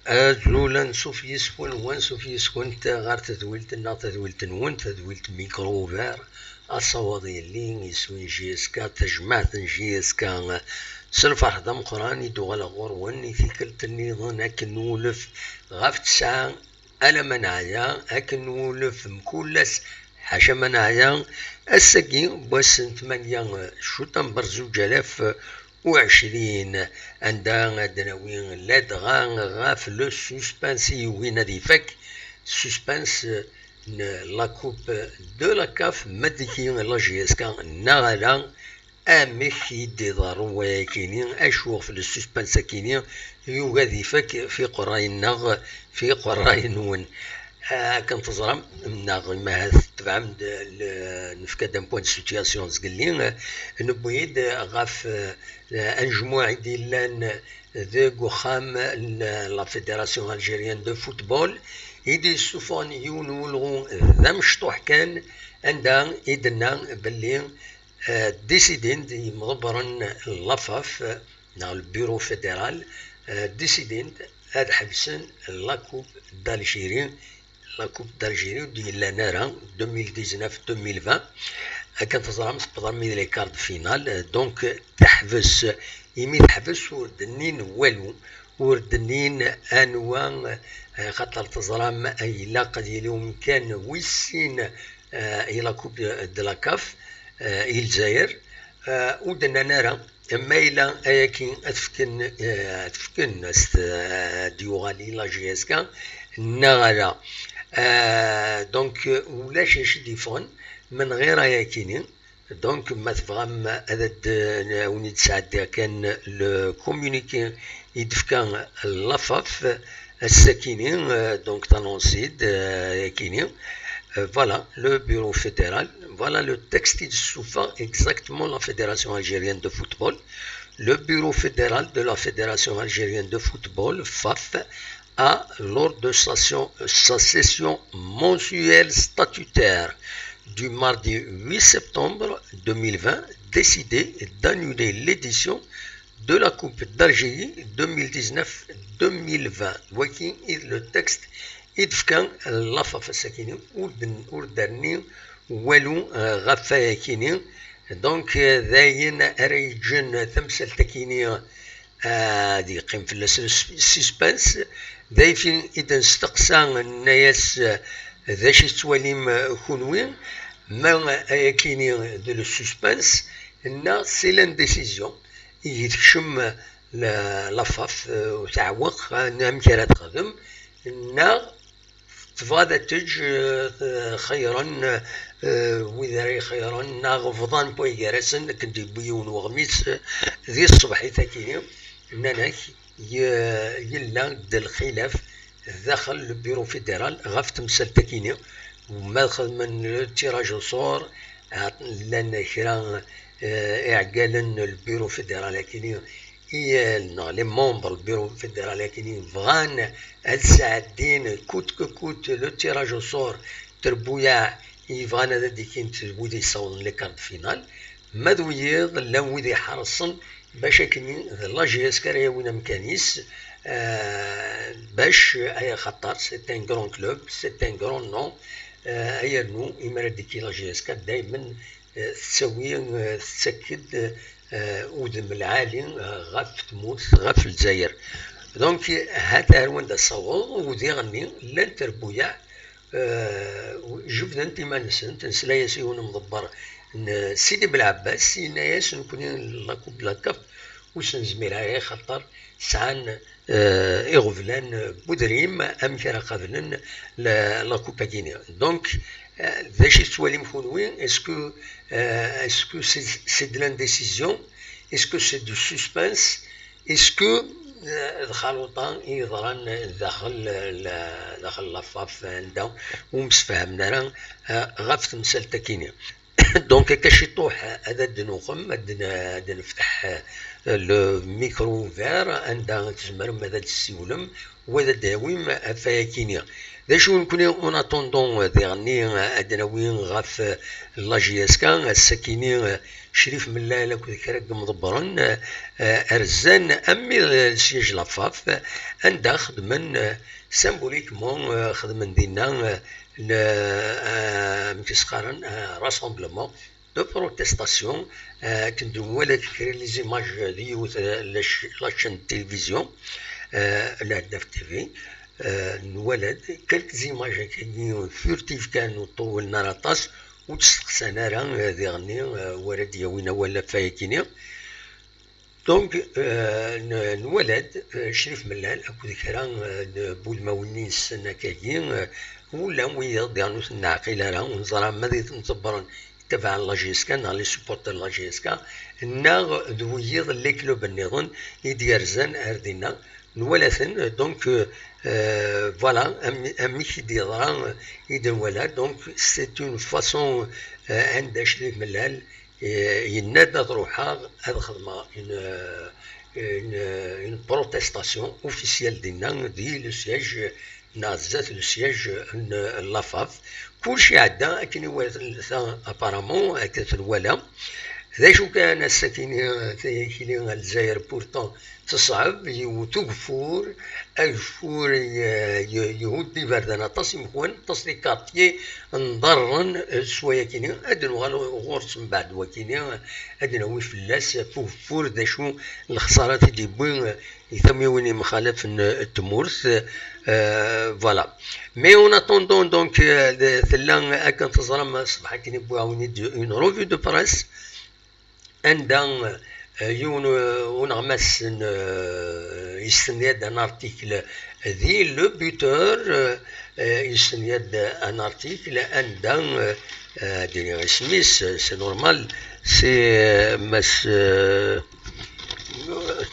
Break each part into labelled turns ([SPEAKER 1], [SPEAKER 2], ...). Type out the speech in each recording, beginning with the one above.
[SPEAKER 1] أزولا سوف يسكن وين سوف يسكن غار تدويلتنا تدويلت نون تدويلت ميكروفير الصوادي اللي يسوي جيسكا تجمعت جيسكا سلفر دم قراني دوغلا غور وني في كلت النظام أكن نولف غاف تسعة أنا منايا أكن نولف مكولس حاشا منايا السقي بس ثمانية شو تنبر 2020 عندها دناوين لادغا غاف لو سوسبانسي وين هادي فك سوسبانس لا كوب دو لا كاف مدكي لا جيسكا ناغالا اميكي دي ضروا كاينين اشوف في السوسبانس كاينين يوغادي فك في قراين في قراين نون كنتظرم ناغ ما تبعم نفكا دان بوان سيتياسيون زقلين نبويد غاف انجموع ديال ذاك وخام لا فيدراسيون الجيريان دو فوتبول يدي سوفون يونولغون ذا مشطوح كان عندها يدنا باللي ديسيدين مغبرن لافاف نا البيرو فيدرال ديسيدين هاد حبسن لا كوب دالجيري لا كوب دالجيري ديال لانارا 2019-2020 كانت تزرع مسبضر من لي كارد فينال دونك تحبس يمي تحبس وردنين والو وردنين انواع خاطر تزرام الا قد اليوم كان ويسين الى كوب دو لا كاف الجزائر ودنا نرى اما الى اياكي تفكن ديوغالي لا جي اس كا نغالا دونك ولاش ديفون من غير اياكيني دونك ما تفهم هذا وني تساعد كان لو كومونيكي يدفكان لافاف الساكينين دونك تانونسيد ياكيني voilà le bureau fédéral, voilà le texte sous-fond exactement la Fédération algérienne de football. Le bureau fédéral de la Fédération algérienne de football, FAF, a, lors de sa session mensuelle statutaire du mardi 8 septembre 2020, décidé d'annuler l'édition de la Coupe d'Algérie 2019-2020. Voici le texte. إذ لافاف الساكينين وردرني والو غفايا كيني دونك ذاين أريجن ثمسل تكيني دي قيم في السسبانس ذاي في إذا استقسى الناس ذا شي تواليم كونوين ما كيني دو السسبانس نا سي لانديسيزيون يتكشم لافاف وتعوق نعم كرا تقدم نا تفادا تج خيرا وذري خيرا ناغفضان بوي جارسن كنتي بيون وغميس ذي الصبح ثاكيني ناناك يلا دل خلاف داخل البيرو فيدرال غاف تمثال تاكيني وما دخل من التيراج صور لان كرا إعقالا البيرو فيدرال كيني لي ممبر البيرو فيدرال كيني بغان الساعدين كوت لو تيراج سور تربويا يبغانا هذا كاين ويدي يصون لي كارت فينال مذويض لا ويدي حرصن باش كاين لا جي اس كاريا وين مكانيس باش اي خطر سي ان كرون كلوب سي ان كرون نون اي نو يمردكي لا جي اس كار دائما تسوي تسكد ودم العالي غاف تموت غاف الجزائر دونك هذا هو الصواب ودي غني لن تربويا جبنا انت ما نسنت نسلايا سيون مضبر سيدي بالعباس سيناياس نكون لاكوب لاكاف وسنزميرها خاطر سعان إغفلان بودريم أم كرا قابلن لاكوبا كينيا دونك ذا شي سوالي مخونوين اسكو سي دو لانديسيزيون اسكو سي دو سوسبانس اسكو الخلوطان يضران داخل لافاف عندهم ومسفهمنا راه غاف تمثال تكينيا دونك كاشي طوح هذا دنوخم هذا نفتح لو ميكرو فير عندها تزمر ماذا تسيولم وهذا داويم فاكينيا ذا شو نكون اون اتوندون ديغني عندنا وين غاف لا جي اس كا السكيني شريف ملاله كذاك مضبرن ارزان امي السياج لافاف عندها خدمن سامبوليكمون خدمن دينا مكيسقارن راسومبلمون دو بروتيستاسيون كندو ولا كري لي زيماج ديوت لاشين تلفزيون الهداف تيفي نولد كلك زيماج كاينين فورتيف كانوا طولنا راطاس وتستقسانا راه ديغني ورد يوينا ولا فايكيني دونك نولد شريف ملال اكو ذكرى بول ماونين السنه كاين ولا ويض يعني النعقيله راه ونزرا ماذا نصبرن تبع لا جي اس كا لي سوبورتر لا جي اس كا نا دويض لي كلوب النظام يديرزان اردينا نولثن دونك فوالا امي كي ديران يدولا دونك سي اون فاسون عند شريف ملال ينادى روحها هذه خدمه une protestation officielle دينا دي لو سياج نازات لو سياج لافاف كلشي عدا كاين ورثه ابارامون هكذا الولا ذا شو كان الساكنين في الجزائر بورتون تصعب وتقفور أجفور يهود دي بردنا تصم خوان تصلي كارتيه نضرن شوية كيني أدنو غالو غورس من بعد وكيني أدنو ويفلاس فور ذا شو الخسارات اللي بوين يثميوني مخالف التمورث فوالا مي اون اتوندون دونك ثلان أكن تظلم صباح كيني بواوني اون روفي دو بريس عندها ونغمس يستند ان ارتيكل ذي لو بيتور يستند ان ارتيكل عندها ديني سميس سي نورمال سي مس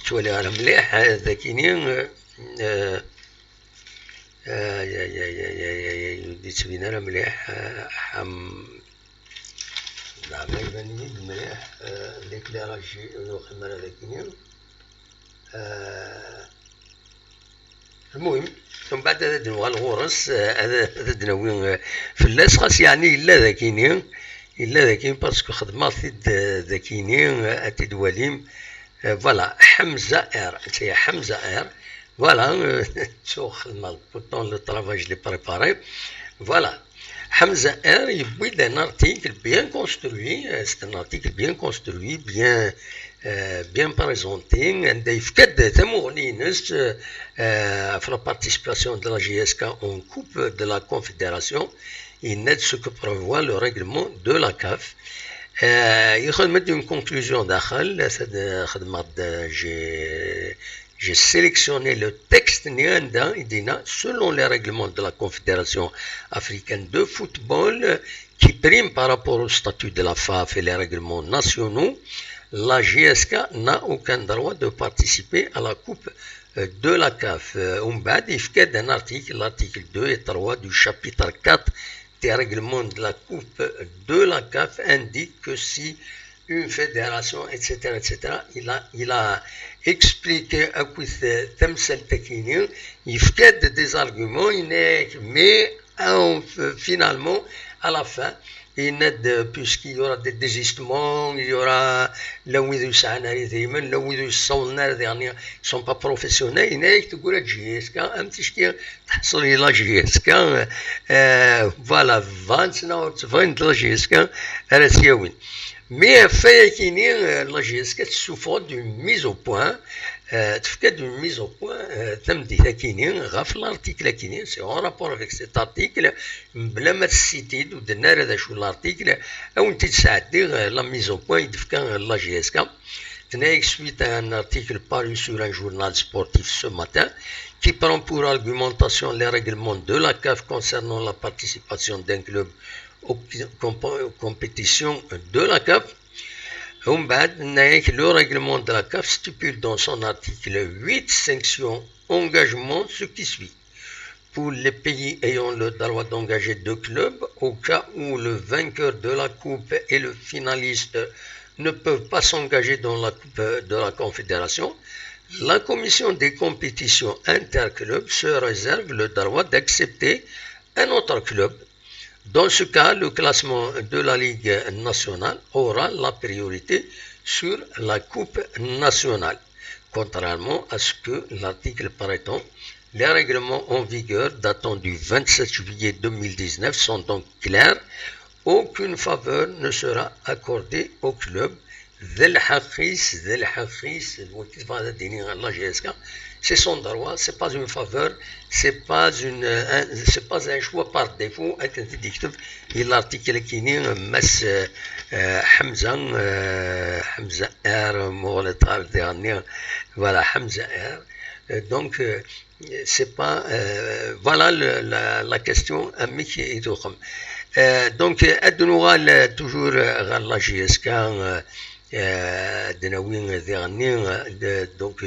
[SPEAKER 1] تولي على مليح هذا كاينين يا ديت بينا راه مليح نعم يبان مليح ديكلاراجي الخدمه هذا كاينين المهم من بعد هذا دنوا الغرس هذا دناوين فلاس خاص يعني الا ذا كاينين الا ذا كاين باسكو خدمه ذا كاينين اتدواليم فوالا حمزه ار انت حمزه ار فوالا تشوف خدمه بوطون لو طرافاج لي بريباري فوالا Hamza R, il publie un article bien construit, c'est un article bien construit, bien présenté, il fait des témoignages sur la participation de la GSK en Coupe de la Confédération, il aide ce que prévoit le règlement de la CAF. Il remet une conclusion d'Akhal, j'ai sélectionné le texte Nianda Idina selon les règlements de la Confédération africaine de football qui prime par rapport au statut de la FAF et les règlements nationaux. La GSK n'a aucun droit de participer à la Coupe de la CAF. Il fait un article, l'article 2 et 3 du chapitre 4 des règlements de la Coupe de la CAF indique que si une fédération, etc., etc. Il a expliqué à quoi Temsel Tekinin, il fait des arguments, mais finalement, à la fin, puisqu'il y aura des désistements, il y aura là où ils ne sont pas professionnels, il y a GSK, un petit chien, la GSK, voilà, 20 la GSK, elle est siawin. Mais la GSK souffre d'une mise au point. d'une mise au point, l'article c'est en rapport avec cet article, بلا ما تسيتي ودنا هذا شو l'article, ou la mise au point de la GSK. Tenez suite à un article paru sur un journal sportif ce matin qui prend pour argumentation les règlements de la CAF concernant la participation d'un club aux compétitions de la CAF. Le règlement de la CAF stipule dans son article 8 sanctions engagement ce qui suit. Pour les pays ayant le droit d'engager deux clubs, au cas où le vainqueur de la coupe et le finaliste ne peuvent pas s'engager dans la coupe de la Confédération, la commission des compétitions interclubs se réserve le droit d'accepter un autre club. Dans ce cas, le classement de la Ligue nationale aura la priorité sur la Coupe nationale. Contrairement à ce que l'article prétend, les règlements en vigueur datant du 27 juillet 2019 sont donc clairs. Aucune faveur ne sera accordée au club. C'est son droit, c'est pas une faveur, c'est pas un choix par défaut. L'article qui dit Hamza R voilà Hamza R. Donc c'est pas voilà la question à Mickey et Dokham. Donc Adnoural toujours la GSK donc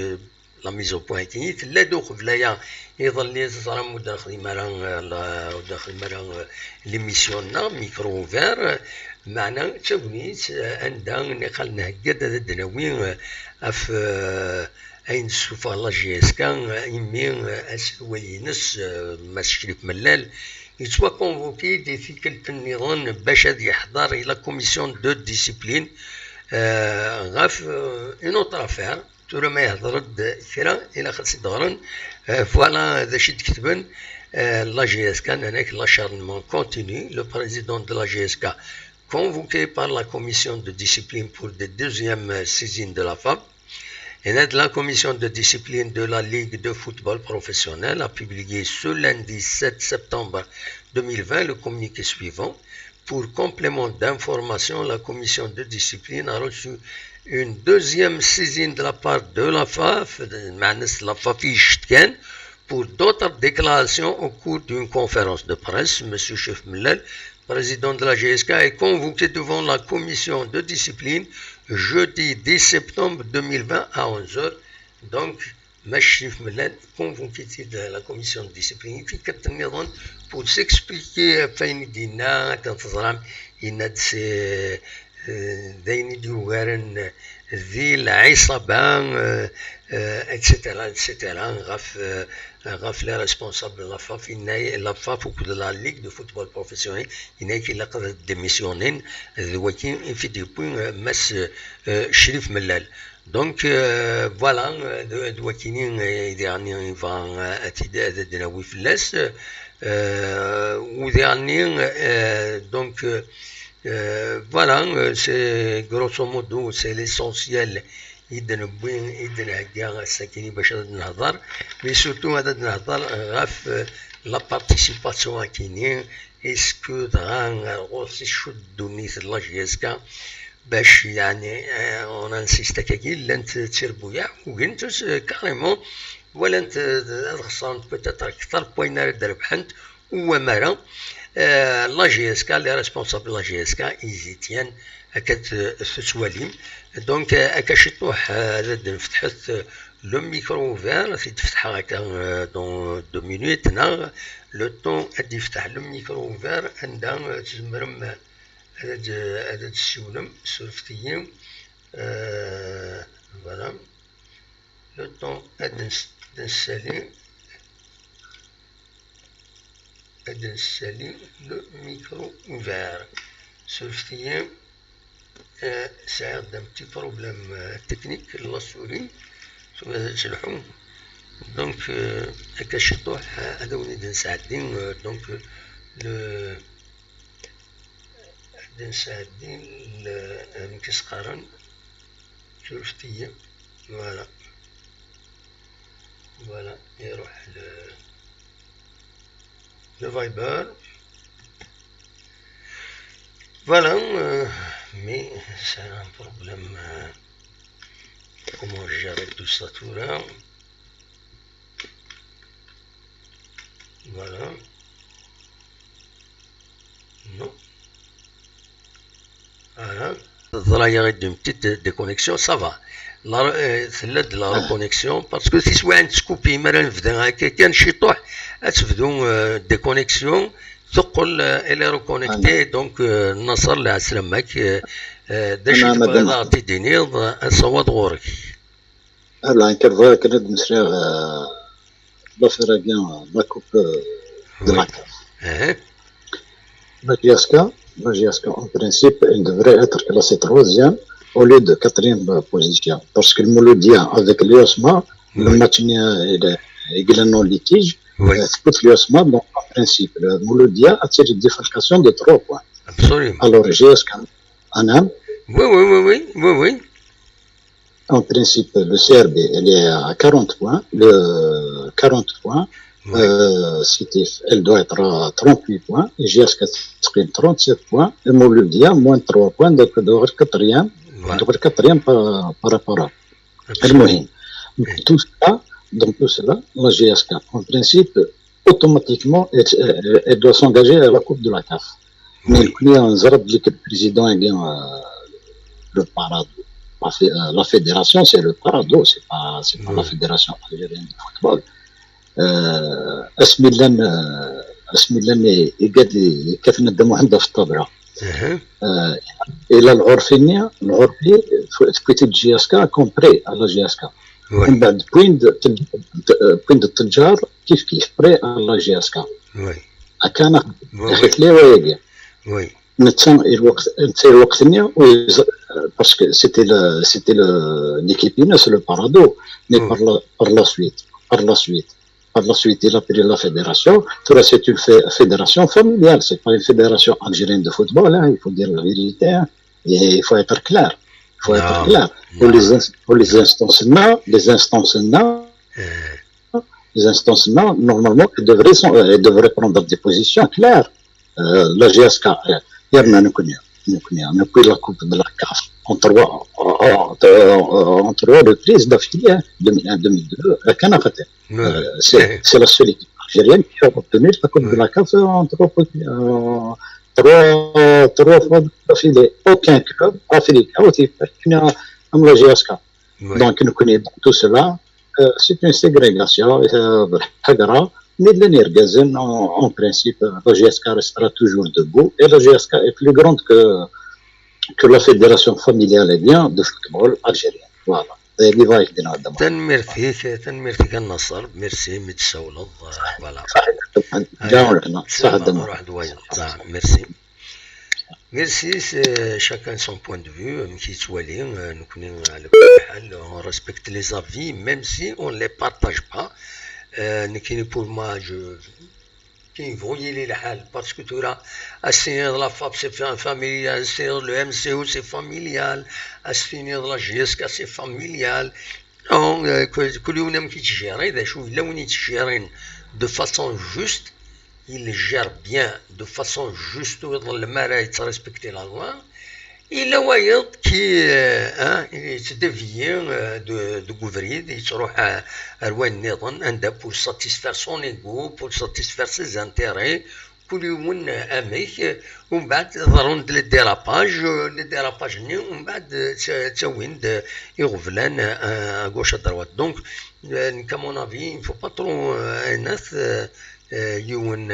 [SPEAKER 1] la mise au point qui لا دوخ لا يظل يزرم وداخل مران ليميسيوننا ميكرو فير معنا تونيت عندها نقل نهجد هذا الدناوين اف اين سوف لا جي اس كان يمين اسوينس مسشريف ملال يتوا كونفوكي دي فيكل النظام باش يحضر الى كوميسيون دو ديسيبلين غاف اون اوتر افير ما يهضرد كرا الى خاص يدورن فوالا ذا شي تكتبن لا جي اس كان هناك l'acharnement continue. Le président de la GSK convoqué par la commission de discipline pour la deuxième saisine de la FAB et la commission de discipline de la Ligue de football professionnel a publié ce lundi 7 septembre 2020 le communiqué suivant. Pour complément d'information, la commission de discipline a reçu une deuxième saisine de la part de la FAF, la FAFICH, pour d'autres déclarations au cours d'une conférence de presse. M. Chef Mellel, président de la GSK, est convoqué devant la commission de discipline jeudi 10 septembre 2020 à 11h. Donc, M. Chef Mellel, convoqué de la commission de discipline, pour s'expliquer Fainidina, داين ديوغارن ذي العصابة اتسيتيرا اتسيتيرا غاف لي ريسبونسابل لافا في النهاية لافا فوق لا ليغ دو فوتبول بروفيسيونيل هناك لقد ديميسيونين ذوكين في دي بوين ماس شريف ملال دونك فوالا دوكينين يعني فان اتيدا دناوي فلاس وذيعني دونك voilà, c'est grosso modo, c'est l'essentiel. Mais surtout, la participation à Kenya. Est-ce que la GSK باش يعني on insiste كاين لا انت تصير بويا وكنت كاريمون ولا انت خصها بوتيتر اكثر بوينار دربحنت ومرا la GSK, les responsables de la GSK, ils y tiennent à تسواليم دونك اكاشطوح هذا فتحت لو ميكرو اوفير تفتحها هكا دون 2 مينوت لو طون ادي يفتح لو ميكرو اوفير عندها تزمرم هذا السولم سولفتي فوالا لو طون هاد نسالي لو ميكرو اوفير سولفتي ساعد ان بتي بروبليم تكنيك لا سوري تلحو دونك هكا شي طوح هذا وليد نساعدين دونك لو نساعدين مكيس قارن شوفتي فوالا يروح le Viber. Voilà, mais c'est un problème. Comment gérer tout ça tout là? Voilà. Non. Voilà. Là, il y a une petite déconnexion, ça va. C'est là de la reconnexion parce que si soit un scoopy, كان شي طوح تبدو déconnexion تقول elle est reconnectée donc نصر لها سلامك داش تبغي تديني صوت غورك
[SPEAKER 2] هلا كنبغي كنت نسري بافير بيان لا كوب دو لا كاف Bagiaska en principe elle devrait être classée troisième au lieu de quatrième position parce que le Mouloudia avec l'USMA le match il gagne en litige ثبت l'USMA donc en principe le Mouloudia a tiré une défalcation de 3 points.
[SPEAKER 1] Absolument.
[SPEAKER 2] Alors GSK Anam
[SPEAKER 1] oui.
[SPEAKER 2] En principe le CRB elle est à 40 points le 40 points Citif, elle doit être à 38 points, et GSK 37 points, et Mouloudia moins 3 points, donc elle doit être quatrième par rapport à elle. Tout cela, la GSK, en principe, automatiquement, elle doit s'engager à la Coupe de la CAF. Mais le président et le parado. La fédération, c'est le parado, c'est pas la fédération algérienne de football. اسم الله قد لي كيف ندموا عندها في الطبره الى العرفي في جي اس كا كومبري على جي اس كا من بعد بويند التجار كيف بري على جي اس كا كان حيت لي وياك نتسان الوقت باسكو سيتي ليكيب سو لو بارادو مي par la suite, il a pris la fédération. C'est une fédération familiale, c'est pas une fédération algérienne de football, hein, il faut dire la vérité. Hein, et il faut être clair. Pour les instances, normalement, elles devraient prendre des positions claires. La GSK, depuis la Coupe de la CAF, en trois reprises d'affilée, 2001-2002, c'est la seule équipe algérienne qui a obtenu la Coupe de la CAF en trois fois d'affilée. Aucun club africain n'a la GSK. Donc nous connaissons tout cela. C'est une ségrégation. Mais en principe, la GSK restera toujours debout et la GSK est plus grande que la fédération familiale de football algérien. Voilà.
[SPEAKER 1] تنميرتك النصر ميرسي متسولض فوالا ميرسي chacun son point de vue كي توالي نكون على كل حال on respecte les avis même si on les partage pas نكين pour moi qui voyait les halles parce que tu as assigné de la FAP c'est familial, assigné de le MCO c'est familial, assigné de la GSK c'est familial. Non, كل يوم كي تجيري إذا شوف لو يتجيرين de façon juste, il gère bien de façon juste ويظل ما راه يتريسبكتي لا لوا. Il a qui se devient de gouverner, il تروح أروان نظام عنده pour satisfaire son ego, pour satisfaire ses intérêts, كل يوم أميك ومن بعد ظهرون لي ديراباج ومن بعد تسوين يغفلان à gauche à droite. Donc, qu'à mon avis, il ne faut pas trop الناس يون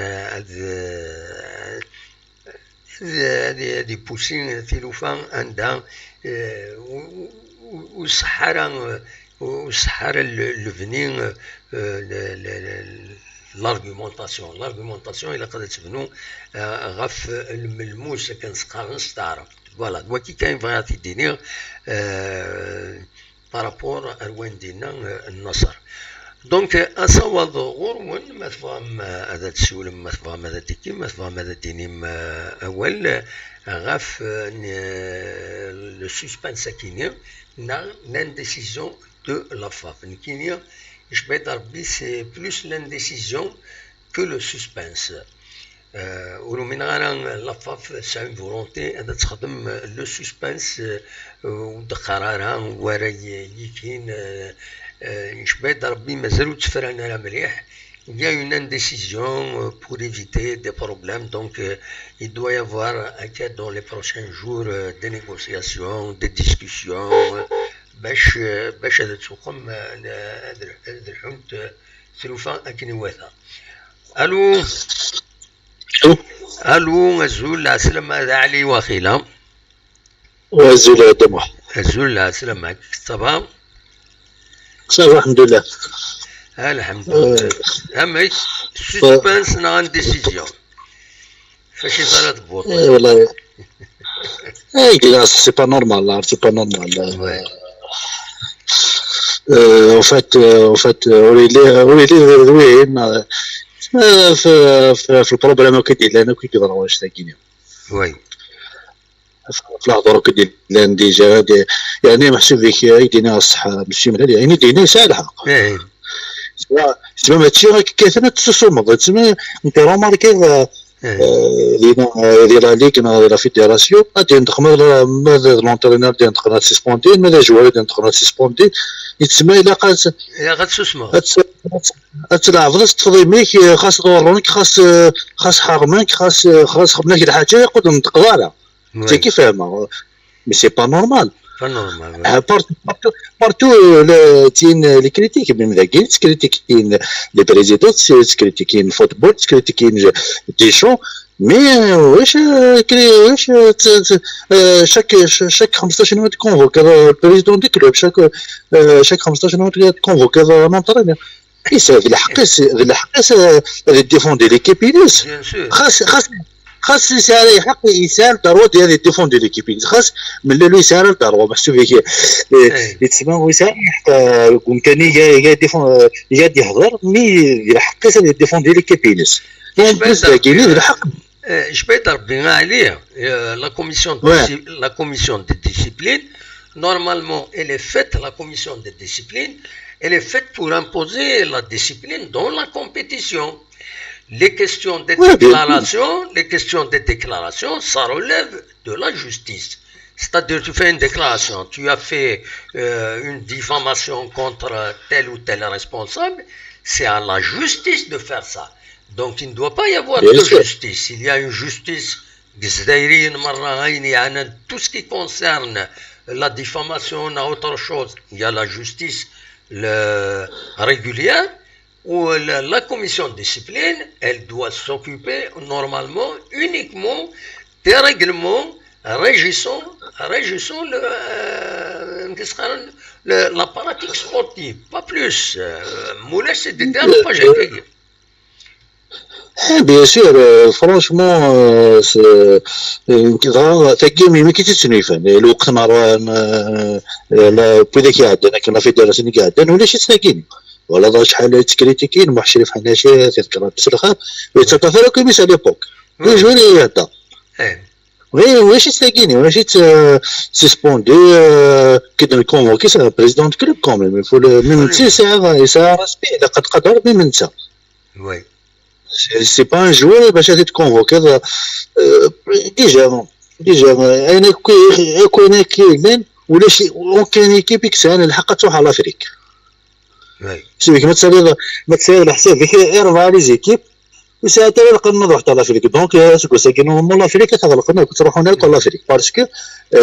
[SPEAKER 1] هذه بوسين ثيلوفان عندها والصحارى لفنين لارغيومونطاسيون الا قدرت تبنو غف الملموس كان سقارنس تعرف فوالا وكي كاين فغاتي دينير بارابور اروان دينا النصر دونك اصوض غورون ما تفهم هذا تسول ما تفهم هذا تيكي ما تفهم هذا دينيم اول غف لو سسبانس كينيا l'indécision de la FAF. Je vais dire c'est plus l'indécision que le suspense. La FAF, c'est une volonté de faire le suspense ou de قرارها وراي يكين je vais dire مازالو تفرعنا على مليح. Il y a une indécision pour éviter des problèmes, donc il doit y avoir dans les prochains jours des négociations, des discussions. باش هذا تسوقهم هذا الحوت ثلوفا اكني واثا. الو الزول عسلام هذا علي واخيلا
[SPEAKER 2] وزول دموح
[SPEAKER 1] الزول عسلام معك صباح
[SPEAKER 2] صباح الحمد لله
[SPEAKER 1] الحمد لله. اما سسبانس نان ديسيزيون فاش صارت بوط
[SPEAKER 2] والله سي با نورمال سي با نورمال au fait وين في البروبليم كيدير لنا كي كيضروا واش تاكيني
[SPEAKER 1] وي
[SPEAKER 2] في الهضره كيدير لنا ديجا يعني محسوب فيك يدينا الصحه ماشي مليح يعني يدينا يسالها تسمى هادشي كيثنا تسومض تسمى انت روماركي لينا ليغ لا فيدراسيون غادي ندخلوا ماذا لونترينور ديال ندخلوا سيسبوندين ماذا جوار ديال ندخلوا سيسبوندين يتسمى الا
[SPEAKER 1] غتسوسمو
[SPEAKER 2] تلعب خاص تفضيميك خاص دورونك خاص حرمك خاص خبناك الحاجه يقدر نتقدرها انت كيف فاهمه مي سي با نورمال بارتو تين لي كريتيك بين ذاك تكريتيكين لي بريزيدون تكريتيكين الفوتبول تكريتيكين ديشون مي واش شاك 15 يوم تكونفوك البريزيدون دي كلوب شاك 15 يوم تكونفوك لونترينور يسال بالحق ديفوندي ليكيب يليس خاص يسال حق يسال ضروري ديال ديفوندي ليكيب خاص من لو يسال ضروري محسوب فيك يتسمى ويسال حتى كان يديفون يهضر مي الحق يسال ديفوندي ليكيب يليس بس كاين الحق
[SPEAKER 1] je peux dire bien allez la commission de discipline normalement elle est faite la commission de discipline elle est faite pour imposer la discipline dans la compétition. Les questions de déclaration, ça relève de la justice. C'est-à-dire, tu fais une déclaration, tu as fait une diffamation contre tel ou tel responsable, c'est à la justice de faire ça. Donc, il ne doit pas y avoir de justice. Il y a une justice, tout ce qui concerne la diffamation, autre chose, il y a la justice régulière. Où la commission de discipline, elle doit s'occuper normalement uniquement des règlements régissant la pratique sportive, pas plus. Moulay, c'est des termes pas j'ai.
[SPEAKER 2] Bien sûr, franchement, تاكيمي ما كيتسنيفا الوقت مروان لا بدا كيعدنا كنا فيدراسيون كيعدنا ولا شي تاكيمي ولا ضا شحال تكريتيكين مع شريف حناشي تذكر بسلخه ويتفاعلوا كما سا ليبوك ويجوني هذا واش تلاقيني واش تسبوندي كي نكونفوكي سا بريزيدون كلوب كوميم يفو ميم تي سا راسبي لقد قدر ميم انت
[SPEAKER 1] وي
[SPEAKER 2] سي با ان جوار باش تكونفوكي ديجا انا كاين كاين ولا شي كاين ايكيب كسان الحق تروح على افريك سيبك ما تسالي الحساب فيك غير لي زيكيب وساعتها لقينا نروح حتى لافريك دونك تقول ساكنوا من لافريك تغلقنا تروحوا هناك لافريك باسكو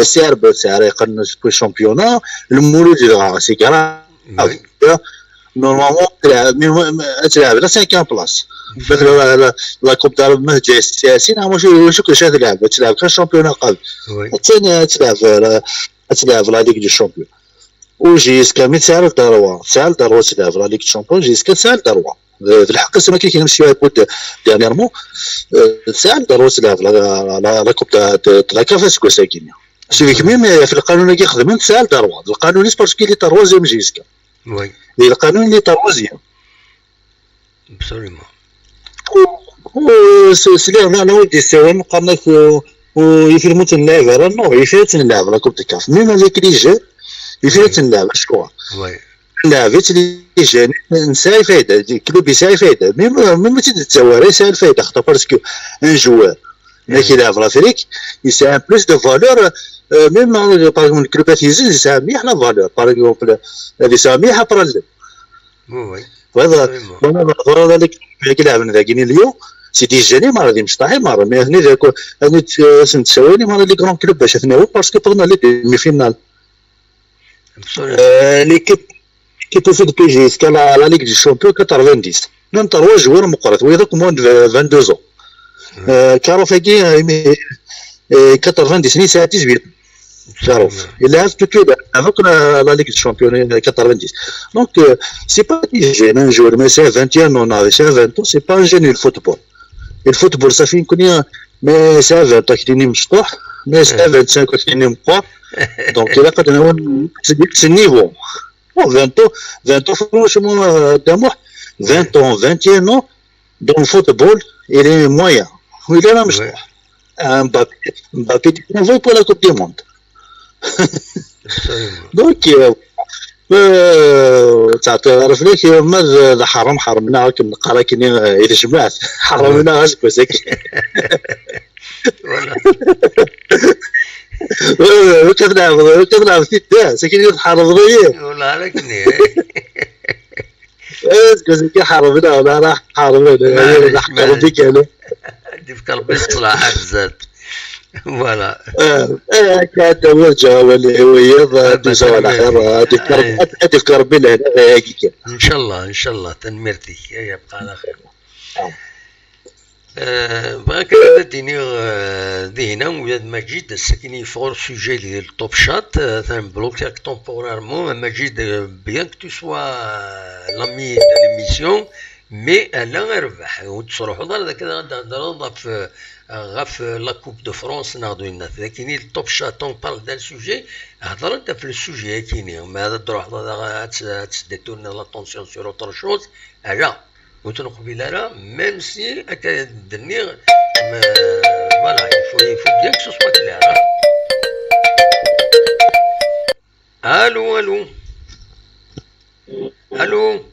[SPEAKER 2] سعر يقلنا في الشامبيونا المولود سي كرا نورمالمون تلعب لا 5 بلاص مثلا لا كوب دار مهجة السياسيين واش كلش تلعب كان شامبيون قبل الثاني تلعب لا ليغ دو شامبيون وجيسكا مي تسال دروا تلعب لا ليغ دو شامبيون جيسكا تسال دروا في الحق سما كي كنمشيو بود ديرنييرمون تسال دروا تلعب لا كوب لا كافاس كوساكينيا سيفيك ميم في القانون كيخدم تسال دروا القانون باسكو لي تروازيام جيسكا
[SPEAKER 1] وي
[SPEAKER 2] القانون اللي تروازيام
[SPEAKER 1] ابسوليومون
[SPEAKER 2] سليم انا ودي سوام قالنا ويفيلمو تنلعب نو يفيل تنلعب لا كوب دو كاف ميم هذيك اللي جا يفيل تنلعب شكون
[SPEAKER 1] وي
[SPEAKER 2] لعبت اللي جاني نساي فايده كلوب يساي فايده ميم تتزوار يساي الفايده خاطر باسكو ان جوار اللي كيلعب لافريك يساهم بلوس دو فالور ميم باغ الكلوبات يزيد يساهم مليح لا فالور باغ اكزومبل هذه يساهم مليح برا
[SPEAKER 1] وي
[SPEAKER 2] وهذا اللي كيلعب ذاكيني اليوم سيدي جاني ما غادي مشطاحي مره مي هني ذاك هني تساويني مره لي كرون كلوب باش ثناو باسكو طلنا لي مي فينال ليكيب كي توصل بي جي اسكا لا ليغ دي شامبيون 90 même 3 joueurs مقرط ويذاك موان 22 ans كاروفاكي 90 سنين ساعتي جبيت كاروف il a tout que avec la Ligue des Champions 90 donc c'est pas des jeunes un joueur mais c'est 21 ans avec 20 ans c'est pas un jeune le football ça fait une mais c'est 20 ans كتيني مشطوح mais c'est 25 كتيني مقوى donc il a قد c'est niveau 20 ans franchement d'amour 20 ans 21 ans dans le football il est moyen il est là مشطوح Mbappé on va pour la Coupe du Monde donc تعرف ليك ما حرمنا كنقرا كني الى جمعت حرمنا هكا ساكن كتلعب في الدار ساكن حرم ضيق
[SPEAKER 1] والله لكني
[SPEAKER 2] كي حرمنا ولا راح حرمنا راح قلبك انا
[SPEAKER 1] دي في قلبي صلاح بزاف فوالا
[SPEAKER 2] كانت وجهه والهويه تجاه الخير هذيك كربي لهنا هكيك
[SPEAKER 1] ان شاء الله تنمرتي يبقى على خير بغاك ديني ذهنا ولاد مجيد السكني فور سوجي ديال التوب شات تنبلوكيك تومبورارمون مجيد بيان كو تو سوا لامي دو ليميسيون مي الا ربح وتصروحوا داك نهضروا في غاف لا كوب دو فرونس ناخذ لنا لكن التوب شات اون بارل دان سوجي هضر انت في السوجي كاينين ما هذا تروح تسديتونا لاتونسيون سور اوتر شوز لا وتنقبل لا ميم سي هكا دني فوالا يفو بيان كو سوا كلير الو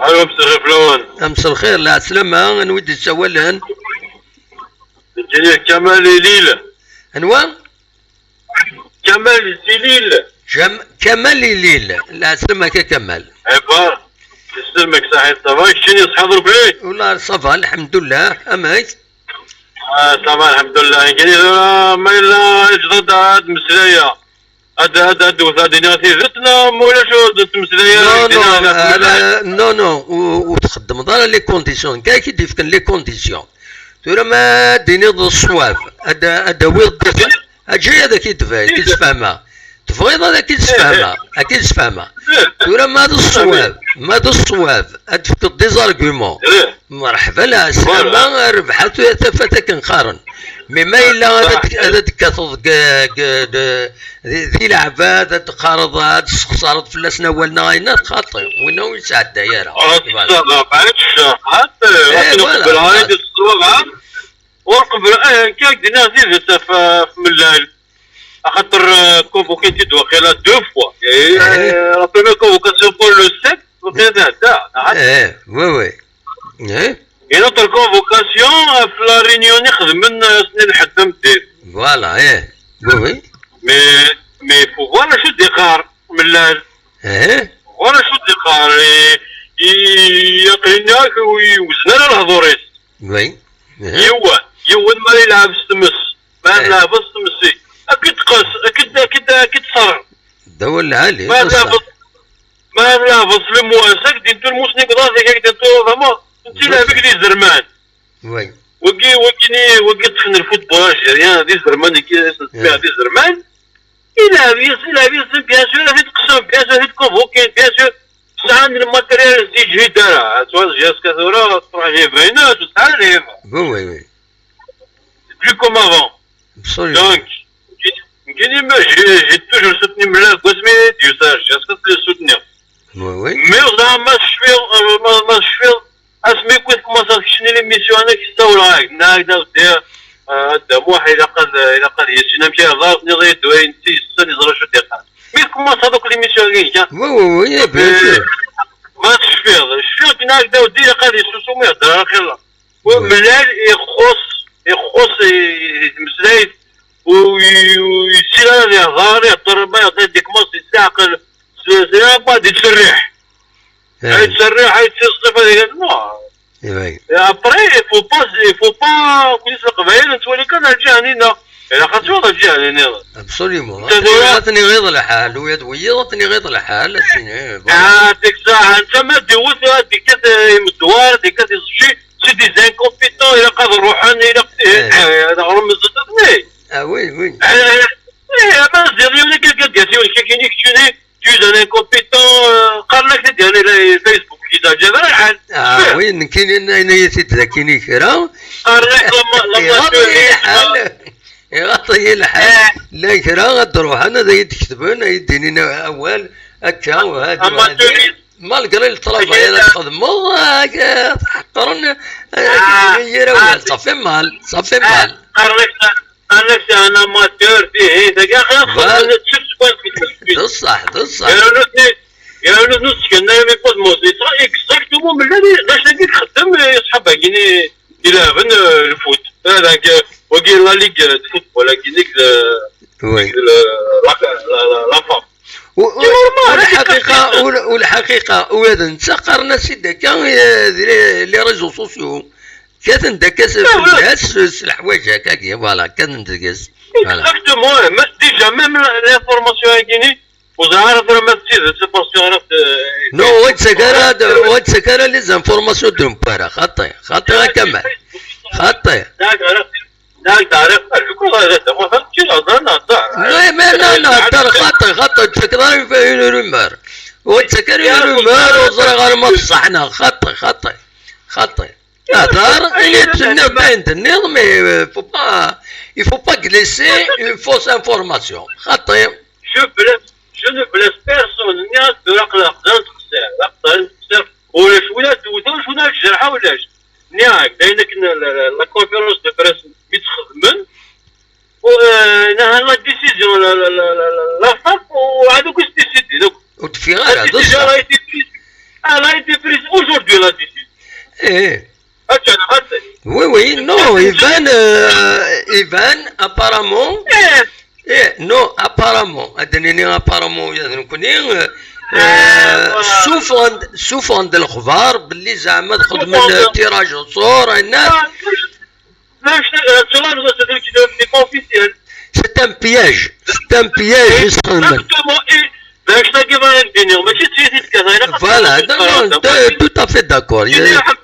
[SPEAKER 3] مساء فلان
[SPEAKER 1] مساء الخير لا سلامة نودي تسولن
[SPEAKER 3] الجنيه كمال ليلى
[SPEAKER 1] انوا
[SPEAKER 3] كمال ليل
[SPEAKER 1] كمال ليل لا سلامة كمال
[SPEAKER 3] عبار يسلمك صحيح صافا شنو صحاب ربي
[SPEAKER 1] والله صافا الحمد لله اماك
[SPEAKER 3] صافا الحمد لله يعني ما الا جدد هاد مسلايه هاد وثادينا زدنا ولا شو زدت مسلايه
[SPEAKER 1] نو وتخدم دار لي كونديسيون كاع كيدير فيك لي كونديسيون ترى ما ديني الصواب هذا ويض اجي هذا كيتفاهم كيتفهمها تفغيض هذا كيتفهمها ترى ما هذا الصواب هاد فيك ديزارغيومون مرحبا لا سلامة ربحت ثفتك نخارن مي ما الا هذا كتض ذي لعبات تقارض هاد الخسارات في الناس نولنا غاينا خاطر وينو يساعد دايره
[SPEAKER 3] بعد الشرحات قبل هايدي الصواب وقبل كاك دينا زيد في الليل خاطر كونفوكيتي دوقيلا دو فوا لا بروميير كونفوكاسيون بور لو 7 وكذا هذا
[SPEAKER 1] وي
[SPEAKER 3] Et notre convocation في la réunion خدمنا سنين حتى مدير.
[SPEAKER 1] Voilà, oui.
[SPEAKER 3] Mais faut voir شو الدقار من الليل. ولا شو الدقار يقيناك ويوزنا الهضوريس.
[SPEAKER 1] وي.
[SPEAKER 3] يوان ما يلعب السمس ما يلعب السمسي. أكيد قص أكيد صار.
[SPEAKER 1] دول العالي.
[SPEAKER 3] ما لا فصل مواسك دينتو الموسني قدر ذاك دينتو فما انت لا بك دي زرمان
[SPEAKER 1] وي
[SPEAKER 3] وقي تخن الفوتبول الجيريان دي زرمان كي تسمع دي زرمان إلا بيس بيان سور في تقسم بيان سور في تكونفوكي بيان سور ساعات الماتيريال تيجي دارا سواء جهاز كثورة تروح جايب بينات وساعات جايب
[SPEAKER 1] وي
[SPEAKER 3] plus comme avant. Donc, j'ai toujours soutenu le Gosmé, Dieu sait, j'espère le soutenir.
[SPEAKER 1] Oui.
[SPEAKER 3] Mais on a ma cheville, à ce mec qui commence à chaîner l'émission avec qui s'ouvre avec, ده واحد إذا قد يسنا مشي الله نضي دوين تي سن يزرع شو تيقال. مي كوماس هذوك l'émission كيجا.
[SPEAKER 1] وي بيان.
[SPEAKER 3] ما تشفير بناك داو دي قد يسوسو ما يهدر خير. وملال يخص المسلايد ويصير هذا يهضر يهضر ما يعطي ديك مص يستعقل سلام بعد يتسرح يتسرح يتصرف هذيك نو ابري فو با كل القبائل نتولي كان الجهنينا الا خاطر الجهنينا
[SPEAKER 1] ابسوليومون غيضني غيض الحال ويضني غيض الحال
[SPEAKER 3] ديك الساعه انت ما دوز هذيك المدوار ديك الشيء سي دي زانكومبيتون الى قادر روحاني الى هذا غرم الزطني
[SPEAKER 1] وي
[SPEAKER 3] ما نزيد ولا كيف ديالي ولا كاينين كتشوني تو زان انكومبيتون قال لك ديال الفيسبوك كي جاب الحال
[SPEAKER 1] وين كاين انا يسيت كاينين كرا
[SPEAKER 3] قال لك
[SPEAKER 1] يغطي الحال لا كرا غتروح انا ذا يكتبون يديني اول هكا وهذا مالقري الطلبه الى خدموا تحقرن صافي مال
[SPEAKER 3] قال لك انا ماتور فيه هذا خلاص
[SPEAKER 1] بصح
[SPEAKER 3] يا ولد نص كنا يبود موزي اكزاكتومون من الذي باش نجي نخدم يصحاب كيني يلعبن الفوت هذاك وكاين لا ليغ الفوتبول كاين لا فام
[SPEAKER 1] والحقيقه وهذا انت قارنا سيدي كان لي ريزو سوسيو كان داكاس الناس الحوايج هكاك فوالا كان داكاس
[SPEAKER 3] اكزاكتومون ديجا ميم لانفورماسيون كاينين وزعرف ما تصير سيباسيون عرفت
[SPEAKER 1] نو واتسكر لي زانفورماسيون دو مبارا خطي كمال خطي
[SPEAKER 3] داك تعرف الكل هذا ما فهمتش
[SPEAKER 1] لا نهضر خطي تسكر في رومار واتسكر رومار وزرا ما صحنا خطي هضر اللي تسنى باين النظام مي فو با غليسي اون فوس انفورماسيون خطي
[SPEAKER 3] je ne blesse personne الناس تقدر تخسر ولا شويه دوزو ولا الجرحه ولا نياك داينك لا كونفيرونس دو بريس يتخدمن ونها لا ديسيزيون لا فاك وهذوك ديسيدي دوك
[SPEAKER 1] وتفي غير هذا الصح
[SPEAKER 3] لا ايتي بريز اوجوردي لا ديسيزيون
[SPEAKER 1] وي نو ايفان ابارامون نو ابارامون ادنيني ابارامون يكونين سوفون د الخبار باللي زعما تاخذ من تيراج وصور الناس سي ان بياج يستخدم
[SPEAKER 3] باش تلقى ما الدنيا ماشي تسيتي كذا
[SPEAKER 1] فوالا تو تافي داكور
[SPEAKER 3] الحمد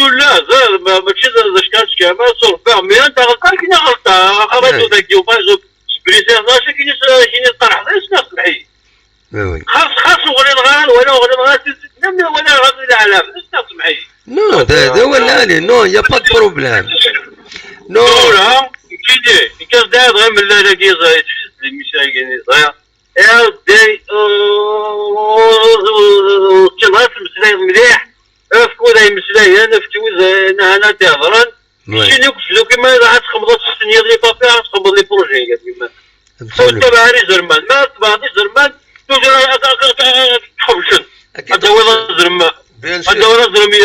[SPEAKER 3] لله ماشي زاش كانش كما صور مي انت غلطان كاين غلطه خرجوا ذاك يوفاجو بريسير ماشي كاين طرح اسمع سمحي خاص ولا ولا غادي العالم اسمع سمحي
[SPEAKER 1] نو هذا ولا لي نو يا با دو بروبليم
[SPEAKER 3] نو لا كاين داير غير من لا كي زايد المشاي كاين صاير يا دي كان راس مسلاي مليح افكو داي مسلاي انا فتوز انا تهضران ماشي لو كيما راح تخمض السنيه ديال بابي راح تخمض لي بروجي كيما انت باغي زرمان ما تبغي زرمان توجد تخبشن هذا هو زرمان هذا هو زرمان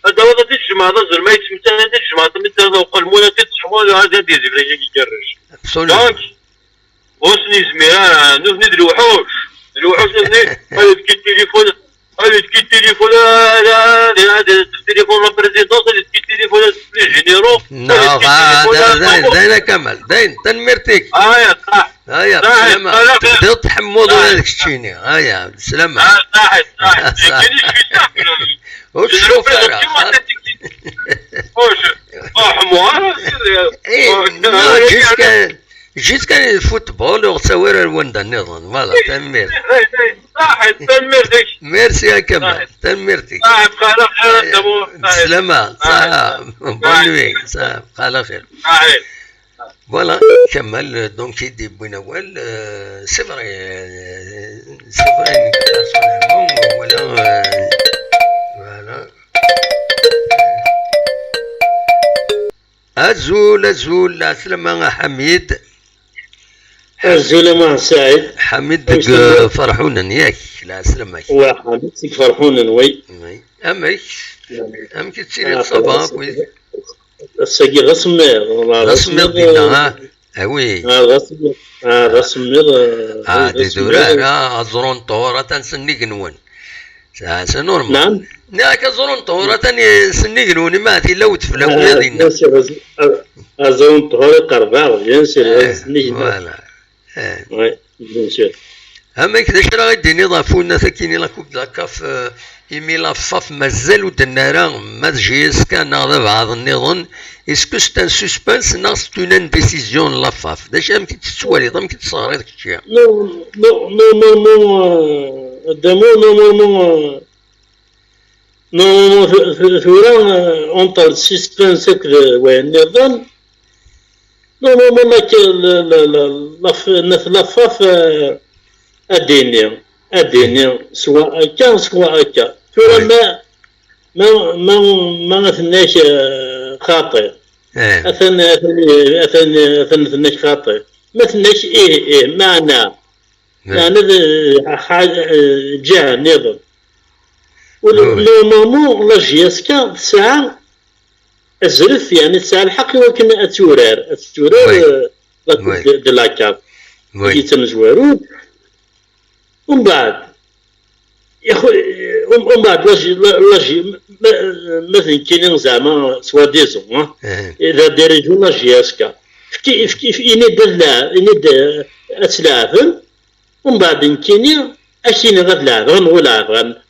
[SPEAKER 3] هذا هو تجمع هذا زرمان يتسمى تجمع مثلا وقلمونه تتحمل هذا ديال بلاجي كيكرش دونك وسني زميرا ندير الوحوش هذا التليفون هذا التليفون لا التليفون لا بريزيدونس التليفون لي جينيرو
[SPEAKER 1] داين كمال داين تنمرتك
[SPEAKER 3] يا صح
[SPEAKER 1] هيا بسلامة تبداو تحمضوا هذاك الشيني هيا بسلامة
[SPEAKER 3] صح كاينش في
[SPEAKER 1] والشوفيرة
[SPEAKER 3] حموار
[SPEAKER 1] جيت كان الفوتبول وتصور الوندا نظن فوالا تنمير
[SPEAKER 3] صح تنمرتك
[SPEAKER 1] ميرسي يا كمال تنمرتك
[SPEAKER 3] صح بخير خير
[SPEAKER 1] بسلامة صح بون صح بخير خير Voilà, Kamal, donc il dit Bouinawal, c'est vrai, personnellement, voilà. Azoul, Aslama Hamid.
[SPEAKER 4] الزلمة سعيد
[SPEAKER 1] حميد فرحونا ياك لا سلامك
[SPEAKER 4] وحميد فرحونا وي
[SPEAKER 1] امك تصير صباح
[SPEAKER 4] الساقي
[SPEAKER 1] غسمير دينا وي
[SPEAKER 4] غسمير
[SPEAKER 1] دي دوران زرون طورة تنسني قنون سا نورمال
[SPEAKER 4] نعم
[SPEAKER 1] ناك زرون طورة تنسني قنون ما تي لو تفلا ولادينا
[SPEAKER 4] زرون طورة قرباغ ينسي
[SPEAKER 1] فوالا
[SPEAKER 4] وي bien sûr.
[SPEAKER 1] اما كذا شرا غادي ضافونا ثكيني لا كوب داكاف إيمي لافاف مازال ودنارا ما تجيس كان هذا بعض النظام اسكو سي ان سسبانس نا سي اون ديسيزيون لافاف داش ام كتسوالي ضم كتصاري داك الشيء
[SPEAKER 4] نو ثورا اونطال سسبانس وين النظام نو لافاف أديني سواء هكا سواء هكا ثورة ما مثناش خاطئ مثناش خاطئ مثناش معنى جهة نظام لو مومون لا جياسكا ساعة الزرف يعني ساعة الحق ولكن التورار دو لاكاف كي تمزوارون ومن بعد يا خويا ومن بعد لاجي مثلا كاينين زعما سوا ديزون اذا دارجو لا جياسكا كيف ينيد اللاعب ينيد اتلاعب ومن بعد كاينين اشيني غاد لاعب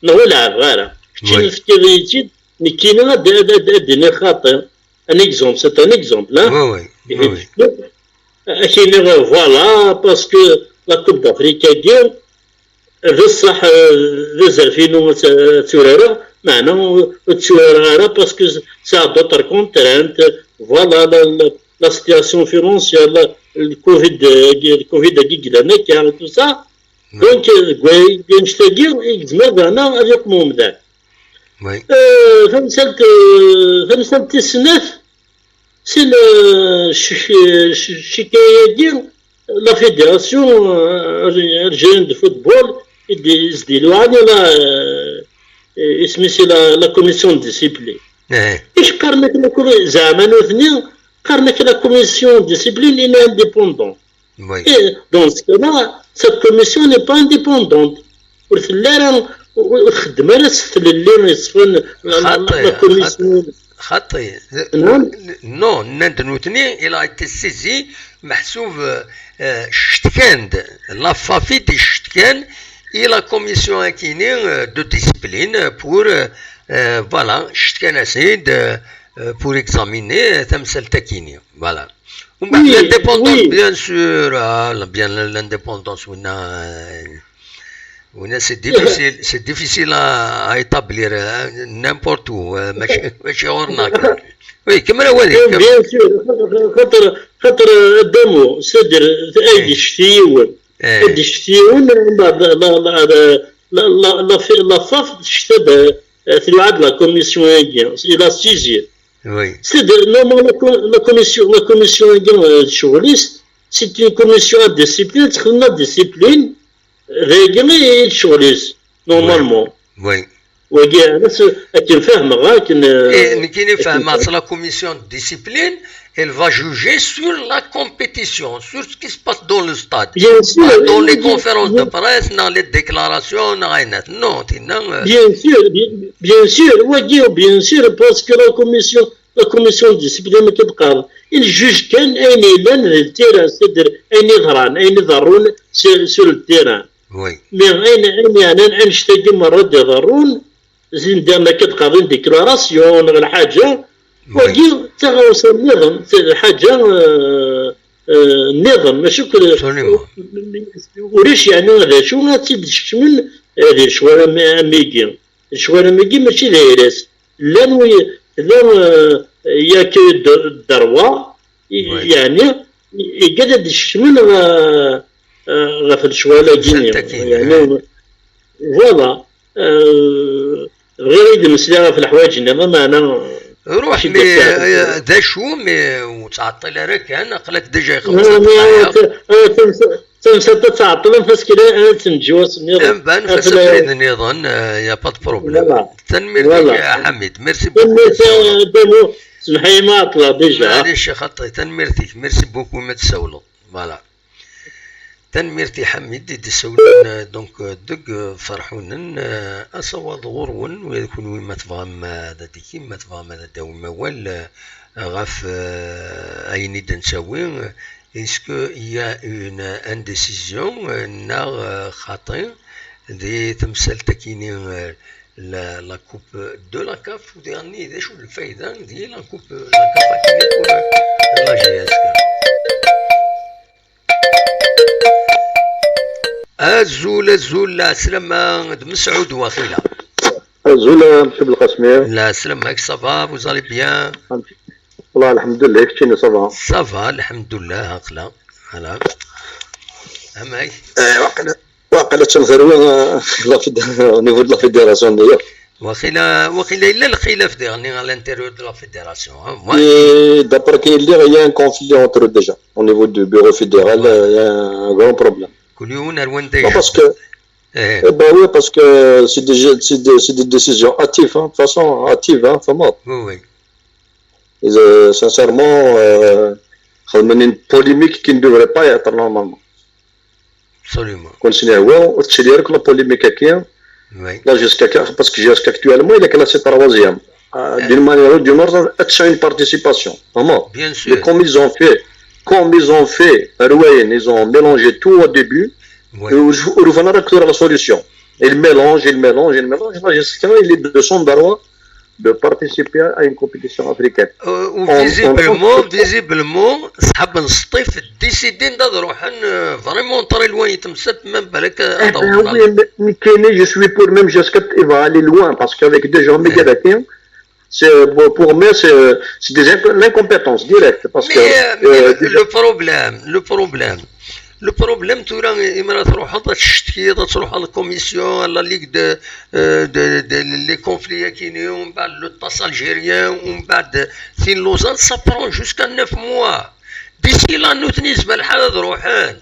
[SPEAKER 4] نغو لاعب غير كاين في كيفيتي كاينين غادي خاطر ان اكزومبل سي ان اكزومبل اشيني فوالا باسكو لا كوب دافريكا ديال بصح زرفينو تورارا معناه تورارا باسكو سا دوطر كونترانت فوالا لا سيتياسيون فينونسيال الكوفيد كي قدرنا كاع تو سا دونك كوي نشتاقي يزمر انا اليوم مدان فمسالة السناف سي الشكاية ديال لا فيدراسيون الجيرين دو فوتبول يديروا على اسمي لا كوميسيون ديسيبلين ايش قارنك زعما نوثني قارنك لا كوميسيون ديسيبلين اللي انديبوندون دون سكولا سيت كوميسيون ني با انديبوندونت ورثلا الخدمه لا تستلل يصفن لا كوميسيون
[SPEAKER 1] خطي نو نوتني الى تسيزي محسوب شتكاند لافافيت شتكان الى كوميسيون كيني دو ديسيبلين بور فوالا شتكان سيد بور اكزاميني تمثال تاكيني فوالا ومن بعد لانديبوندونس بيان سور بيان لانديبوندونس ونا سي ديفيسيل ا ايطابلير نيمبورت او ماشي غورناك وي كمل هذيك
[SPEAKER 4] بيان سور خاطر الدمو صدر ايدي الشتيون ايدي الشتيون بعد لا فاف شتبه في العاد لا كوميسيون الى سيزي
[SPEAKER 1] وي
[SPEAKER 4] صدر نورمال لا كوميسيون شغليست سي اون كوميسيون ديسيبلين تخدم ديسيبلين ريغلي الشغليست نورمالمون
[SPEAKER 1] وي
[SPEAKER 4] وكاع الناس كنفهم غاكن
[SPEAKER 1] كاين فاهم لا كوميسيون ديسيبلين elle va juger sur la compétition, sur ce qui se passe dans le stade.
[SPEAKER 4] Bien sûr.
[SPEAKER 1] Dans les conférences de presse, dans les déclarations, non,
[SPEAKER 4] bien sûr, bien sûr, parce que la commission لا كوميسيون ديسيبلين ما كتبقى الجوج كان اين يلان التيران سيدر اين يظهران اين يظهرون سور التيران
[SPEAKER 1] وي
[SPEAKER 4] مي اين يعني نشتاقي مرات يظهرون زين دام كتقاضي ديكلاراسيون ولا حاجه وكي تغوص النظام حاجه النظام ماشي كل وريش يعني هذا شو غاتي تشمل هذه شوارع ميكي شوارع ميكي ماشي دايرات لان ياك الدروه يعني يقدر يشمل في الشوارع يعني فوالا غير يدمسلها في الحوايج انما معنا
[SPEAKER 1] روح مي ذا شو مي وتعطل راك انا قلت ديجا يخلص
[SPEAKER 4] تنسى تعطل فاس كده تنجوز
[SPEAKER 1] النظام بان فاس النظام يا با بروبليم تنمير يا حميد ميرسي
[SPEAKER 4] بوكو سمحي ما عطله ديجا
[SPEAKER 1] معليش خطي تنميرتك ميرسي بوكو ما تسولوا فوالا تنميرتي حميد تسولون دونك دق فرحون اصوات غرون ويكون ما تفهم هذا ديكي ما تفهم هذا داو موال غاف اين نسوي اسكو يا اون انديسيزيون نا خاطئ دي تمثال تكيني لا كوب دو لا كاف وديرني ذا شو الفايده ديال لا كوب لا كاف لا جي اس الزول سلام مسعود واخيلا
[SPEAKER 5] الزول monsieur بالقاسمير
[SPEAKER 1] لا سلامك صافا vous allez bien
[SPEAKER 5] والله الحمد لله كيفني
[SPEAKER 1] صافا الحمد لله هاكلا هلا اماي
[SPEAKER 5] واقيلا تنغروي au niveau de la fédération d'ailleurs
[SPEAKER 1] واخيلا الا الخلاف ديالني على الانتيريور دو لا فيدراسيون
[SPEAKER 5] et d'après qu'il y a un conflit entre eux déjà au niveau du bureau fédéral il y a un grand problème parce que oui parce que c'est des décisions hâtives de toute façon hâtives
[SPEAKER 1] oui
[SPEAKER 5] et sincèrement une polémique qui ne devrait pas être normalement
[SPEAKER 1] absolument
[SPEAKER 5] considère que la polémique est là parce que jusqu'à actuellement il est classé 3e d'une manière ou d'une autre a une participation
[SPEAKER 1] bien sûr
[SPEAKER 5] et comme ils ont fait ils ont mélangé tout au début et la solution ils mélangent là jusqu'à il est de son droit de participer à une compétition africaine
[SPEAKER 1] visiblement صحاب السطيف ديسيدين روحن فريمون طري لوين يتمسد من بالك
[SPEAKER 5] oui mais je suis pour même jusqu'à il va aller loin parce qu'avec des gens mégadatiens pour moi c'est l'incompétence directe parce que
[SPEAKER 1] le problème تورا إما تروح تشتكي تروح على الكوميسيون على ليغ دو لي كونفلي كاينين ومن بعد لو طاس الجيريان ومن بعد فين لوزان سا برون جوسكا 9 موا ديسي لا نوتنيز الحال روحان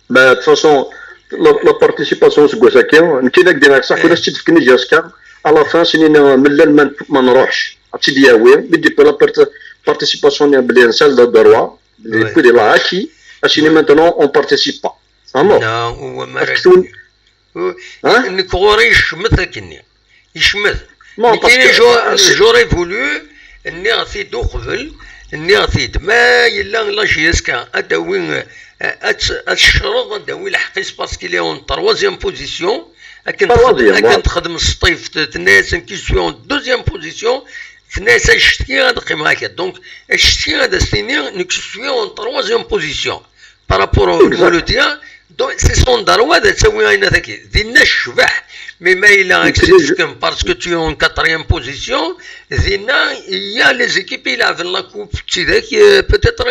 [SPEAKER 5] با de toute façon la participation سكوساكيا انت داك ديالك صح ولا شتي تفكني جاسكا على فان سنين ملل ما نروحش عرفتي دياوي بدي لا participation بلي نسال دروا بلي كودي لا عاشي عشان maintenant on participe pas
[SPEAKER 1] non هو ما نكوري يشمث كني يشمث كاين جو ريفولو اني غثيدو قبل اني غثيد ما يلا لا جيسكا اداوي الشروط اداوي الحقيس باسكو لي اون 3 بوزيسيون اكن تخدم السطيف تناس كيسيون 2 بوزيسيون تناس الشتي غادقي معاك دونك الشتي غادا ستينير نكسيون اون 3 بوزيسيون بارابور لولوتيا دونك سي سون داروا تسوي هنا ذاك دينا الشبح مي ما إلا اكسيتكم باسكو تي اون 4 بوزيسيون دينا يا لي زيكيب يلعب لا كوب تي ذاك بوتيتر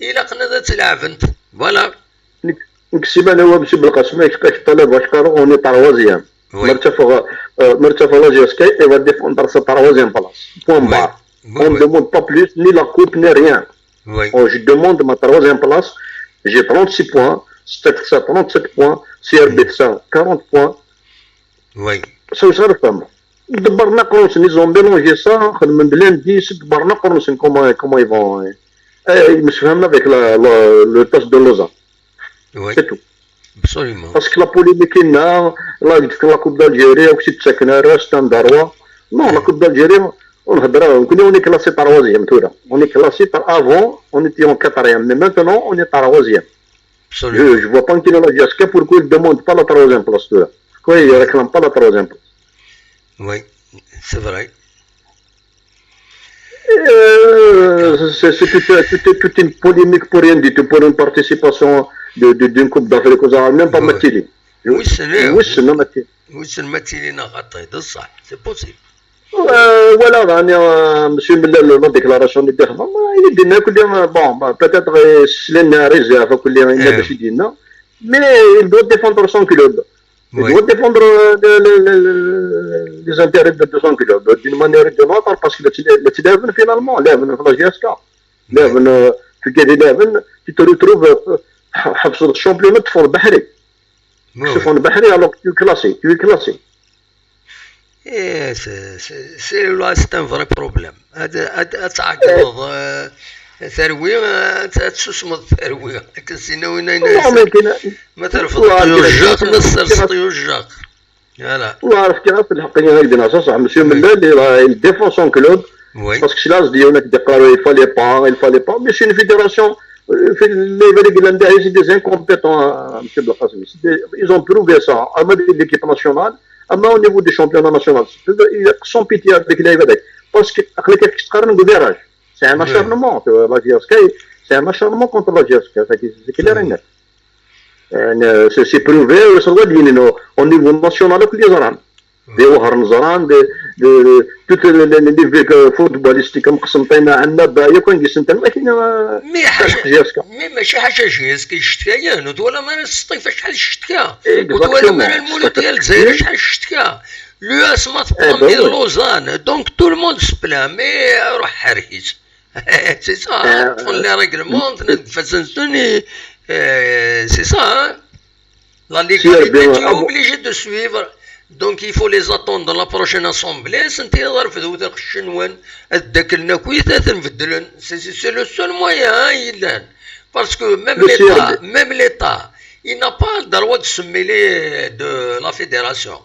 [SPEAKER 1] الا قنا تلعب انت فوالا
[SPEAKER 5] نكسب انا هو باش بالقسم كيفاش طلب واش قالوا اوني 3 مرتفع لا جيسكاي اي va défendre sa 3e place point barre on ne demande pas plus ni la coupe ni rien je demande ma 3e place j'ai 36 points Stade 37 points CRB 40 points ça ça le femme دبرنا قرنس نيزون ميلونجي ça خدم بلاندي دبرنا قرنس comment ils vont مش فهمنا avec le test de Lausanne c'est tout
[SPEAKER 1] absolument
[SPEAKER 5] parce que la polémique là la coupe d'Algérie aussi تسكن راس تندروا non la coupe d'Algérie On est classé troisième, tout là. On est classé avant, on était en quatrième, mais maintenant on est troisième. Je ne vois pas qu'il y a la JSK pourquoi il ne demande pas la troisième place, tout là. Pourquoi il ne réclame pas la troisième place?
[SPEAKER 1] Oui, c'est vrai.
[SPEAKER 5] C'est toute une polémique pour rien du tout, pour une participation d'une Coupe d'Afrique aux Arabes, même pas Matili.
[SPEAKER 1] Oui, c'est possible.
[SPEAKER 5] Voilà, monsieur Miller, la déclaration de Bertrand, il dit bon, peut-être c'est une réserve, mais il doit défendre son club. Il doit défendre les intérêts de son club d'une manière ou d'une autre, parce que le Tidevin, finalement, la GSK, tu te retrouves sur le championnat de fond Bahri. Tu fond Bahri alors que tu es classé.
[SPEAKER 1] Et c'est un vrai problème. تعقد ثروي تسمى الثروي لكن سيناوينا ما ترفض الجاق نصر الجاق voilà
[SPEAKER 5] الله عارف كيف الحقيقه هكذا صح مسيو ملال il défend son club parce que cela dit هناك des قالوا il fallait pas mais c'est une fédération في الليفل الهولندي c'est des incompétents monsieur Belkacemi ils ont prouvé ça à l'équipe nationale اما au niveau du championnat national sans pitié avec les هذاك parce que خليك تقارن بفيراج c'est un acharnement la GSK c'est un acharnement contre la GSK c'est clair et net c'est prouvé au niveau national que les Arabes des Oharnzaran toutes les villes footballistiques مقسمتين عندنا باهيه كون قسمتين لكن
[SPEAKER 1] ماشي حاجه جيسكا يشتكى ولا ما الصيف شحال يشتكى ولا ما المولود ديال الجزائر شحال يشتكى لو اسمات بروميير لوزان دونك تو لو موند سبلا مي روح حريت سي سا فون لي ريغلمون فازنتوني سي سا لا ليغاليتي tu es obligé de suivre. Donc il faut les attendre dans la prochaine assemblée. C'est le seul moyen. Parce que même l'État, il n'a pas le droit de se mêler de la fédération.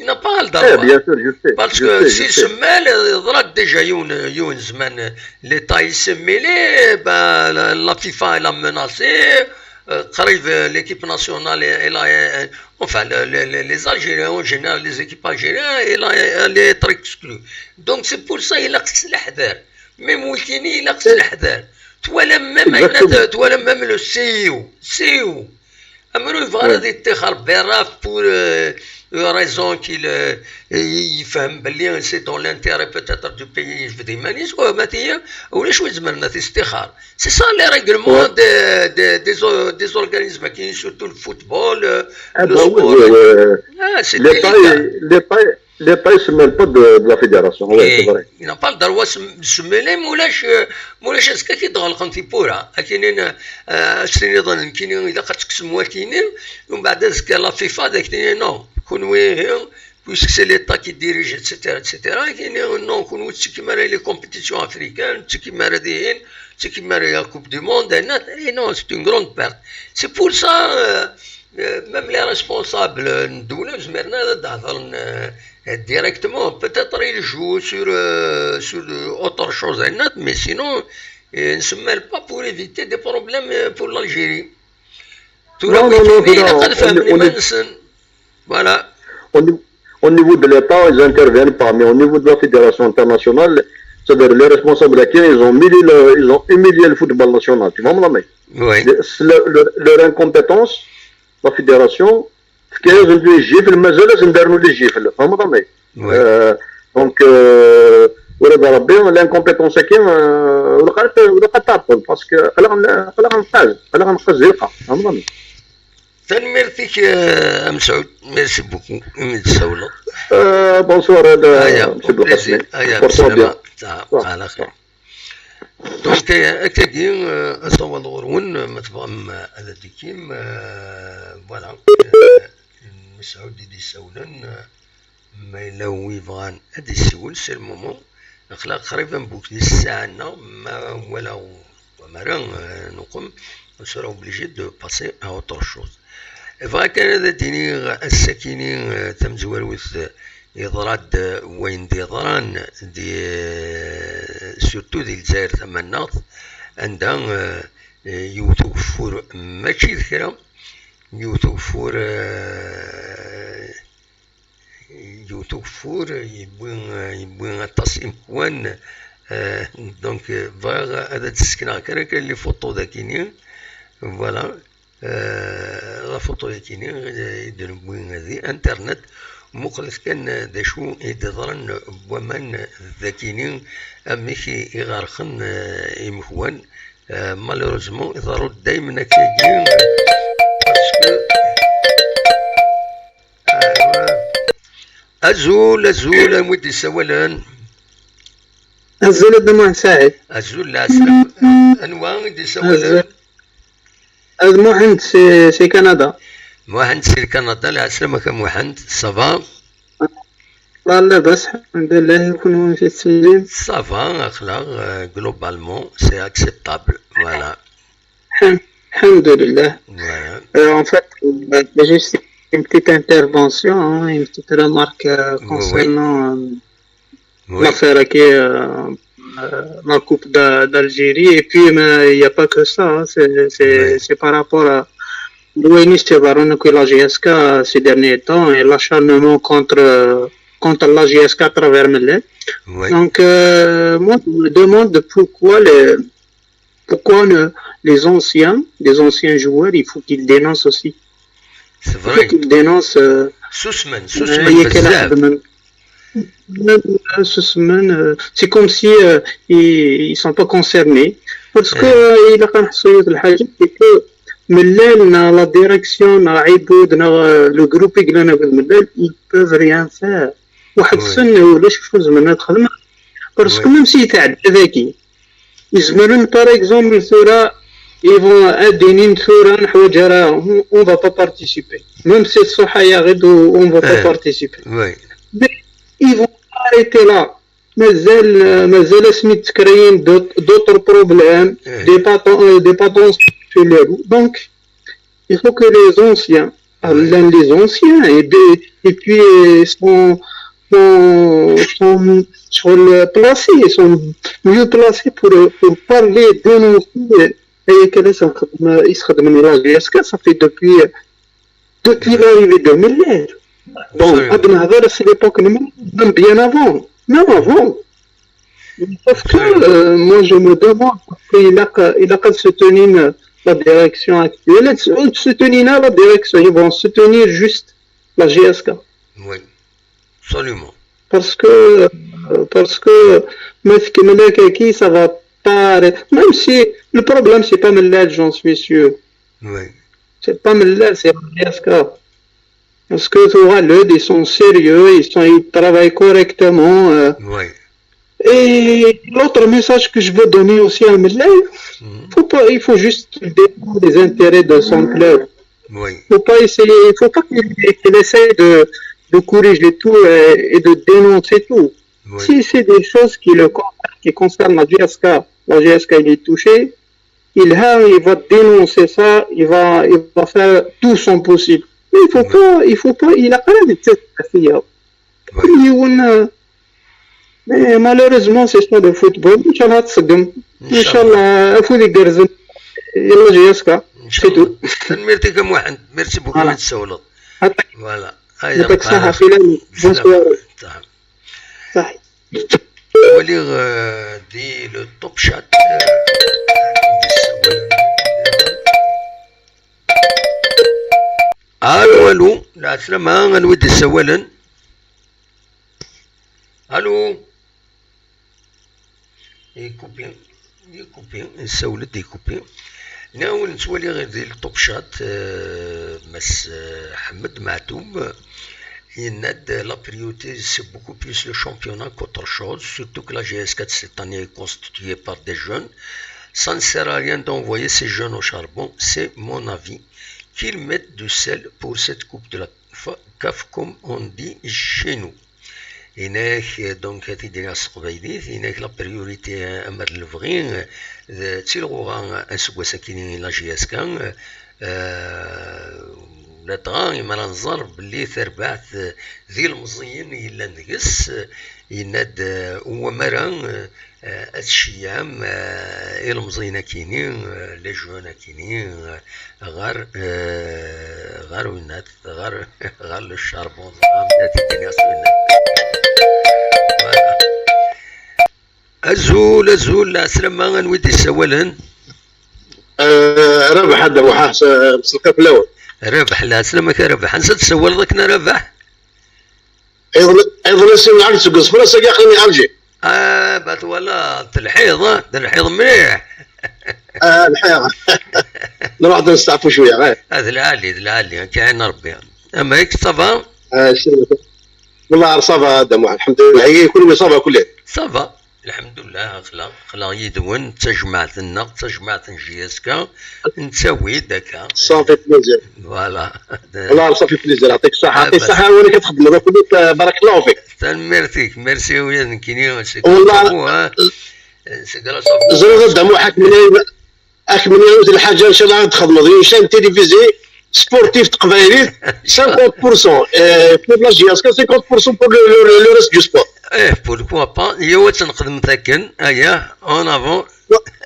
[SPEAKER 1] Il n'a pas le droit.
[SPEAKER 5] Bien sûr, je sais.
[SPEAKER 1] Parce que s'il se mêle, déjà l'État il s'est mêlé, la FIFA elle a menacé. L'équipe nationale, enfin les Algériens en général, les équipes algériennes, elle est être exclue. Donc c'est pour ça qu'il a قص الحذر. Même Wikini, il a قص الحذر. Toi même le CEO. أمره يفرض يتخر براف pour raison qu'il يفهم باللي c'est dans l'intérêt peut-être du pays je dis مانيش ماتيا ولا شويه زمرنا استخار c'est ça les règlements des organismes qui surtout le football le sport c'est
[SPEAKER 5] l'État ne se mêle pas de la fédération.
[SPEAKER 1] Ouais, c'est vrai. Il n'a pas le droit de se mêler مولاش اسكا كيدغلقن في بورا كاينين السنين ظن كاينين الا قتقسموا كاينين ومن بعد اسكا لا فيفا داك نو كونوي puisque c'est l'État qui dirige etc كاينين نو كونوا كيما لي كومبيتيسيون افريكان كيما داين كيما la coupe du monde non c'est une grande perte c'est pour ça même les responsables الدولة زمرنا تهضر directement, peut-être il joue sur autre chose, mais sinon, il ne se mêle pas pour éviter des problèmes pour l'Algérie.
[SPEAKER 5] Non.
[SPEAKER 1] Voilà.
[SPEAKER 5] Au niveau de l'État, ils n'interviennent pas, mais au niveau de la Fédération internationale, c'est-à-dire les responsables qui ils ont humilié le football national. Tu vois, mon ami?
[SPEAKER 1] Oui.
[SPEAKER 5] Leur incompétence, la Fédération, كاين عنده الجيفل مازال نداروا لي الجيفل فهمت دونك ولاد ربي لانكومبيتونس كاين ولا تابل باسكو خلا نقز يلقى فهمت
[SPEAKER 1] تنميرتك مسعود ميرسي بوكو متسولة
[SPEAKER 5] بونسوار مسي بلقاسمي
[SPEAKER 1] على خير دونك اكادين اصوى الغرون متبغم على ديكيم فوالا مسعود دي سولن ما يلو يبغان هادي السول سي المومون اخلاق قريبا بوك دي الساعة ما ولا ومرا نقوم سورا اوبليجي دو باسي ا اوتر شوز فغا كان هذا ديني الساكنين تم زواروث يضراد وين دي ضران دي سورتو دي الجزائر ثمانات عندها يوثو فور ماشي ذكرى يوثو فور يبوين التصميم وان دونك بغا هذا تسكن كان لي فوتو ذاكيني فوالا لا فوتو ذاكيني يدير بوين هذه انترنت مقلت كان داشو يدضرن ومن ذاكيني اميكي يغرقن يمكوان مالوروزمون يضرو دايما كاين أزول مودي سوالان
[SPEAKER 6] أزول دموع سعيد
[SPEAKER 1] أزول العسلام أنواع دي سوالان
[SPEAKER 6] موحند سي كندا
[SPEAKER 1] موحند سي كندا العسلامة كموحند صافا
[SPEAKER 6] لا لاباس الحمد لله يكونوا في السليم
[SPEAKER 1] صافا أخلاق جلوبالمون سي أكسبتابل فوالا
[SPEAKER 6] الحمد لله
[SPEAKER 1] voilà.
[SPEAKER 6] En fait, juste une petite intervention, hein, une petite remarque concernant l'affaire qui est la Coupe d'Algérie. Et puis, il n'y a pas que ça. Hein, c'est par rapport à l'ONU Baron que la GSK ces derniers temps et l'acharnement contre la GSK à travers Mellet. Donc, moi, je me demande pourquoi les anciens joueurs, il faut qu'ils dénoncent aussi.
[SPEAKER 1] C'est vrai.
[SPEAKER 6] Il faut qu'ils dénoncent.
[SPEAKER 1] Sousman,
[SPEAKER 6] c'est comme si ils sont pas concernés. Parce que il a c'est que la direction, le groupe, ils peuvent rien faire. Parce que même si tu as يزمرن par exemple الثورة ils vont donner une ثورة on va pas participer même si الصحية غدو on va pas participer ils vont arrêter là مازال سميت créer d'autres problèmes des patents sur les roues donc il faut que les anciens et puis sont placés, ils sont mieux placés pour parler, dénoncer et quel est ils se redemandent la GSK, ça fait depuis l'arrivée de Miller. Bon, c'est l'époque même bien avant, Parce que moi je me demande, il a qu'à se tenir la direction actuelle, se tenir la direction, ils vont se tenir juste la GSK.
[SPEAKER 1] Oui, absolument.
[SPEAKER 6] Parce que Melek ça va pas, même si le problème c'est pas Melek, j'en suis sûr.
[SPEAKER 1] Oui.
[SPEAKER 6] C'est pas Melek, c'est GSK. Parce que tu vois, ils sont sérieux, ils travaillent correctement.
[SPEAKER 1] Oui.
[SPEAKER 6] Et l'autre message que je veux donner aussi à Melek, il faut juste défendre les intérêts de son club.
[SPEAKER 1] Oui.
[SPEAKER 6] Faut pas qu'il essaie de corriger tout et de dénoncer tout. Oui. Si c'est des choses qui concernent la GSK il est touché, il va dénoncer ça, il va faire tout son possible. Mais il faut pas, il a pas la tête à faire. Mais malheureusement, c'est ça le football. Inch'Allah, Inch'Allah, il faut les garder. Il y a la GSK. C'est tout.
[SPEAKER 1] Merci beaucoup, Voilà.
[SPEAKER 6] يعطيك الصحة خلال بونسوار
[SPEAKER 1] صحيح ولي دي لو توب شات الو السلامة غنودي السوالا الو يكوبي السولد يكوبي ناول نتوالي غير ديال الطوب شات مس حمد معتوب يناد la priorité c'est beaucoup plus le championnat qu'autre chose, surtout que la GS4 cette année est constituée par des jeunes. Ça ne sert à rien d'envoyer ces jeunes au charbon, c'est mon avis. Qu'ils mettent du sel pour cette coupe de la CAF comme on dit chez nous. هناك دونك تيدير السقبيليت هناك لا بريوريتي امر الفغين تيلغوغا اسكوا ساكنين لا جي اس كان لا تغا ما ننظر باللي تربعت ذي المزيين إلا نقص يناد هو مرة الشيام المزينة كينين لي جوانا كينين غار وينات غار الشربون الدنيا أزول أسلم ما نودي السوالن
[SPEAKER 7] ربح هذا وحاس مسلكة في الأول
[SPEAKER 1] ربح لا سلامك ربح نسى تسول ضكنا ربح
[SPEAKER 7] أيضا نسي نعرف سوق صفر ساقي خليني أرجع
[SPEAKER 1] بات ولا الحيض مليح
[SPEAKER 7] الحيض نروح نستعفوا شوية غير
[SPEAKER 1] هذا العالي كاين ربي أما هيك صفا
[SPEAKER 7] والله صفا دم الحمد لله هي كل صفا كله
[SPEAKER 1] صفا الحمد لله خلا يدون تجمعت جيسكا نسوي داكا
[SPEAKER 7] صافي بليزير
[SPEAKER 1] فوالا
[SPEAKER 7] والله صافي بليزير يعطيك الصحة وانا كتخدم هذا كله بارك الله فيك
[SPEAKER 1] ميرسي ويا نكيني
[SPEAKER 7] والله زرد دمو حك من الحاجة ان شاء الله تخدموا شان تيليفيزي سبورتيف تقبايلي 50% pour la GSK 50% pour le reste du sport.
[SPEAKER 1] Pourquoi pas يو تنقدم ثاكن اون افون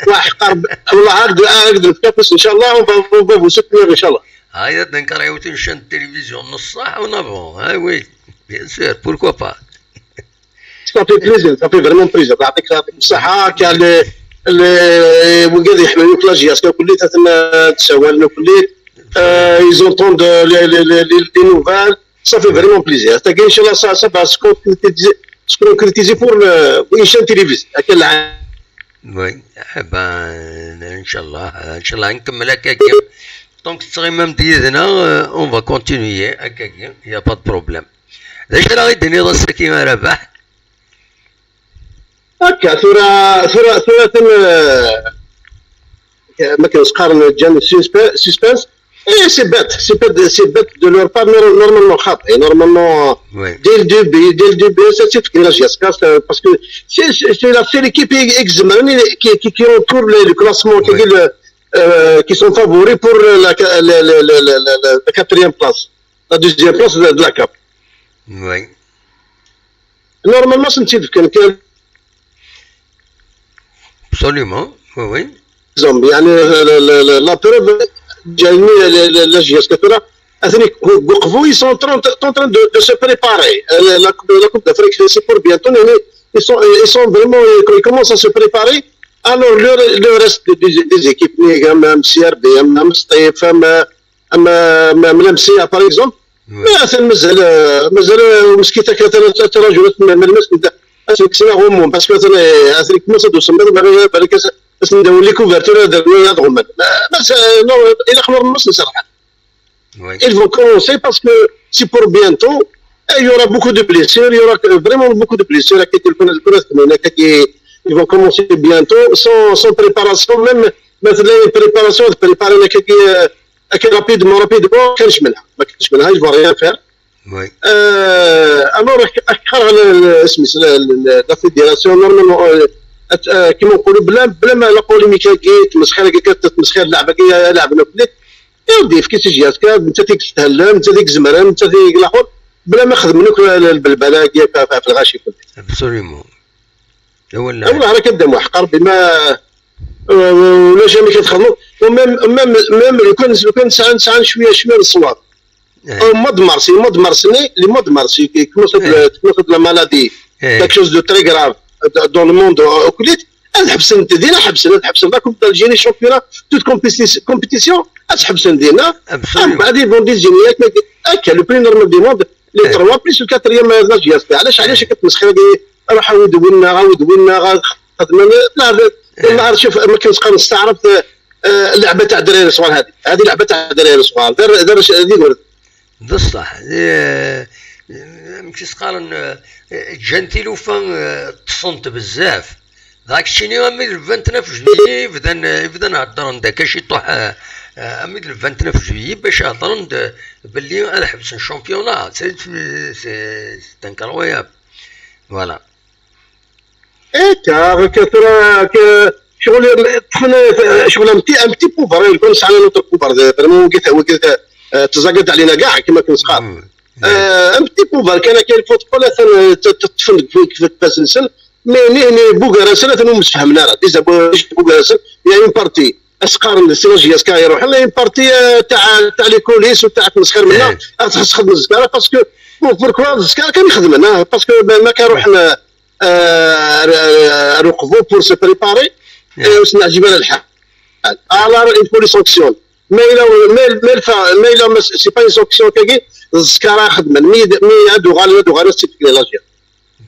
[SPEAKER 7] راح قرب والله عقد الكابس ان شاء الله وبابو سكنير ان شاء الله.
[SPEAKER 1] هاي نكره يوتنشن التلفزيون نص ساعه اون افون هاي وي بيان سور بوركوا با
[SPEAKER 7] صافي بليزير صافي فريمون بليزير يعطيك الصحة كان وقاعد يحملوك لا GSK كلية تسوالنا كلية ils entendent les nouvelles, ça fait vraiment plaisir. Inch'Allah, ça va se concrétiser pour une chaîne télévisée. À quel âge?
[SPEAKER 1] Oui, Inch'Allah, نكمل هكاك. Donc, même ديالنا, on va continuer هكاك, il n'y a pas de problème. ايش راه يدني راسك كيما ربح؟
[SPEAKER 7] هكا ثورة ما كنسقارن جان سسبانس. Et c'est bête de leur part, normalement, dès le début, c'est la GSK, parce que c'est la seule équipe qui entoure le classement, qui sont favoris pour la quatrième place, la deuxième place de la CAP.
[SPEAKER 1] Oui.
[SPEAKER 7] Normalement, c'est une type
[SPEAKER 1] Absolument, oui.
[SPEAKER 7] La preuve, la GSK, ils sont en train de se préparer. La Coupe d'Afrique, c'est pour bientôt. Ils sont vraiment, ils commencent à se préparer. Alors, le reste des équipes, même CRB, même STF, même MCA par exemple, مازال مسكيتك تراجعت من المسك سينا غموم باسكو اثري كما تدوسم بالك بس نديروا لي كوفرتور درنا غموم بس نو الى خمر النص صراحه. Ils vont commencer parce que c'est pour bientôt. Il y aura beaucoup de blessures, il y aura vraiment beaucoup de blessures. Ils vont commencer bientôt sans préparation, même مثلا préparation de préparer rapidement كانش منها ils vont rien faire. alors على اسمي لا فيديراسيون نورمالمون كيما نقولوا بلا ما لا بوليميك تمسخير تمسخير اللعبه لعبنا كليك يودي في كيس جهازك انت ديك تهلم انت ديك زمران انت ديك الاخر بلا ما خذ منك البلبله في الغاشي كله.
[SPEAKER 1] ابسوليومون
[SPEAKER 7] والله راه كدام حقر بما ولا جامي كتخدموا وميم لو كان ساعه شويه الصواب مود مارسي كما صد لا مالادي كاك شوز دو تري غراف دون لو موند اوكليت تحبس ندينا تحبس لا كوب دالجيري شامبيون توت كومبيتيسيون تحبس ندينا من بعد يبون دي جينيات هكا لو بري نورمال دي موند لي 3 بليس الكاتريام لا جياس علاش كتمسخر راح عاود خدمنا لا والله شوف ما كنبقى نستعرض اللعبه تاع الدراري الصغار هذه لعبه تاع الدراري الصغار دار هذيك ولد
[SPEAKER 1] بصح ماشي صقارن جانتيلو فان تصنت بزاف داك الشيء اللي امي 29 جويي بدا نهضر داك شي طوح امي 29 جويي باش هضرن باللي انا حبس الشامبيونا سي انكرويابل فوالا
[SPEAKER 7] كثر شغل شغل امتي بوفر يكون على نوتر كوبر فريمون وقيت تزاقد علينا كاع كما كنت صغار. ان بتي بو كان كاين الفوتبول تتفند في كاس نسل مي بوغارس انا متفهمنا راه ديجا بوغارس يا اون بارتي اسقار الاستراتيجيه اسكا يروح لا اون بارتي تاع لي كوليس وتاع تمسخر منها تخدم الزكاره باسكو بوركوا الزكاره كان يخدم انا باسكو ما كنروح رقبو بور سو بريباري وسنا عجبنا الحال alors il faut les sanctions mais il a c'est pas une sanction كي الزكاره خدمه مي هادو غالي التكنولوجيا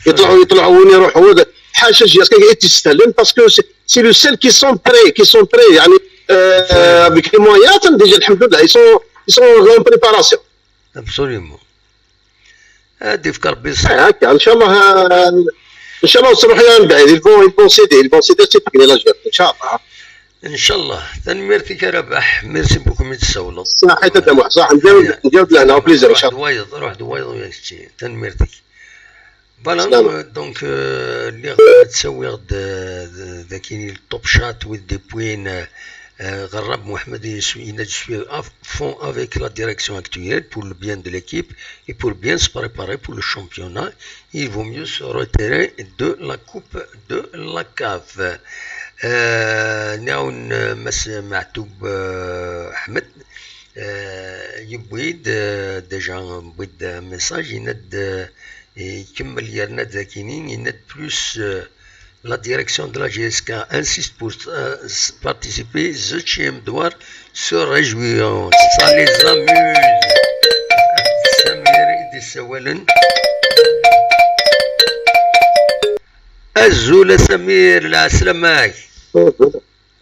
[SPEAKER 7] يطلعوا وين يروحوا حاشا جي اسكو يتستلم باسكو سي لو سيل كي سون بري يعني افيك لي مويان ديجا الحمد لله يسون اون بريباراسيون
[SPEAKER 1] ابسوليومون هادي في ربي
[SPEAKER 7] هكا ان شاء الله نصلحوا لها من بعد البون سيدي التكنولوجيا ان شاء الله
[SPEAKER 1] تنميرتك يا رباح ميرسي بوكو من تسولط
[SPEAKER 7] صح حتى دموع صح نجاوب لهنا بليزير ان شاء الله
[SPEAKER 1] روح دوايض وياك تنميرتك فوالا دونك اللي تسوي غد ذاكين التوب شات وذ دي بوين غراب محمد ينجم في fond avec la direction actuelle pour le bien de l'équipe et pour bien se préparer pour le championnat. Il vaut mieux se retirer de la coupe de la CAF. ناون مس معتوب احمد يبويد ديجا بويد ميساج يند يكمل يرند ذاكينين يند بلوس la direction de la GSK insiste pour participer The Chiem Douar se réjouiront ça les amuse سمير يتسولن الزول سمير العسلامة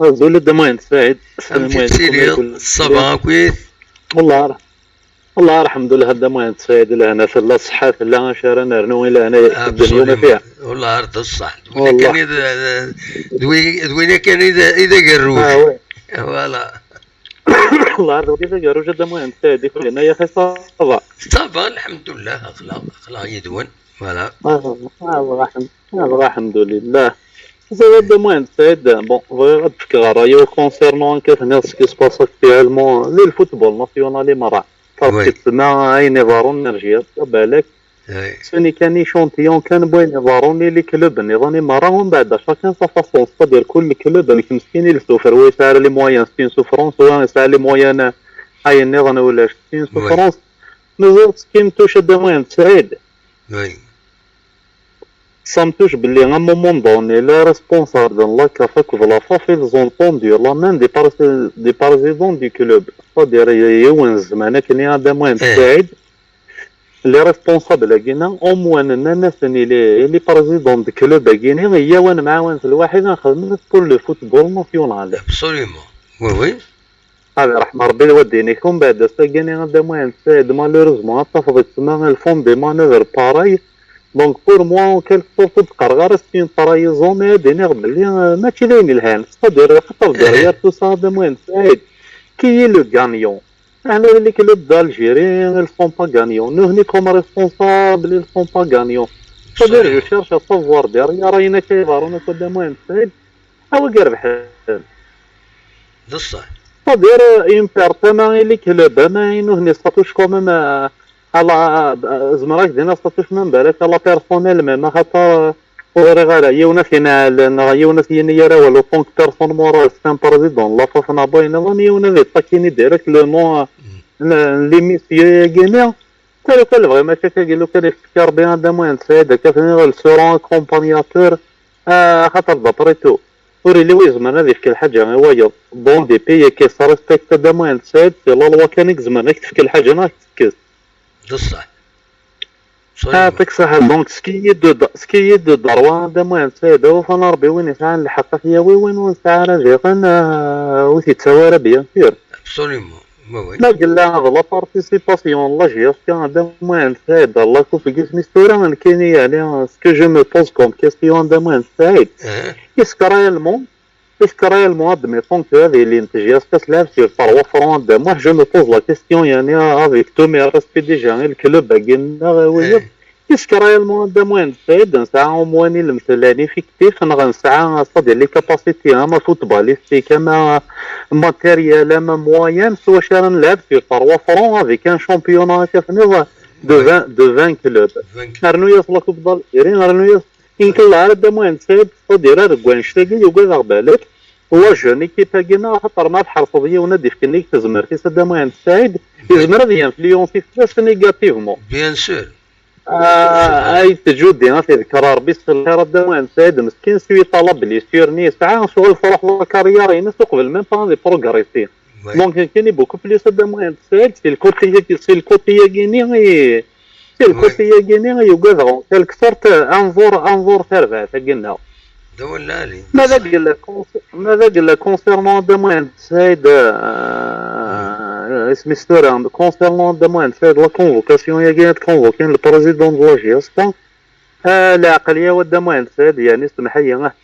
[SPEAKER 8] الزول دمين سعيد
[SPEAKER 1] الصباح كويس
[SPEAKER 8] والله الحمد لله الدمين سعيد لهنا في الله صحة لا شارنا رنو الى هنا الدنيا ما فيها
[SPEAKER 1] والله عرض الصح كان اذا دوينا كان اذا قروج فوالا
[SPEAKER 8] والله عرض اذا قروج الدمين سعيد يخلينا يا اخي
[SPEAKER 1] صافا الحمد لله اخلاق يدون فوالا
[SPEAKER 8] الحمد لله زاد موين سعيد بون غير تفكر رايو كونسيرنون كيف الناس كي سباس اكتيالمون لي الفوتبول ناسيونالي مرة تسمع اي نظارون نرجيات بالك سوني كان ايشونتيون كان بوين نظارون لي كلوب نظامي مرة ومن بعد شاكان سا فاصون ديال كل كلوب اللي مسكين اللي سوفر هو يسعر لي موين 60 سوفرونس ولا يسعر لي موين هاي النظام ولا 60 سوفرونس نزلت كيم توشد موين سعيد ça me touche باللي à un moment donné les responsables de la CAF ou de la FAF ils ont entendu la main des présidents du club c'est-à-dire يوم زمان كان هذا موين سعيد les responsables لقينا au moins الناس اللي président du club لقينا هي وانا معاون في الواحد نخدم pour le football national
[SPEAKER 1] absolument oui
[SPEAKER 8] هذا رحمة ربي يودينيكم بعد ساقيني هذا موين سعيد مالوريزمون اتفقت تسمى الفون دي مانوفر باراي دونك بور موا كيلك سورت تبقى غير ستين طرايزون مي ديني بلي ماشي داين الهان صدر خطر ديريير تو سا دو موين سعيد كي لو غانيون انا اللي كلوب دالجيري الفون با غانيون نو هني كوم ريسبونسابل الفون با غانيون صدر جو شيرش سافوار ديريير راينا كيفارونا كو موين سعيد هو غير بحال
[SPEAKER 1] بصح
[SPEAKER 8] صدر امبارتما اللي كلوب ما ينو هني ساتوش كوميم على زمرك دينا سطوش من بالك على بيرسونيل ما خاطر ورغالا يونا فينا يونا فينا يرا ولا فونك بيرسون مورال سان بريزيدون لا فانا باينا ظني يونا في تاكيني ديريكت لو نو لي ميسيو غيميا كانوا فريمون ما كاين كان يفكر بها دا موين سعيد كافني السورون كومبانياتور خاطر دابريتو وري وي زمان هذيك كل حاجه هو بون دي بي كي صار ريسبكت دا موين سعيد في لا لوا كان زمان كيف كل حاجه ناكس
[SPEAKER 1] بصح
[SPEAKER 8] يعطيك الصحة دونك سكي دو دروان دا موين سعيد هو فانا ربي وين يسعى الحق فيا وين ونسعى رجيقا وثي تسوارا بيان سير
[SPEAKER 1] ابسوليومون
[SPEAKER 8] ما قال لا هذا لا بارتيسيباسيون لا جيس كان دا موين سعيد الله كوفي قيس مستورا كاين يعني سكو جو مو بوز كوم كيستيون دا موين سعيد اسك réellement admettons que هذه اللي تسلم sur 3 francs de moi je me pose la question يعني avec tous mes respects déjà le club قلنا ويا كيسكريالمون دا موان سعيد نسعى مواني المثلاني في كتيف نغنسعى صدي لي كاباسيتي اما فوتباليستي كما ماتيريال اما موين سوا شارا نلعب في 3 فرون افيك ان شامبيونات كفني دو 20 كلوب نرنو يصلا كوب ديرين نرنو يص يمكن العرب دا موان سعيد صدي راه ركوان شتاقي يوقع غا بالك هو جوني كي باقينا خاطر ما تحرفضيه ونادي في كنيك تزمر في سدا موان سعيد يزمر هذه انفلونسي فلاش نيجاتيفمون
[SPEAKER 1] بيان سور
[SPEAKER 8] اي تجودي في ذكر ربي الخير الدوام سعيد مسكين سوي طلب لي سيرني ساعه شغل فرح لا كارير ينس قبل ميم با دي بروغريسي دونك كاين بوكو بليس الدوام سعيد في الكوتي غيني سي الكوتي غيني يوغا كالك سورت انظر ثربه قلنا
[SPEAKER 1] دولالي
[SPEAKER 8] ماذا قال لك كونسيرنون دوام سعيد اسمي ستورا كونسيرنون دوام سعيد لا كونفوكاسيون يا كانت كونفوكين البريزيدون دو لاجيستا العقليه والدوام سعيد يعني سمحيه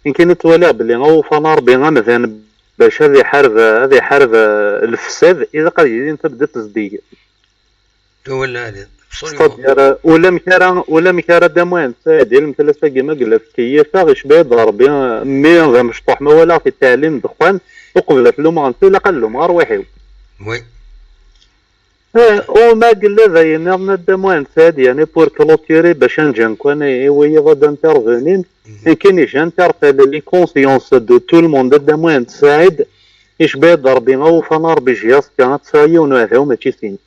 [SPEAKER 8] يمكن توالي بلي هو فنار بين مثلا باش هذه حرب الفساد اذا قاعدين تبدا تصديق
[SPEAKER 1] دولالي
[SPEAKER 8] ولا مكارا دموان سعيد مثل ساقي ما قلت كيفا غيش بيض ضربي مي مشطوح ما ولا في التعليم دخان وقبل في لومانتو لا قال لهم روحي
[SPEAKER 1] وي
[SPEAKER 8] وما قال له زين الدموان سعيد يعني بور كلوتيري باش نجان كون وهي غادا انترفينين كاين جانتربيل لي كونسيونس دو تو الموند الدموان سعيد ايش بيض ضربي او فنار بجياس كانت سايون هذا ماشي سين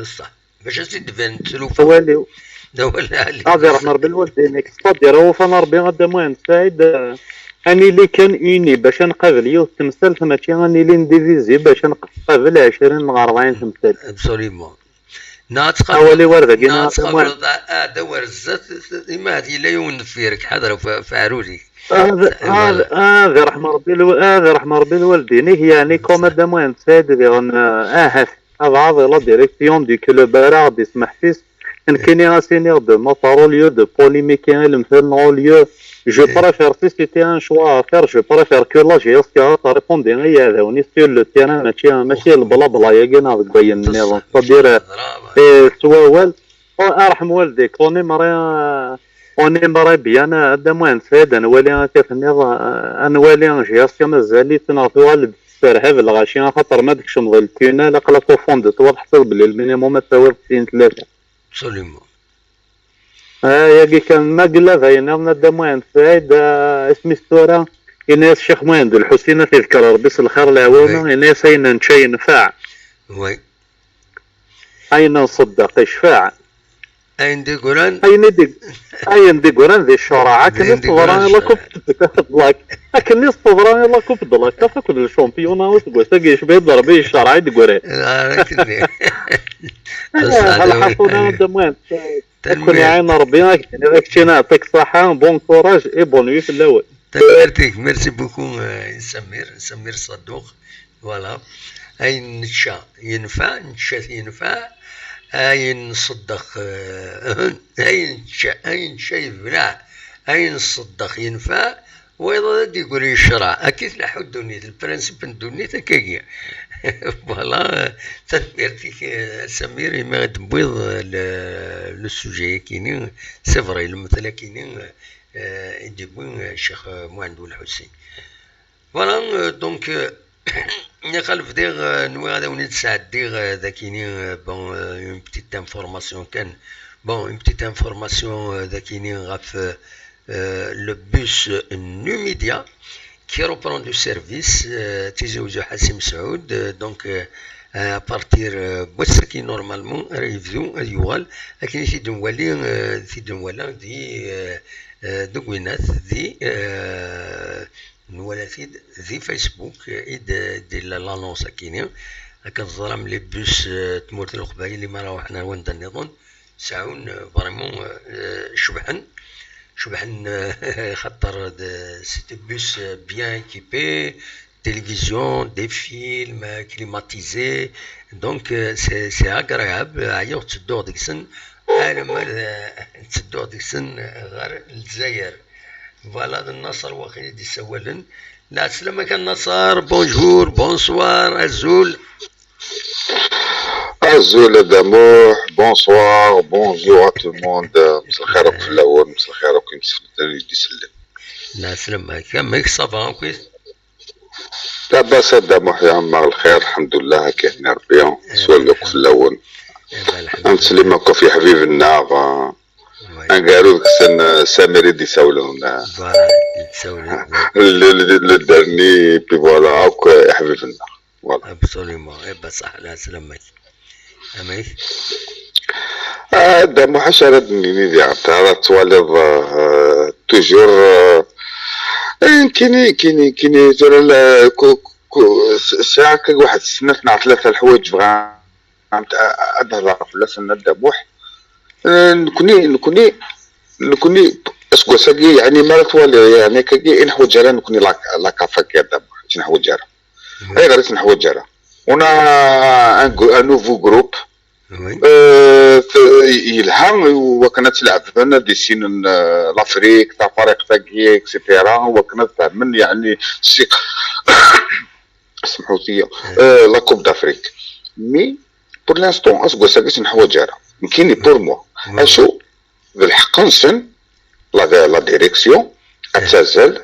[SPEAKER 1] بصح باش تدفن تلوف
[SPEAKER 8] والي
[SPEAKER 1] دولالي
[SPEAKER 8] هذا رحنا ربي الوالدين صدر هو فنار بين الدموان سعيد اني اللي كان اوني باش نقابل يو التمثال ماشي اني اللي نديفيزي باش نقابل 20 مع 40 تمثال
[SPEAKER 1] ابسوليومون ناتقابل
[SPEAKER 8] اولي ورده
[SPEAKER 1] ناتقابل دور الزت ما هذه لا ينفيرك حضر فعروري
[SPEAKER 8] هذا رحمه ربي الوالدين يعني كوما دموان سعيد هذا la direction du club arabe يسمح فيس كان كاين انسينير دو موطار lieu de polémique المثل au lieu je préfère si c'était un choix à faire je préfère que la GS qui répondre غير هذا وني sur le terrain ماشي البلا بلا يا كنا بين النظام صدير سواول ارحم والديك اوني مري بيان دموان سعيد انا ولي كيف النظام انا ولي GS مازال تنعطي والد فرحب الغاشي خاطر ما داكشي مضي التينا لا قلا كوفوند توضح بلي المينيموم تساوي 3
[SPEAKER 1] ابسوليومون
[SPEAKER 8] يا كان ما قلا فاينا من الدموان سعيد اسمي ستورا الناس شيخ مهند الحسين تذكر ربي الخير العوانه الناس اين نشي نفاع
[SPEAKER 1] وي
[SPEAKER 8] اين نصدق يشفاع
[SPEAKER 1] اين دي قران
[SPEAKER 8] ذي الشرعة كني صبراني لا كوب كني صبراني لا كوب دلاك كافكل الشامبيون وتقول ساقي شبيه ضربي الشرعي دي قري
[SPEAKER 1] راكني
[SPEAKER 8] هل حطونا دموان كوني عين ربي كني نعطيك صحة بون كوراج اي بون نوي في الاول
[SPEAKER 1] تبارك ميرسي بوكو سمير صدوق فوالا اين نتشا ينفع أين نصدق أين شيء بناء أين نصدق ينفع وإذا يقول الشرع أكيد لا حد دونيت البرنسيب دونيت كاكيا فوالا تدبيرتك سمير ما تبويض لو سوجي كاينين سي فري المثل كاينين يجيبون الشيخ مهند الحسين فوالا دونك نخلف دير نوي هذا ونيت ساعد دير ذاكيني بون اون بتيت انفورماسيون كان بون اون بتيت انفورماسيون ذاكيني غاف لو بوس نوميديا كي روبرون دو سيرفيس تيزوجو حسيم سعود دونك ابارتير بوسكي نورمالمون ريفيو يوال لكن في دنوالي دي دوكوينات دي نولاتي ذي فيسبوك دي لانونس كاينين كنظلم لي بوس تمورت القبايل اللي ما راهو حنا وندا النظام ساعون فريمون شبحن خاطر سيتي بوس بيان ايكيبي تلفزيون دي فيلم كليماتيزي دونك سي اغرياب عيو تسدو ديك السن تسدو ديك السن غير الجزائر فوالا النصر واخي دي سوالن لا سلامك النصر بونجور بونسوار الزول
[SPEAKER 9] Azul d'amour, bonsoir, bonjour à tout le monde. مساء الخير راكم في الاول، مساء الخير راكم يدي يسلم.
[SPEAKER 1] لا سلامك، كمك صافا كويس؟
[SPEAKER 9] لاباس داموح يا عمار الخير الحمد لله كاين ربي. سؤالك في الاول. نسلمك في حبيب النار. نقالوا سامري دي سولونا. اللي دارني بي فوالا هاك حبيب النار.
[SPEAKER 1] فوالا. ابسوليومون، صح لا سلامك. امي
[SPEAKER 9] دامو حشرة دي عطا تواليض توجور كيني ترى ساعة واحد السنة 3 الحوايج بغا أظهر في السنة داموح نكوني اسكو ساقي يعني ما توالي يعني كي نحو جارة نكوني لا كافا كي داموح نحو جارة أي غير نحو جارة هنا ان نوفو جروب يلهم وكانت تلعب لنا دي سين لافريك تاع فريق تاكي اكسيتيرا وكانت تعمل يعني سمحوا لي لا كوب دافريك مي بور لانستون اسكو ساكيش نحو جارة يمكنني بور موا اشو بالحق نسن لا ديريكسيون اتزال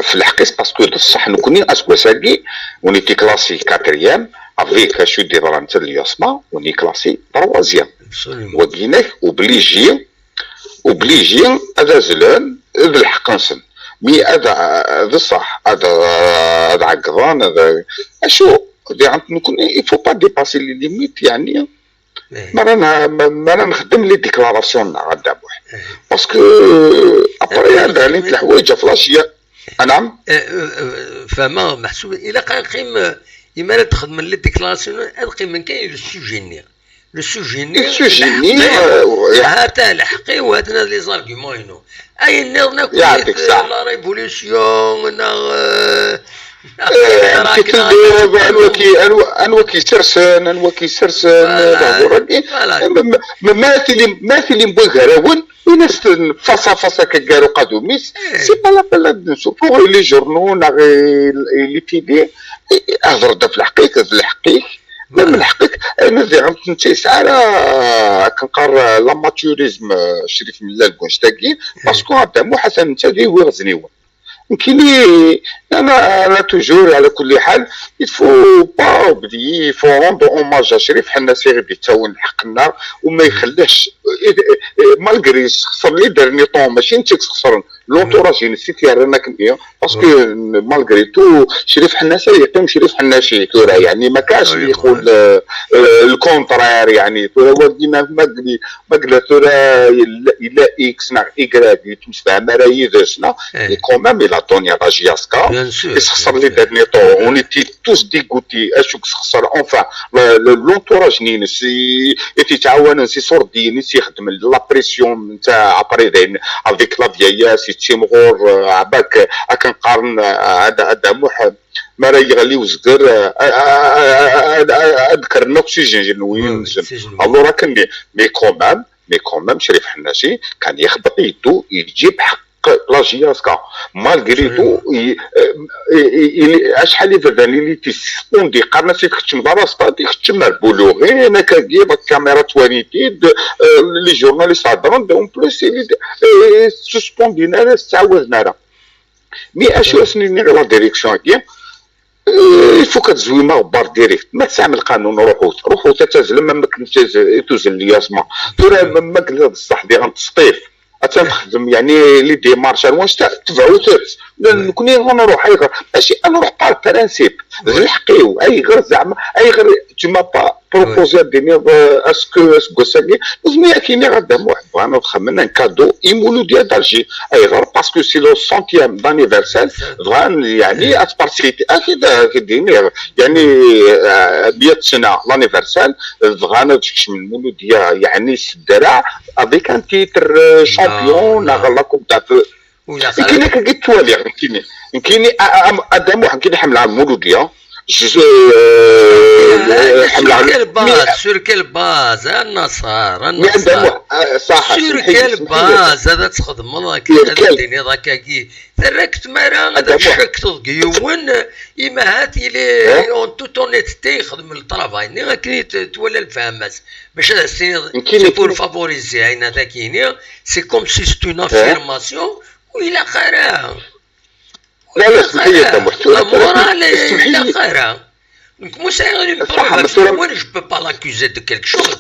[SPEAKER 9] في الحقيقة باسكو بصح نكوني اسكو ساكي ونيتي كلاسي 4 افيك شو دي راه نتا الياسما وني كلاسي 3 وكيناك اوبليجي هذا زلان بالحق نسن مي هذا صح هذا عقضان هذا اشو نكون يفو با ديباسي لي ليميت يعني ما رانا نخدم لي ديكلاراسيون غدا بوح باسكو ابري هذا لي الحوايج فلاشيه نعم
[SPEAKER 1] فما محسوب الى قيم يما تخدم لي ديكلاراسيون القيم من كاين لو سوجيني هاتا الحقي وهاتنا لي زارغيومون اي نرنا لا ريفوليسيون
[SPEAKER 9] انوكي سرسن ماثلي بوغراون وناس فاصا كقالوا قادوميس سي با لا بلاد نشوفوا لي جورنو لي تيدي اهضر في الحقيقه من الحقيقة انا زي عمت نتي ساعه كنقرا لاماتوريزم شريف من البونشتاكي باسكو هذا مو حسن نتا دي وغزنيون يمكنني انا توجور على كل حال يفو با بدي فو روندو اوماج شريف حنا سيغي بيتاون حق النار وما يخليهش مالغري خسر لي دارني طون ماشي انت تخسر لونطوراج نسيت رانا كنبيا باسكو مالغري تو شريف حناسه يقيم شريف حناشي تورا يعني ما كاش اللي يقول الكونترير يعني تورا ودينا ما قال تورا الا اكس نا ايكغ تمسفهم رايدسنا اي كومام الى دوني راجياسكا يخسر لي دارني طون اونيتي توس ديغوتي اشوك خسر اونفا لونطوراج نينس يتعاون سي صوردي نسي يخدم لا بريسيون نتاع ابري افيك لا فيايا تيمغور عباك كنقارن هذا موح ما راه يغلي وزكر اذكر الاكسجين وين الو راه كان مي كومام شريف حناشي كان يخبط يدو يجيب حق لاجياسكا مالغري تو شحال يفداني لي تيسبوندي قرنا تيختم براسطا تيختم البلوغي انا كنجيب الكاميرا توانيتيد لي جورناليست هضرون اون بلوس سسبوندينا راه تعاودنا راه مي اشو اسني لا ديريكسيون كي يفو كتزويما غبار ديريكت ما تستعمل القانون روحو تتزلم ما كنتش توزن الياسما ترى ما قال بصح دي غنتسطيف تنخدم يعني لي ديمارش واش تبعو ترس نكوني غنروح اي غير ماشي انا نروح با البرانسيب نلحقيو اي غير زعما اي غير تما با بروبوزي ديني اسكو ساكي لازم ياكيني غدا واحد بغينا نخمن كادو يمولو ديال دالجي اي غير باسكو سي لو سونتيام دانيفرسال بغان يعني اتبارسيتي اكيد ديني يعني 100 سنه لانيفرسال بغانا من مولو ديال يعني الدرع افيك ان تيتر شامبيون لا كوب دافو يمكن كي توالي يمكن ادم واحد كي نحمل على المولوديه
[SPEAKER 1] sur quelle base النصر
[SPEAKER 9] صح
[SPEAKER 1] sur quelle base هذا تخدم هذا الدنيا ذاك تركت مرة هذا الشك تضيون إما هاتي لي اون توت اونيتي يخدم الطرافاي ني كي تولى الفهمات باش هذا سي بور فافوريزي هنا ذاكيني سي كوم سي سي اون افيرماسيون وإلى خيرها
[SPEAKER 9] لا اسمح لي يا محتوى
[SPEAKER 1] مورال إلى خيرها moi c'est une preuve moi je peux pas l'accuser de quelque chose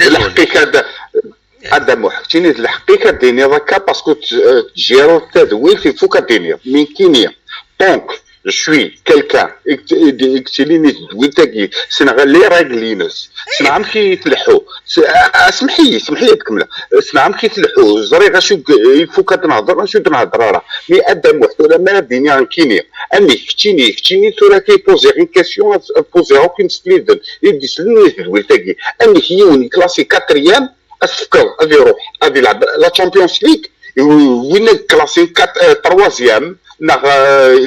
[SPEAKER 9] الحقيقة هذا محتيني الحقيقة الدنيا ذاك باسكو تجيرو التدوير في فوق الدنيا من كينيا دونك je suis quelqu'un اكتليني تدوير سنغالي راجلينس سنعم كي يتلحو اسمح لي تكمله سنعم كي يتلحو زريغا شو يفوك تنهضر شو تنهضر راه مي ادم محتوى ما الدنيا عن كينيا امي كتيني تورا كي بوزي غير كيسيون بوزي اوكين ستليدن يدي سلني تدوير تاكي امي هيوني كلاسي 4 اسفكر هذه يروح هذه يلعب لا تشامبيونز ليغ وين كلاسي 3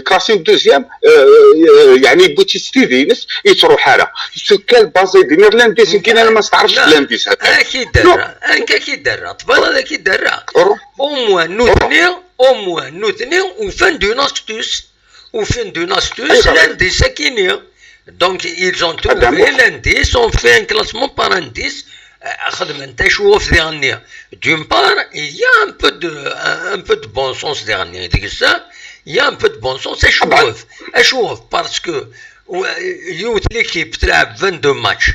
[SPEAKER 9] كلاسين دوزيام يعني بوتي ستيفينس يتروح هذا سو كال بازي دي نيرلانديز يمكن انا ما نستعرفش الهولنديز هذا
[SPEAKER 1] اكيد درا اكيد درا طبعا هذا اكيد درا او موان نوثني وفان دو ناستوس لانديس كينيا دونك ils ont trouvé l'indice on fait un classement par indice خدم انت شوف dernier d'une part il y a un peu de bon sens dernier ديك الساعه il y a un peu de bon sens اشوف parce que يوت ليكيب تلعب 22 ماتش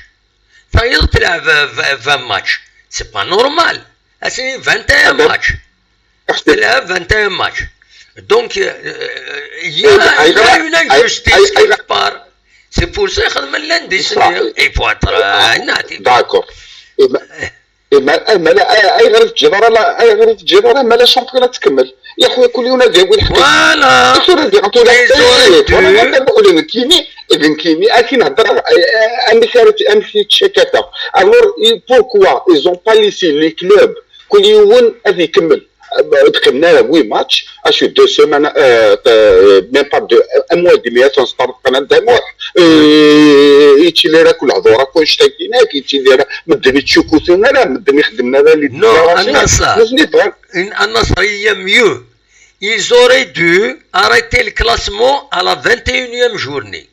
[SPEAKER 1] تايض تلعب 20 ماتش سي با نورمال اسي 21 ماتش تلعب 21 ماتش دونك il y a une injustice quelque part c'est pour ça يخدم اللانديس il faut être
[SPEAKER 9] d'accord ما لا اي غير الجداره ما لا شامبيون تكمل يا خويا كل يوم ديال الحكايه
[SPEAKER 1] فوالا
[SPEAKER 9] انا نقول كيني اذن كيني اكيد نهضر امشي تشيكاتا الور بوركوا ايزون با ليسي لي كلوب كل يوم غادي يكمل دخلنا 8 ماتش اشو 2 سيمان ميم با دو ان موا دي ميات نسترقنا دموع يتي ليرا كل هضوره كون شتاكيناك يتي ليرا مدني تشوكوتنا لا مدني خدمنا لا لي
[SPEAKER 1] نو النصر هي ميو ils auraient dû arrêter le classement à la 21e journée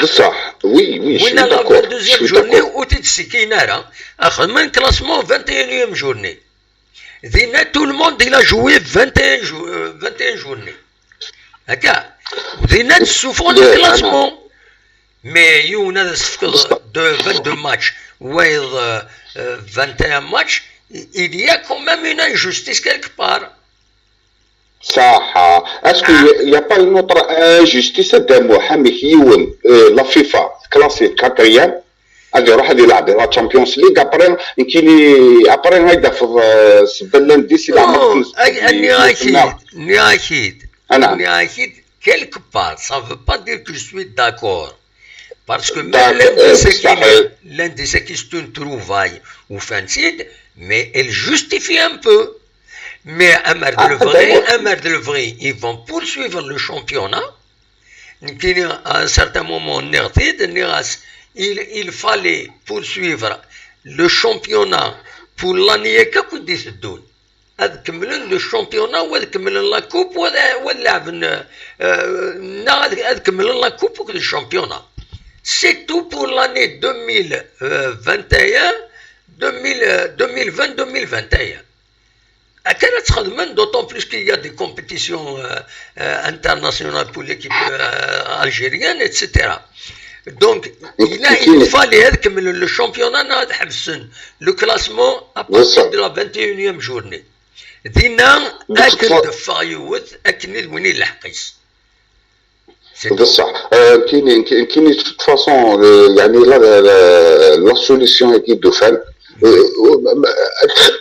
[SPEAKER 9] صح وي
[SPEAKER 1] وين لا 22e journée وتتسي كاينه اخذ من كلاسمون 21e journée دينا tout le monde il a joué 21 journée هكا ودينا تسوفون الكلاسمون مي يونا سفكر دو 22 ماتش ويض 21 ماتش il y a quand même une injustice quelque part
[SPEAKER 9] صح اسكو يا با une autre injustice دامو حامي يون لا فيفا كلاسي 4 هذا يروح هذا يلعب لا تشامبيونز ليغ ابري يمكن ابري هيدا في سبلانديس يلعب
[SPEAKER 1] اني اكيد quelque part ça veut pas dire que je suis d'accord parce que même l'indice qui est une trouvaille ou fancide mais elle justifie un peu mais à Merde le vrai ils vont poursuivre le championnat à un certain moment il fallait poursuivre le championnat pour l'année كي يسدون هذا كملن لو شامبيونا وهذا كملن لا كوب وهذا لعبن هذا كملن لا كوب وكل الشامبيونا سي تو بور لاني 2021 كانت تخدم دوطون بلوس كي يا دي كومبيتيسيون انترناسيونال بور ليكيب الجيريان اتسيتيرا دونك il fallait هذا كملن لو شامبيونا هذا حبسن لو كلاسمون ابارتير دو لا 21e journée دينا اكل دفايوت اكل وين الحقيس
[SPEAKER 9] بصح كاين فاصون يعني لا سوليسيون اكيد دوفال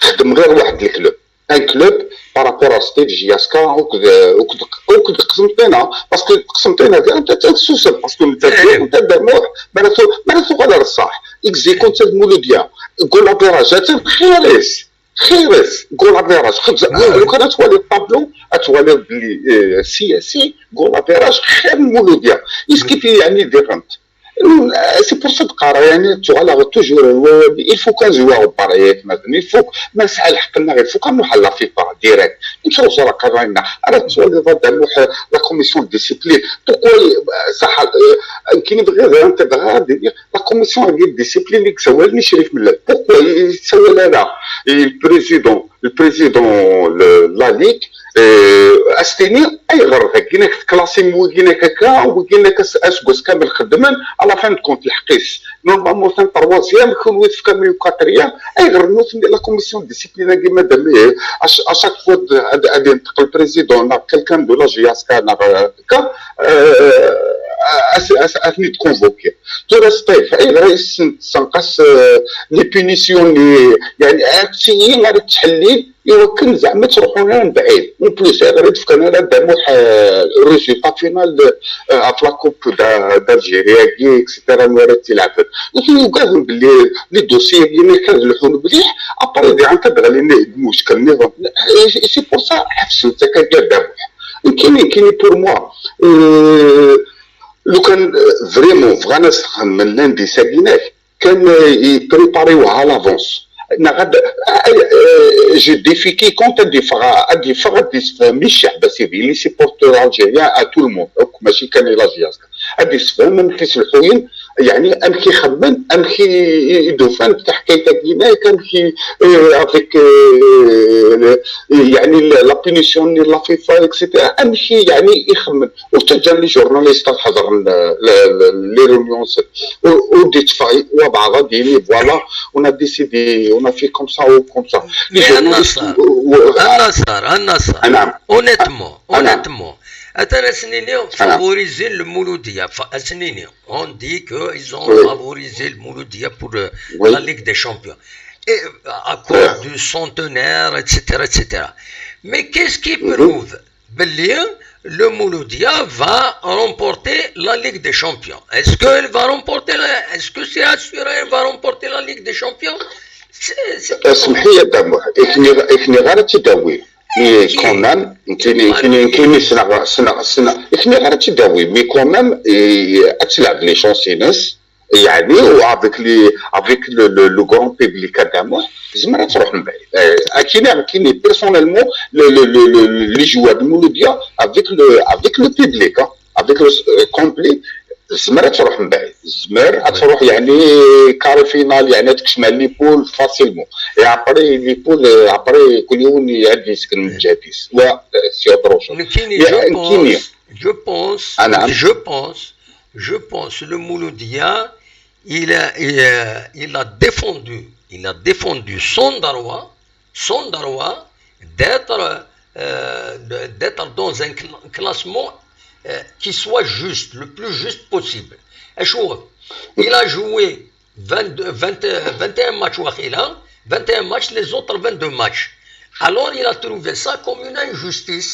[SPEAKER 9] تخدم غير واحد الكلوب ان كلوب بارابور ستيج جياسكا وكد قسمتنا باسكو قسمتنا انت تسوسل باسكو انت دموع معناتو غير الصح اكزيكون تدمو لو بيان كولابوراسيون خياليس خيرس جول افيراج خبز لو كان توالي الطابلو توالي بلي سي جول افيراج خير المولوديه اسكي في يعني ديفرنت سي بور سا تقرا يعني توغالا توجور الفو كنزواو باريات مثلا الفو ما نسعى لحقنا غير الفو كنروح على فيفا ديريكت نمشيو راه قراينا راه توالي نروح لا كوميسيون ديسيبلين بوكو صح كاين غير انت غادي لا كوميسيون ديال ديسيبلين اللي كسوالني شريف من بوكو يسوى لنا البريزيدون لا ليغ استني اي غير كاين كلاسيم وكاين هكا وكاين اسكوس كامل خدمان على فان كونت الحقيس نورمالمون ثان تروازيام يكون ويف كامل وكاتريام اي غير نوت لا كوميسيون ديسيبلين كي مادام اشاك فوا غادي ينتقل البريزيدون كالكان دو لا جياسكا هكا اثني تكونفوكي تو ستيف اي رئيس تنقص لي بونيسيون يعني عرفتي غادي تحليل يمكن زعما تروحوا لنا من بعيد اون بليس غير تفكرنا لا دامو الريزولتا فينال في لا كوب دالجيريا كي اكسيتيرا اللي تلعبت ولكن قالوا باللي لي دوسي اللي كنلحون مليح ابري دي غنتبع لنا المشكل نظام سي بور سا حفص انت كدير دابا كاين بور موا لو كان فريمون فغانا من لاندي ساكيناك كان يبريباريوها لافونس je défie quiconque à des مش شعب سيفي لي سيبورتور الجيريان à tout le monde ماشي كان لا جياسكا هادي السفام امكي سلحوين يعني امكي خمن امكي يدوفان تاع حكايتك هناك امكي افيك يعني لا بونيسيون لا فيفا اكسيتيرا امكي يعني يخمن وتجا لي جورناليست حضر لي ريونيون وديت فاي وضع غادي فوالا ونا ديسيدي ونا في كوم سا و كوم سا
[SPEAKER 1] النصر نعم honnêtement favoriser le Mouloudia. On dit qu'ils ont favorisé le Mouloudia pour la Ligue des Champions. Et à cause du centenaire, etc., etc. Mais qu'est-ce qui prouve que le Mouloudia va remporter la Ligue des Champions? Est-ce qu'elle va remporter est-ce que c'est assuré qu'elle va remporter la Ligue des Champions?
[SPEAKER 9] اسمحي يا دموع إكني غير تداوي مي كومام كاين سنة إكني غير تداوي مي كومام أتلعب لي شونسينس يعني وافيك لو غران بيبليك دموع زعما تروح من بعيد كاين بيرسونيلمون لي جوار مولوديا افيك لو بيبليك افيك لو كومبلي الزمر تروح من بعيد الزمر تروح يعني كاري فينال يعني تكشف مع ليبول فاسيلمون ابري ليبول ابري كل يوم يعدي يسكن من جابيس و سي اوتروش
[SPEAKER 1] je pense le Mouloudia il a défendu son droit d'être dans un classement qui soit juste, le plus juste possible. Il a joué 21 matchs, 21 matchs, les autres 22 matchs. Alors il a trouvé ça comme une injustice.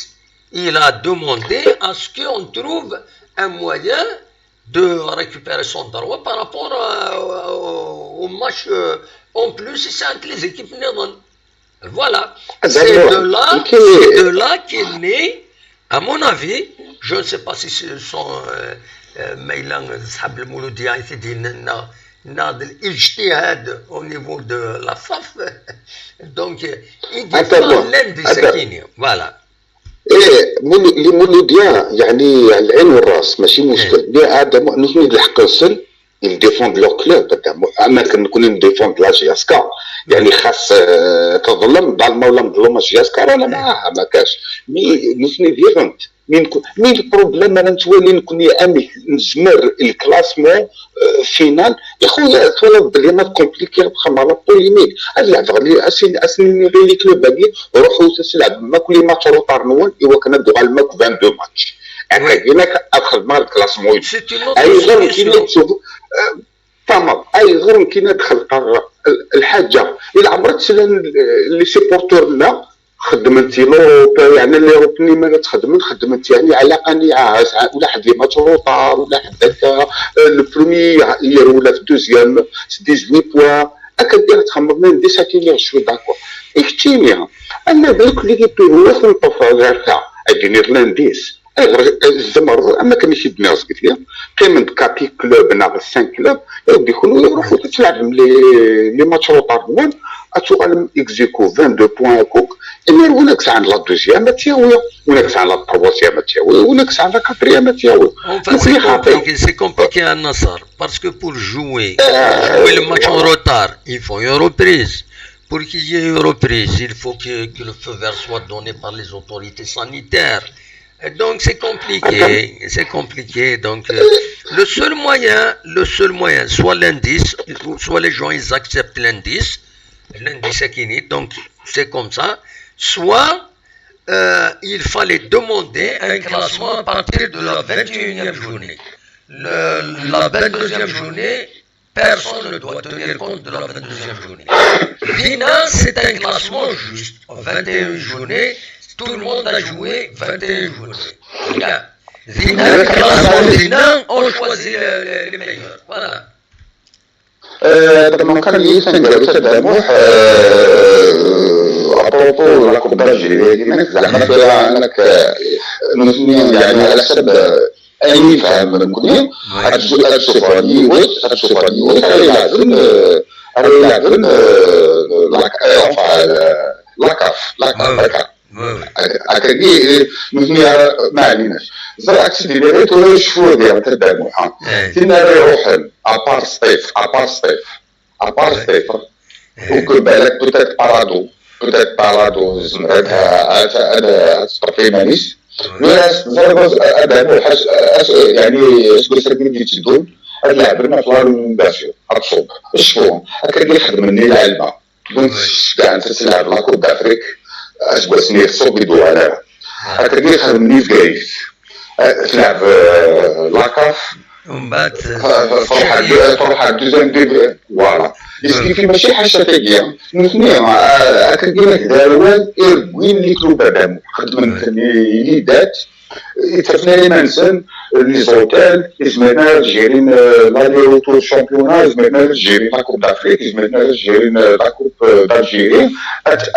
[SPEAKER 1] Il a demandé à ce qu'on trouve un moyen de récupérer son droit par rapport au match en plus, c'est entre les équipes néerlandaises. Voilà. C'est de là qu'est né, à mon avis, je ne sais pas si ce sont Meylan Zhab le Mouloudia qui dit Nad l'ijtihad au niveau de la FAF. Donc, il défend l'Inde Sakini. Voilà.
[SPEAKER 9] لي مولوديا يعني على العين والراس ماشي مشكل لي هذا نحن الحق السن يديفوند لو كلوب اما كنكون نديفوند لا جياسكا يعني خاص تظلم ظلمه ولا مظلومه جياسكا رانا معاها ما كاش مي نحن ديفونت مين البروبليم انا نتولي نكون امي نجمر الكلاسمون فينال يا خويا تولد بلي ما كومبليكي بخا لا بوليميك اللعب غير اسني غير لي كلوب باقي روحوا تلعب ما كل ماتش روطار نول ايوا كندوي على الماك 22 ماتش هناك ادخل مع الكلاسمون اي غير كاين تشوف تمام اي غير كاين تخلق الحاجه الى عمرت لي سيبورتور لا خدمت لو يعني اللي روبني ما خدمت يعني على قناعه ولا حد اللي ماتش روطار ولا حد هكا البرومي ير ولا في الدوزيام 18 بوان اكدير تخمم من دي ساتيلير شوي داكور اكتينيها انا ذاك اللي كيبيرو في الطفل غيرتها ادينير لانديس الزمر اما كان يشد ناس كثير قيمه كابي كلوب ناغ 5 كلوب يودي يكونوا يروحوا تلعب لي ماتش روطار اتوغالم اكزيكو 22 بوان كوك اما ونكس عن لا دوزيام تياوي ونكس عن لا ترواسيام تياوي ونكس عن لا كاتريام تياوي
[SPEAKER 1] c'est compliqué à Nassar parce que pour jouer le match en retard il faut une reprise. Pour qu'il y ait une reprise, il faut que le feu vert soit donné par les autorités sanitaires. Et donc c'est compliqué. Donc le seul moyen, soit l'indice, soit les gens ils acceptent l'indice Akini, donc c'est comme ça, soit il fallait demander un classement à partir de la 21e journée. La 22e journée, personne ne doit tenir compte de la 22e journée. Vina, c'est un classement juste. 21 journées, tout le monde a joué 21 journées. Regarde. Vina, le classement Vina, on choisit les meilleurs. Voilà.
[SPEAKER 9] طبعا كان لي سنقول تدمح ابروبو لا كوب دالجيري ديما زعما انك يعني على حسب اي فهم نقول هادشوفاني ويت يلعبون لاكاف هكاكي مثني ما عليناش زرعت ديالي غير تشوفوا ديال التدمح تينا يروحن ابار سطيف وكل بالك بوتيت بارادو زمرك هذا تطرفي مانيش الناس زربوا ادموا يعني شكون سرقين كيتشدون هاد اللاعب ما طلعوا مباشر هتصوب شوفوا هكا كيخدم مني العلبه كنت كاع انت تلعب لا كوب دافريك اشبه سنين صوب يدوا عليها هكا كيخدم مني في كايس تلعب لاكاف
[SPEAKER 1] ومن بعد
[SPEAKER 9] تروح على الدوزيام ديفي فوالا يسكي ماشي حاجه استراتيجيه مثني هكا كاين داروان وين اللي كلوب هذا خدم لي دات يتفنا لي منسن لي زوتيل يزمنا جيرين لالي اوتو شامبيونا يزمنا جيرين لا كوب دافريك يزمنا جيرين لا كوب دالجيري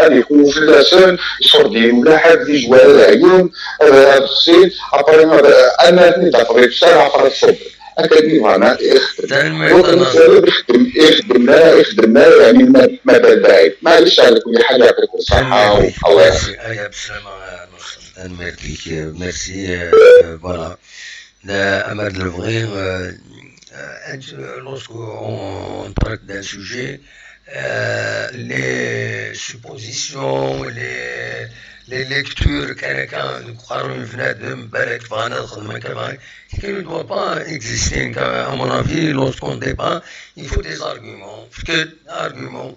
[SPEAKER 9] اللي يكونوا في اللسان يصردين ولا حد يجوا على العيون هذا الخصيل ابري انا دافريك ساعه فرق الصبر هكا ديفانا يخدم يعني ما بعيد معليش على كل حاجه يعطيكم الصحه والله
[SPEAKER 1] يحفظك. Merci. Voilà. Ahmed Levray, lorsqu'on traite d'un sujet, les suppositions, les lectures, quelqu'un qui ne doit pas exister. À mon avis, lorsqu'on débat, il faut des arguments. Parce que arguments,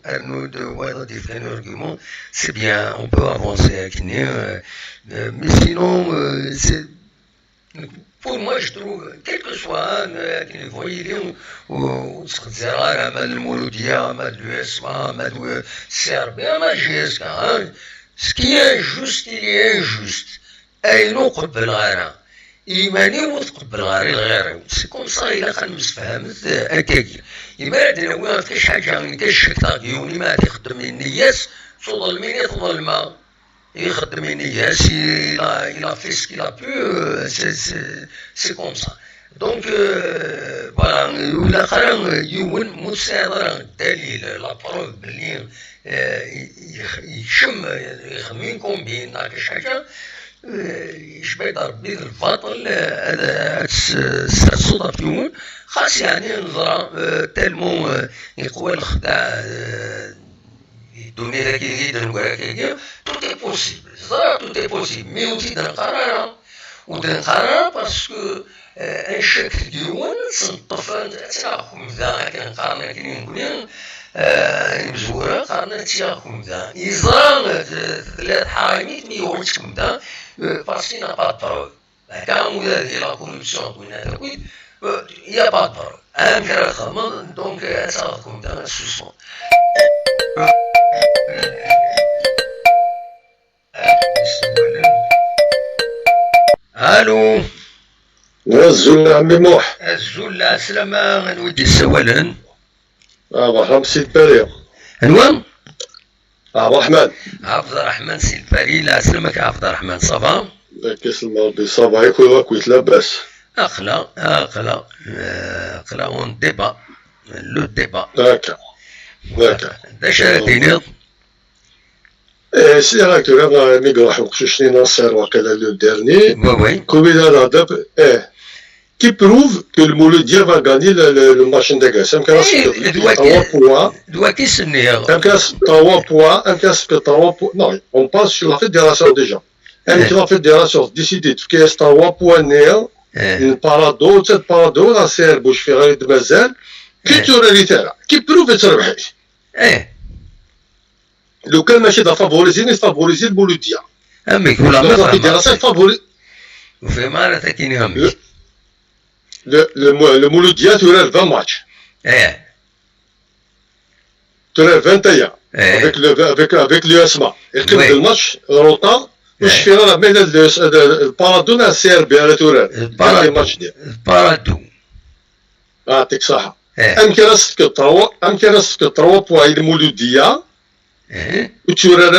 [SPEAKER 1] différents arguments, c'est bien, on peut avancer avec mais sinon, c'est. Pour moi, je trouve, quel que soit, vous voyez, ou ce qui est injuste, il est injuste. Et non, إيماني وثق بالغاري الغيري سي كوم صا إلا خنمس فهمت هكاكي إما عندنا وين كاش حاجة كاش طاغيوني ما يخدم النياس تظلمين يظلم يخدم النياس إلا في سكيلا بو سي كوم صا دونك فوالا والآخر يون مساعدة الدليل لا بروف بلي يشم يخمين كومبين كاش حاجة يشبه ربي الباطل هذا الصدفيون خاص يعني نظرة تالمو يقوى الخداع يدوني ذاك يدير وهكاكا tout est possible زرا tout est possible مي وزيد القرار باسكو ان شكل ديون سنطفى تاخم ذا كنقارن كنقول مزورة قارنا تياخم ذا يزرا ثلاث حراميت ميوعدكم ذا parce qu'il n'y a pas de parole. Quand vous avez la corruption, il n'y a pas de parole. Donc, ça va comme dans la sous-son. Allô
[SPEAKER 7] والزول عمي موح
[SPEAKER 1] الزول السلامة غنودي السوالن
[SPEAKER 7] عبد الرحمن سي الباري.
[SPEAKER 1] أنوان؟
[SPEAKER 7] عبد الرحمن.
[SPEAKER 1] عبد الرحمن سي الباري. لا أسلمك عبد الرحمن. صافا؟
[SPEAKER 7] كيسلم ربي. صافا يكون لاباس.
[SPEAKER 1] أخلا أون ديبا. لو ديبا.
[SPEAKER 7] داكا.
[SPEAKER 1] داش تينيض؟
[SPEAKER 7] سي راك تقول ميغ راح وقششني ناصر وقيلا لو ديرني.
[SPEAKER 1] وي.
[SPEAKER 7] كوميدا الهدف qui prouve que le Mouloudia va gagner le match d'Agas. Ça me casse 3 points. Non, on passe sur la fédération déjà. La fédération décide qu'il y a 3 points néants, une parado, cette parado, la serre, bouche ferrée de Mazel, qui tourne littéralement, qui prouve que c'est vrai. Le cas machine à favoriser, n'est favoriser le Mouloudia.
[SPEAKER 1] Mais
[SPEAKER 7] la fédération favorise.
[SPEAKER 1] Vous faites mal à taquiner.
[SPEAKER 7] Le Mouloudia, tu aurais 20 matchs. Tu aurais 21 avec l'USMA. Et comme le match, longtemps, je ferai la mêlée de Paradou à Serbie à l'Etourelle.
[SPEAKER 1] Paradou.
[SPEAKER 7] Ah, t'es que ça. Un qui reste que 3 points de Mouloudia. Tu aurais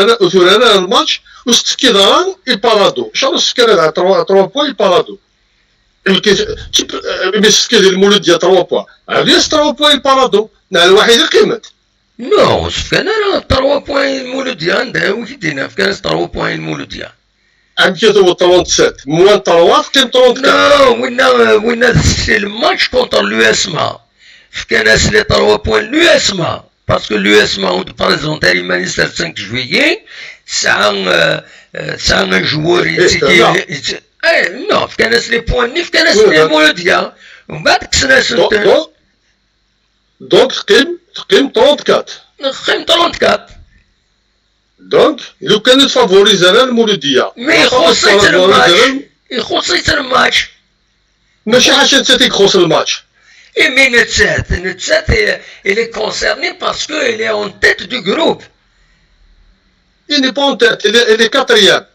[SPEAKER 7] un match où ce qui est dans le Paradou. Je pense qu'il y a 3 points de Paradou. مسكين المولودية 3 بوان علاش 3 بوان البارادو الوحيدة قيمت
[SPEAKER 1] نو كان راه 3 بوان المولودية عندها وكيدينا كان 3 بوان المولودية
[SPEAKER 7] عندك هو 37 موان 3 كان 34
[SPEAKER 1] نو وين سي الماتش كونتر لو اسما كان سي 3 بوان لو اسما باسكو لو اسما اون بريزونتي مانيستر 5 جويي ساعة ان جوور يتيجي non, il y a les points, il y a les Mouloudia.
[SPEAKER 7] Donc, Kim 34.
[SPEAKER 1] Kim 34.
[SPEAKER 7] Donc, il faut favoriser le Mouloudia.
[SPEAKER 1] Mais il faut le match. Il faut le match.
[SPEAKER 7] Mais je ne sais pas le match.
[SPEAKER 1] Et mais Netzet, il est concerné parce qu'il est en tête du groupe.
[SPEAKER 7] Il n'est pas en tête, il est quatrième.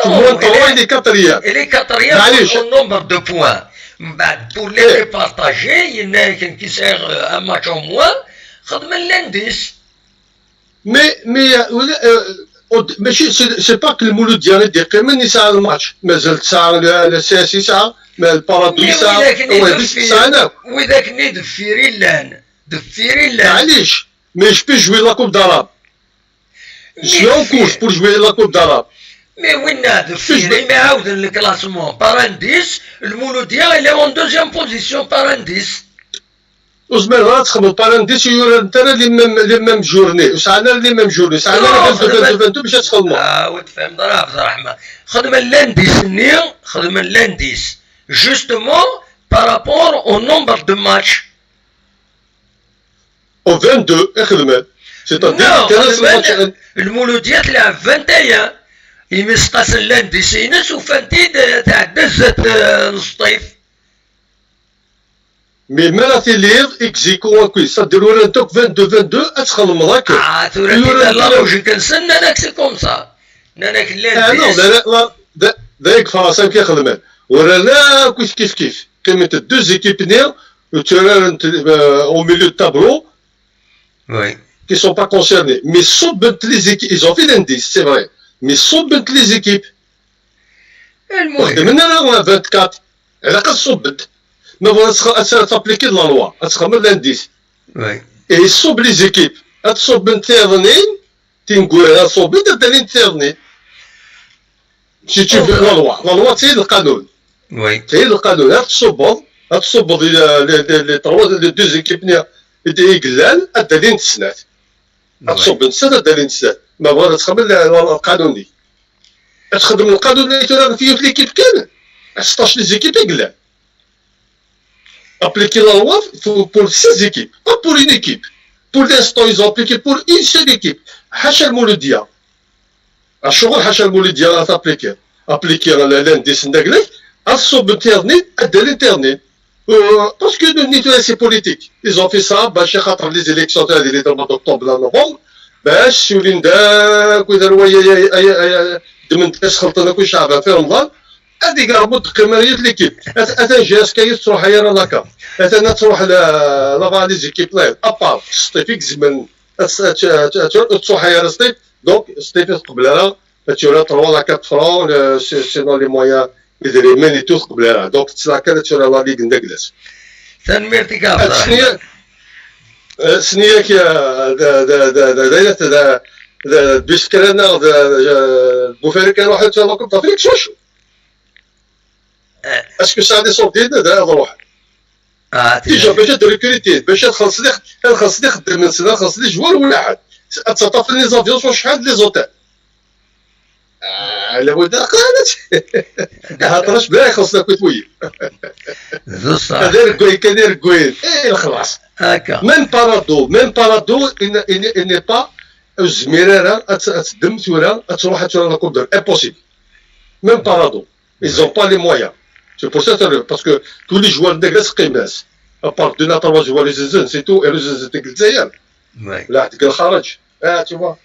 [SPEAKER 1] Non, il est quatrième. Il est quatrième au nombre de points. Pour les départager, il y en a qui sert un match en moins. l'indice.
[SPEAKER 7] Mais c'est pas que le Mouloudia est décrémé ni ça le match. Mais le CSI ça, mais le Paradou ça.
[SPEAKER 1] Oui, d'accord, de Firillan.
[SPEAKER 7] معليش. Mais je peux jouer la Coupe d'Arabe. Je suis en course pour jouer la Coupe d'Arabe.
[SPEAKER 1] Mais oui, mais out le classement par indice, le Mouloudia il est en deuxième position par indice.
[SPEAKER 7] وزمان راه تخدموا par indice يورا انت لي ميم جورني وسعنا لي ميم جورني سعنا 22 باش تخدموا.
[SPEAKER 1] وتفهم عبد الرحمن خدم l'indice نير خدم l'indice justement par rapport au nombre de matchs.
[SPEAKER 7] Au 22 اخدمت. C'est-à-dire 15 matchs.
[SPEAKER 1] Le Mouloudia تلعب 21. يمسقس اللانديس ينس وفانتيد تعدى زاد الصيف.
[SPEAKER 7] مي مالاتي لير اكزيكو كوي صدروا لنا 22 اتخلم راك.
[SPEAKER 1] تورا لا لوجيك نسنى ناك سي كوم سا. ناك اللانديس.
[SPEAKER 7] لا ذاك فرنسا كيخدم. ولا لا كيف كيما دو زيكيب نير تورا au milieu de tableau.
[SPEAKER 1] Oui.
[SPEAKER 7] Qui sont pas concernés. Mais sauf les équipes, ils ont fait l'indice, c'est vrai. Mais صبت les équipes. خدمنا انا 24 على قد صبت ما بغا تابليكي لا لوا تخمر لانديس
[SPEAKER 1] وي
[SPEAKER 7] اي صوب لي زيكيب تصوب انترنين تنقول صوب انترنين سي تو لا لوا تي القانون
[SPEAKER 1] وي
[SPEAKER 7] تي القانون تصوب لي دو زيكيب نيا يقلال الدليل تسنات تصوب نسات الدليل تسنات ما بغا تخمر القانوني تخدم القانون اللي ترى فيه في ليكيب كامل 16 لي زيكيب يقلال appliquer la loi pour 6 équipes, pas pour une équipe. Pour l'instant, ils ont appliqué pour une seule équipe. Hachal Mouloudia. Hachal Mouloudia a appliqué. Appliquer l'indice néglé, à son internet, à de l'internet. Parce que c'est politique. Ils ont fait ça, les élections de mois d'octobre à novembre. Sur l'Inde, هذيك ربط قمريه ليكيب اتا جاس كايس تروح هي لاكا اتا تروح لا فاليز كيب لايف ابار ستيفيك زمن تروح هي ستيف دونك ستيف قبلها تشوف 3 ولا 4 فرون سينو لي مويا يدري ماني تو قبلها دونك تسلاكا تشوف لا ليغ ندقلس
[SPEAKER 1] تنميرتك افضل
[SPEAKER 7] سنيك دايره بيسكرنا بوفاري كان واحد تاع لاكوب دافريك شوش اسكو ساعدي صوت ديالنا هذا روح ديجا باش تريكريتي باش خاصني نخدم من سنه خاصني جوار واحد تصطف لي زافيون شحال لي زوتيل على ود قالت هضرش بلا خاصنا كويت هذا كوي كان كوي اي خلاص
[SPEAKER 1] هكا
[SPEAKER 7] ميم بارادو il n'est pas الزميرة تدم ثورة تروح لا كوب دور impossible ميم بارادو ils ont pas les moyens c'est pour ça parce que tous les joueurs ناقص قيماس à part 2 ou 3 joueurs les زنزن c'est tout et les زنزن ديك الجزائر لا ديك الخارج tu vois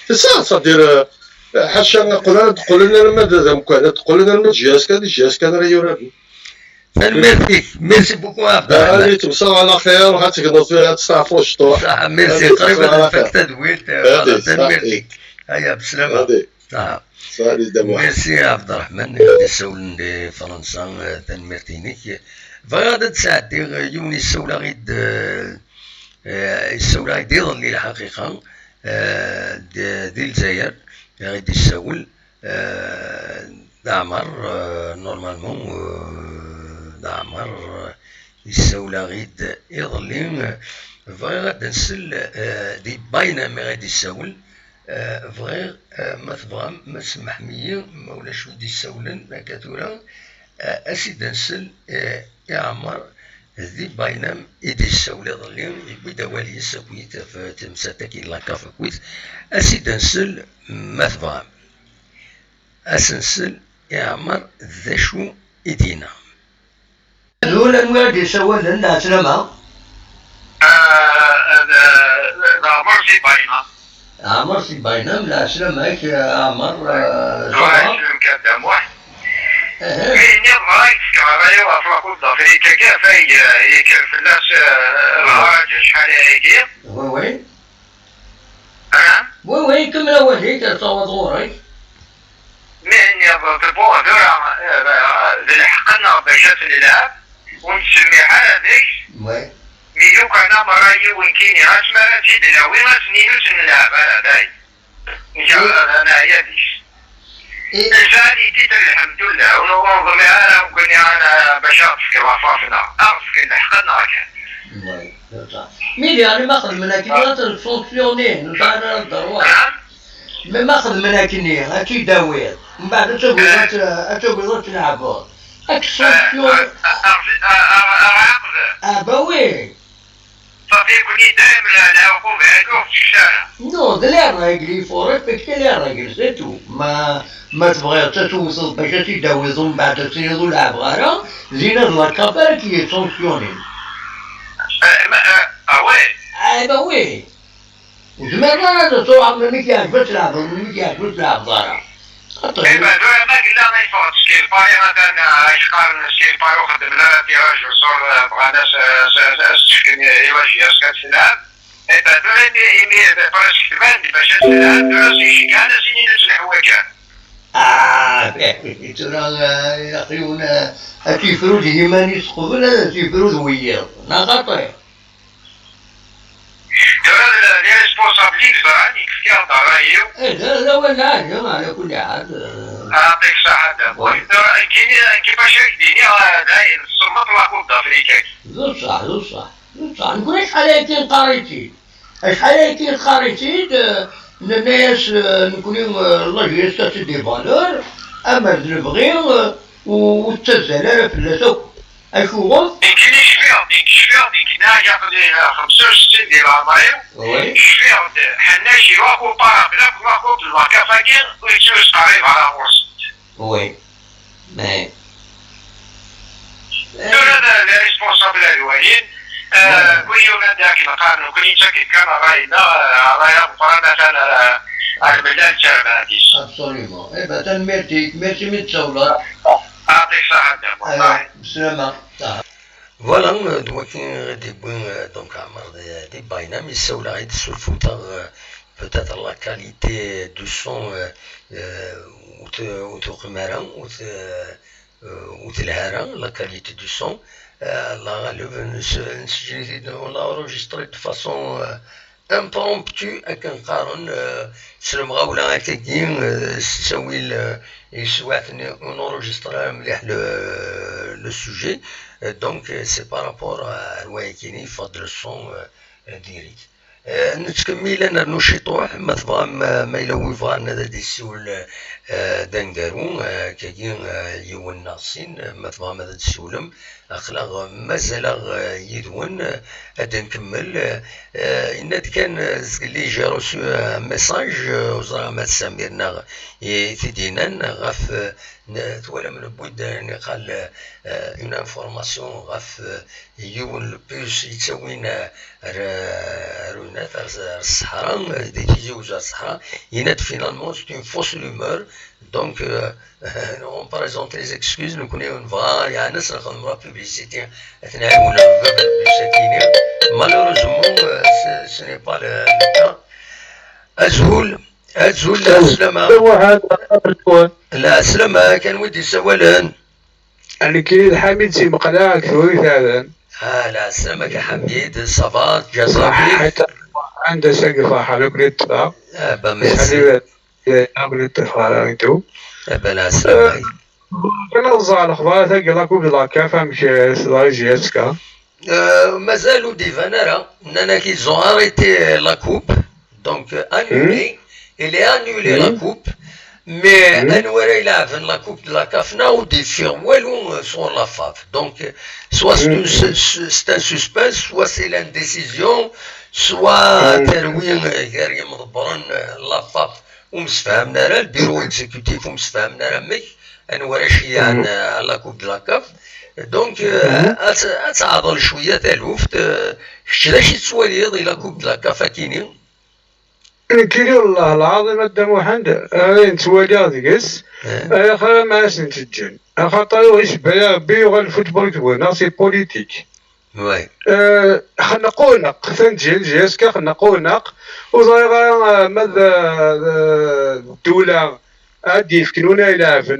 [SPEAKER 7] c'est ça c'est-à-dire حاشا نقول لنا ماذا مكان تقول لنا الجهاز كان راه يوراني
[SPEAKER 1] ميرسي بوكو عبد الرحمن.
[SPEAKER 7] علي تمساو على خير وغتقنط فيها هاد الساعة في الشطوح.
[SPEAKER 1] صح ميرسي قريبا فاك تدويت تنميرتك. هيا بسلامة. صح. ميرسي عبد الرحمن غادي نسول لفرنسا تنميرتينيك. فغادا تساعدي يوني السولة غيد السولة غيد يظل الحقيقة ديال الجزائر غادي يسول دعمر نورمالمون دعمر السولة غيد يظلين فغادا نسل دي باينة ما غادي يسول فغير ما تبغى ما سمح مية ما ولاش ودي يسولن كاتورا أسيد نسل يعمر ذي باينام إيدي السولة ظلين يبدا والي السكويت فتمساتك لاكا فكويت أسيد نسل ما تبغى أسنسل يعمر ذا شو إيدينا زولا نوادي سوال لنا سلامة
[SPEAKER 10] عمر سي باينة
[SPEAKER 1] عمر سي باينة لا سلامك عمر
[SPEAKER 10] واحد مكدم واحد كاين رايك كهربائي وافراكو الدافريكا كافة يكرف الناس الهراج شحال هايدي
[SPEAKER 1] وي وي كمل أولي تصوت غوري
[SPEAKER 10] من يضربوها درع بالحقنا باش تلعب ونسمي هذيك ميلو كان مرايي وين كاين اسمها سيدنا وين سنين نلعب هذا انا يديش الفادي تيتر الحمد لله ونوض معانا وكني انا باش اطفي وفافنا اطفي حقنا كان
[SPEAKER 1] مين يعني ماخذ منك لا تفونكسيوني نتاع الدروات ما ماخذ منك ني اكيد داوير من بعد تقول تلعبوا اكسبسيون باوي
[SPEAKER 10] صافي كوني دايم العقوبة هادو في الشارع
[SPEAKER 1] نو دلير راجلي فورك بك دلير راجل سيتو ما تبغي توصل باش تداوزو من بعد تسيرو العبغارة زينا الكافر كي يسونسيوني
[SPEAKER 10] اوي
[SPEAKER 1] باوي وزمان هذا صراحة منك يعجبك تلعب منك يعجبك تلعب ضارة
[SPEAKER 10] ايوا دولا ما قلنا ما يفوتش كي الباي مثلا اشقار نسكي الباي وخدم لها تيراج وصور بغا ناس تسكن يواجه يسكن تلعب ايوا دولا يمي باش كتبان باش تلعب دولا كان سنين الحواكا
[SPEAKER 1] ترى يقولون أتفرد همان يسقون أتفرد وياه نغطي
[SPEAKER 10] دولا لي ريسبونسابيلتي براني اختيار ضرايب
[SPEAKER 1] لا ولا على كل حال
[SPEAKER 10] يعطيك الصحة كيفاش يديني داين الصمت لاكوب دافريكا
[SPEAKER 1] ذو صح نقول شحال هاكين قريتي شحال هاكين قريتي الناس نكونوا الله يستر دي فالور اما نبغيو والتزال في اللاسوق اشوف
[SPEAKER 10] يمكن يشفير ديك ناجا في 65 ديال عمري يشفير حنا شي واقو بارابلاك واقو الكافاكين ويتوز قريب على غرس
[SPEAKER 1] وي ما
[SPEAKER 10] هذا لي ريسبونسابل الوالين كل داك القانون كل شيء كان راينا رايا مثلا على البلاد الشرباتيس
[SPEAKER 1] ابسوليومون اي با تنميرتي ميرسي متسولات
[SPEAKER 10] يعطيك الصحة والله.
[SPEAKER 11] بسلامة.
[SPEAKER 1] Voilà, donc des bons donc des bainam il se oula de sulfuta peut-être la qualité du son ou de rumaran ou de l'haran, la qualité du son là on l'a enregistré de façon impromptue avec un caron سلمغا ولا كاين تسوي يسواتني on enregistre مليح le sujet. Donc c'est par rapport à الوايكيني فضل الصون ديريت نتكمل انا نشيطوح ما تبغى ما يلوي بغا هذا السول دنقارو كاين يون ناقصين ما تبغى هذا السولم اخلاق مازال يدون هذا نكمل ان كان اللي جا روسو ميساج وزاره ما سميرنا يفيدينا غاف تولا من بود قال اون انفورماسيون غاف يون بوس يتسوين رونات الصحراء ديتيجي وجا الصحراء ينات فينالمون سي اون فوس رومور دونك on présente les excuses nous connaissons va il y a un certain nombre de publicités malheureusement ce n'est pas le cas أزول لا سلامة كان ودي سوالن
[SPEAKER 12] أنا كريد حميد سي مقنع كثوري فعلا
[SPEAKER 1] لا سلامك يا حميد صفات جزاك
[SPEAKER 12] حتى عنده سقف حلوك نتبع
[SPEAKER 1] بمسي
[SPEAKER 12] أقول التفاعل أنتو
[SPEAKER 1] بلا سلامة
[SPEAKER 12] كان أوزع الأخبار تلقى لكو بلا كافة مش سلاي جيسكا
[SPEAKER 1] مازالوا دي فانيرا نانا qu'ils ont arrêté la coupe donc annulé il est annulé la coupe mais Anouara il a la coupe de la CAFNA ou des firmes sur la FAF donc soit c'est un suspense soit c'est l'indécision soit تروين غير مضبرن la FAF ومسفهمنا راه البيرو اكزيكوتيف ومسفهمنا راه مي Anouara شي عن la coupe de la CAF donc اتعاضل شويه تلوفت شلاش تسوالي لا كوب de la CAF كاينين
[SPEAKER 12] كيري والله العظيم الدم حند نتوالي هذيكس خا ما سنتجن خاطر يشبه بيغ الفوتبول كبونا سي بوليتيك
[SPEAKER 1] وي
[SPEAKER 12] خنقونق ثنجين جيسكا خنقونق وصايغا ماذا الدولة هادي يفكنونا إلى في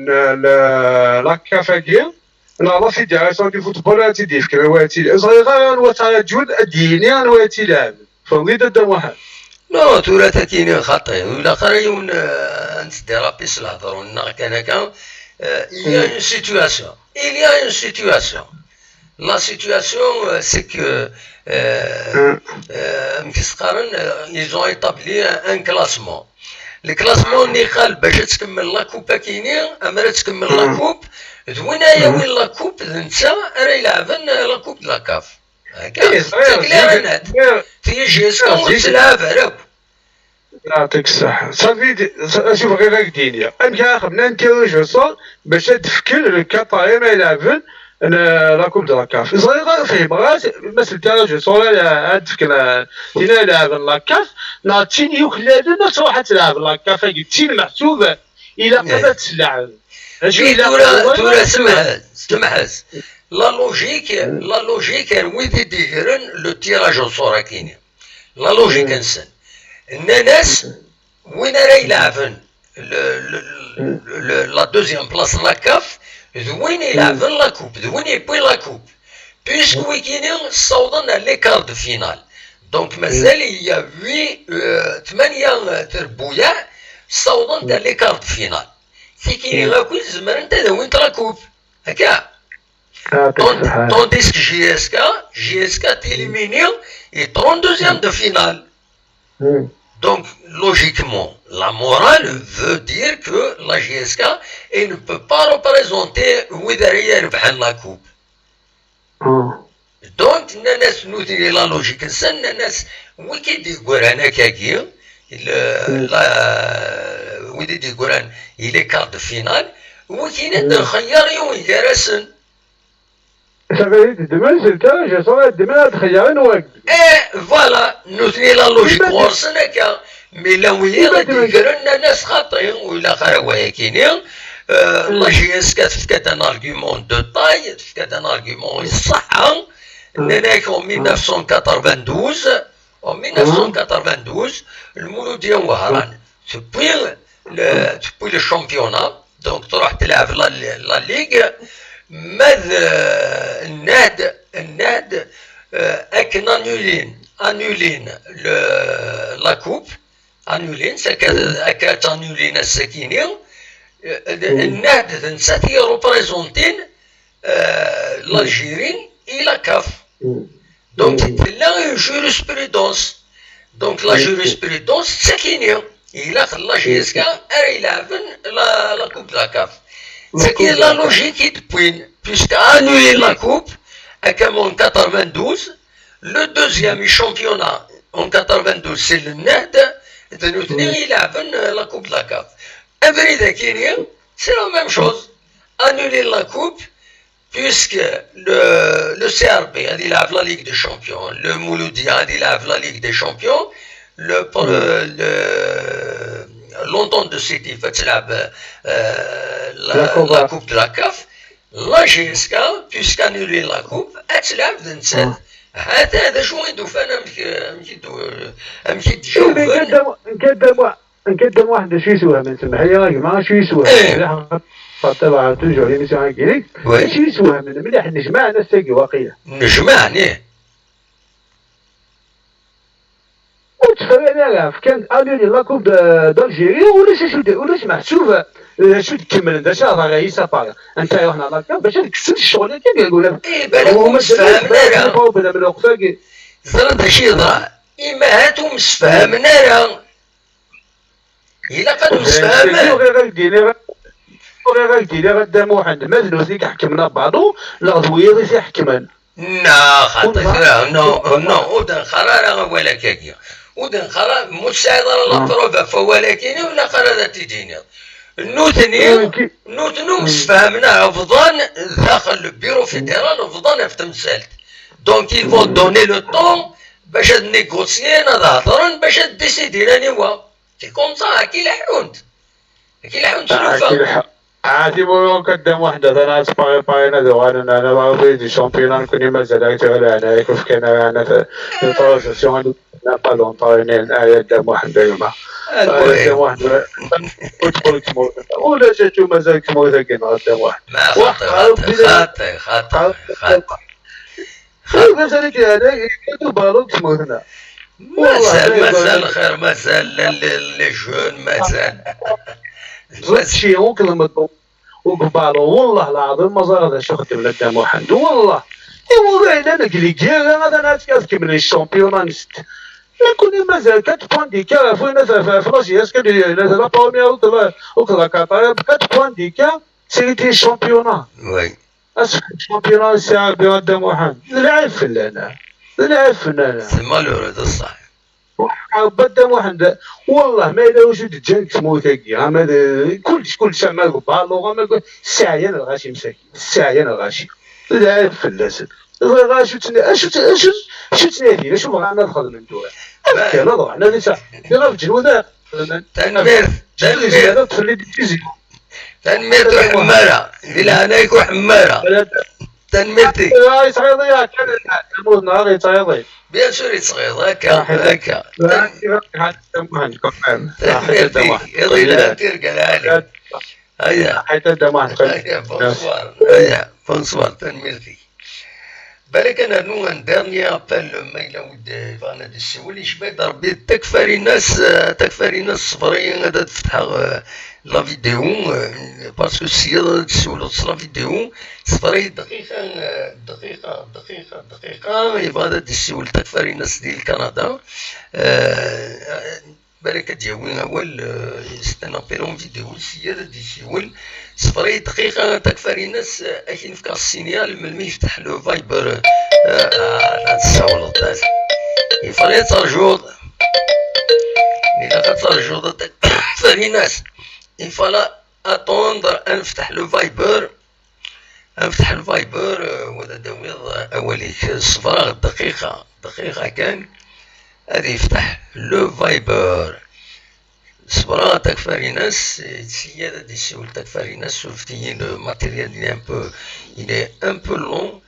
[SPEAKER 12] لاكافاكيا لا فيدراسيون دي فوتبول هاتي ديفكنا واتي صايغا وتجود الديني واتي لعب فضيت الدم واحد
[SPEAKER 1] Non, tout le temps qu'il y a un khata, il y a une situation. Il y a une situation. La situation, c'est que ils ont établi un classement. Le classement نيخال باش تكمل لا كوب كاينين اما تكمل لا كوب دوينا وين لا كوب نتا راه يلعبن لا كوب لا كاف هكا تقليرنات في جيس كون تلعب عرب
[SPEAKER 12] يعطيك الصحة صافي شوف غير الدنيا انا خدنا نتيروجو صون باش تفكر الكاطاي ما يلعبن لا كوب دو لا كاف صغير فهم غاس مثل تيروجو صون تفكر دينا يلعب لا كاف ناتين يخلادنا تروح تلعب لا كاف تين محسوبة الى قبل تلعب
[SPEAKER 1] تورا سمحز لا لوجيك ويدي ديرن لو تيراج او صورة كاينين لا لوجيك انسان الناس وين راه يلعبن لا دوزيام بلاص لا كاف وين يلعبن لا كوب وين يبوي لا كوب بيسك ويكينين صوضنا لي كار دو فينال دونك مازال يا 8 تربويا صوضن تاع لي كار دو فينال كي كاينين لا كوب زعما انت وين لا كوب هكا tandis que GSK t'élimine et 32e de finale. Donc, logiquement, la morale veut dire que la GSK elle ne peut pas représenter où derrière la coupe. Donc, nous disons la logique, c'est qui dit il est quart de finale, qui n'est de khayari ou il
[SPEAKER 12] Ça veut dire demain c'est le cas, je sens demain à Khayarine ou
[SPEAKER 1] Et voilà, nous disons la logique pour ce cas. Mais là où il y a des gens qui sont ou la Kharawaïkiniens, لا جي اس كا تفكات ان ارغيومون دو طاي، تفكات ان ارغيومون الصحة اننا en 1992 en 1992 المولودية وهران تبوي le championnat donc تروح تلعب لا ليغ ماذ الناد اكن انولين لا كوب انولين سكات انولين السكينين الناد نساتي روبريزونتين l'Algérie et la CAF. Donc, là, jurisprudence. Donc, la jurisprudence, c'est qu'il y a. Il a la GSK, il a la Coupe de la CAF. C'est qu'il y a la logique depuis, puisqu'à annuler la Coupe, en 92, le deuxième championnat en 92, c'est le NED, de nous tenir, il a la Coupe de la CAF. C'est la même chose. Annuler la Coupe, puisque le CRB il a la Ligue des Champions, le Mouloudia il a la Ligue des Champions, l'entente de City la Coupe de la CAF, la GSK puisqu'annuler la Coupe تلعب ذنسات هذا شو يدو فانا مكيد تشوف
[SPEAKER 12] نقدم واحد شو يسوى من سمح لي ما شو يسوى طبعا ترجع لي مثلا هكذاك شو يسوى من مليح نجمع نساقي واقيلا
[SPEAKER 1] نجمعني
[SPEAKER 12] وتفرقنا كان انولي لا كوب دالجيري ولاش محسوبه شو تكمل انت شهر غير سافا انت رحنا لا باش تكسب الشغل كي يقول
[SPEAKER 1] اي بالك مسفهمنا
[SPEAKER 12] من وقتك
[SPEAKER 1] زرد شي ضاع اما هاتو مسفهمنا راه الا قد مسفهمنا
[SPEAKER 12] غير قدام واحد مازال ذيك حكمنا بعضو لا غدويه في حكمان
[SPEAKER 1] لا خاطر نو ودن قرار ولا كاكيا ودن قرار مساعد على البروف ولكن ولا قرار تديني نوتنو مسفهمنا افضل داخل البيرو فيدرال افضل في تمثالت دونك il faut donner le temps باش نيغوسيي نهضرن باش ديسيدي راني هو كي كوم صا كي لحونت شنو
[SPEAKER 12] عادي مو قدام وحده انا باينا دوان انا ما بغيت الشامبيون كوني مازال تاع انا كيف كان انا في الترانزيسيون لا با لونطون قدام وحده يما قدام وحده وتقول ولا جاتو مازال كمو ذاك قدام واحد
[SPEAKER 1] خاطر
[SPEAKER 12] مازال هذا يدو بالو كمو هنا
[SPEAKER 1] مازال خير مازال لي جون مازال
[SPEAKER 12] شي وكلمة وقبالو والله العظيم ما زال هذا شخص ولا قدام واحد والله والله انا قلت هذا انا كاس من الشامبيون نست لكن مازال 4 بوان ديكا فين في لاجي اس كدير لا بروميير وكذا كطاير 4 بوان ديكا سيتي شامبيون
[SPEAKER 1] وي
[SPEAKER 12] الشامبيون ساعه قدام واحد نلعب فنان
[SPEAKER 1] سي مالورو صح
[SPEAKER 12] قدام واحد والله ما يداوش تجاك موثاقي كلش عمال بالو ساعه انا الغاشي مساكين ساعه انا الغاشي لا فلاسد غاشي شو تنادي شو بغا ندخل من دور كان نضرب انا لسه يلا الجنود
[SPEAKER 1] تنمير حماره بلا انا يكون حماره تنميرتي
[SPEAKER 12] يا صغير كان نموت نهار صغير
[SPEAKER 1] بيان سور صغير هكا يلا ترقى لي هيا
[SPEAKER 12] حيت دمعت
[SPEAKER 1] بونسوار تنميرتي بالك انا نو ان ديرني ابل ما الى ود فانا السول يشبه ربي تكفري الناس صفرين غادا تفتح لا فيديو باسكو السيد تسولو لا فيديو صفري دقيقة يبغى تسول تكفري الناس ديال كندا بالك ديالوين اول استنابيلون فيديو السيد تسول صفري دقيقة تكفري الناس اكين في السينيال من يفتح لو فايبر تسول يفري ترجوض إلا ترجوض تكفري الناس il fallait attendre نفتح الفايبر وهذا دويض اوليك الصفراغ دقيقة كان هذا يفتح لو فايبر صبرا تكفاريناس سيادة دي سيول تكفاريناس سولفتي لو ماتيريال il est un peu long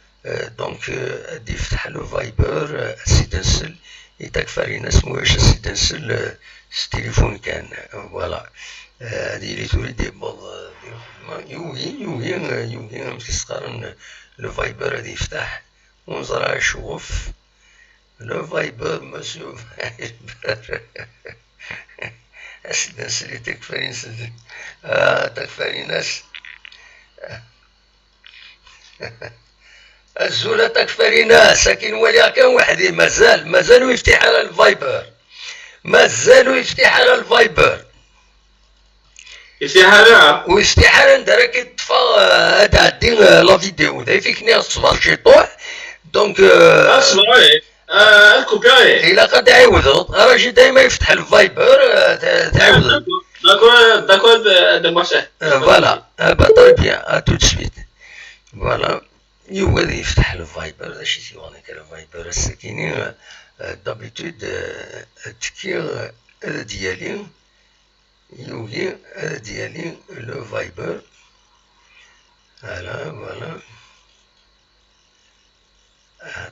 [SPEAKER 1] donc دي يفتح له فايبر سيدنسل يتكفاريناس موش سيدنسل التليفون كان فوالا هادي اللي تريد يبض يوغي مسكسقارن لو فايبر هادي يفتح ونزرع شوف لو فايبر مسيو فايبر الناس اللي تكفريناس تكفريناس الزولة تكفريناس لكن وليا كان وحدي مازالو يفتح على الفايبر يفتح على واستحالة ندرك يطفى هاد عدي لا فيديو دا يفيكني الصباح شي طوح دونك
[SPEAKER 4] الكوبيري
[SPEAKER 1] إلا قد عاودو راجي دايما يفتح الفايبر تعاود
[SPEAKER 4] داكور دموعسه
[SPEAKER 1] فوالا طري بيان تو دو سويت فوالا يوغا يفتح الفايبر داكشي تيواني الفايبر الساكنين دابيتود التكير ديالي يوغي ديالي لو فايبر فوالا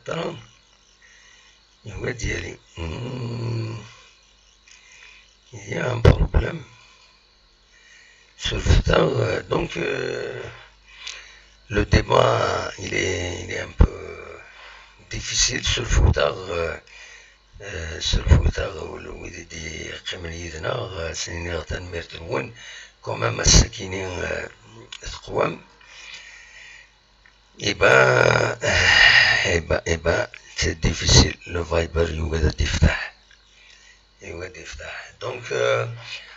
[SPEAKER 1] ترى يوغا ديالي il y a un problème sur le foutard, donc le débat il est un peu difficile sur le foutard ولو يدي قمن يدنا سنين غتان ميرتون كما مساكينين تقوام إبا c'est difficile le Viber يوجد يفتح donc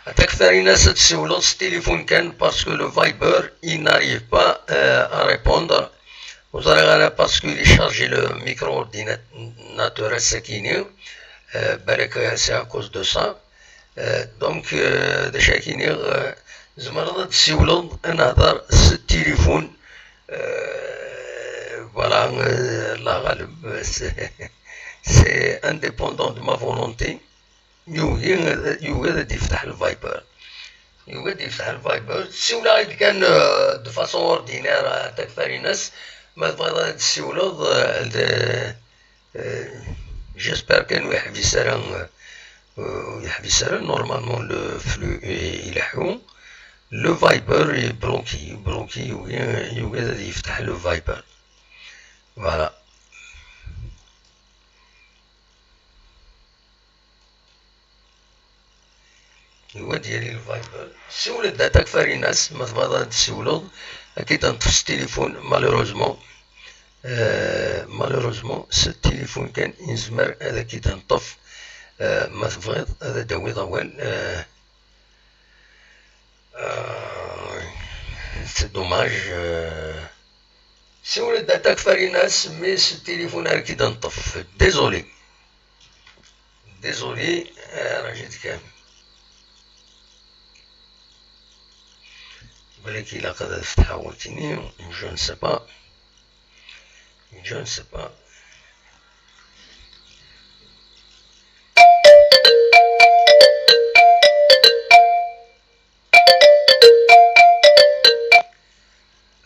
[SPEAKER 1] أكثر الناس تسولون التليفون كان باسكو لو فايبر il n'arrive pas à répondre parce qu'il est chargé le micro-ordinateur الساكيني بالك c'est à cause de ça donc داش كاينين زمرنا تسولون نهضر التليفون voilà la غالب c'est indépendant de ma volonté يوجد يفتح الفايبر السيولة إذا كان دو فاسون اوردينير تكفر الناس ما تبغى تسيولو جيسبر كانو يحبس نورمالمون لو فلو يلحو لو فايبر يبلوكي يوجد يفتح لو فايبر فوالا هو ديالي الفايبر سولت داتك فاري ناس ما تبغى تسولو اكيد نطفي التليفون مالوروزمون سي التليفون كان ينزمر هذا كي تنطف ما تبغيض هذا داوي ضوال سي دوماج سولت داتك فاري ناس مي سي التليفون هذا كي تنطف ديزولي راجيت كامل ولكن إلا قد فتح عاوتاني جو ne sais pas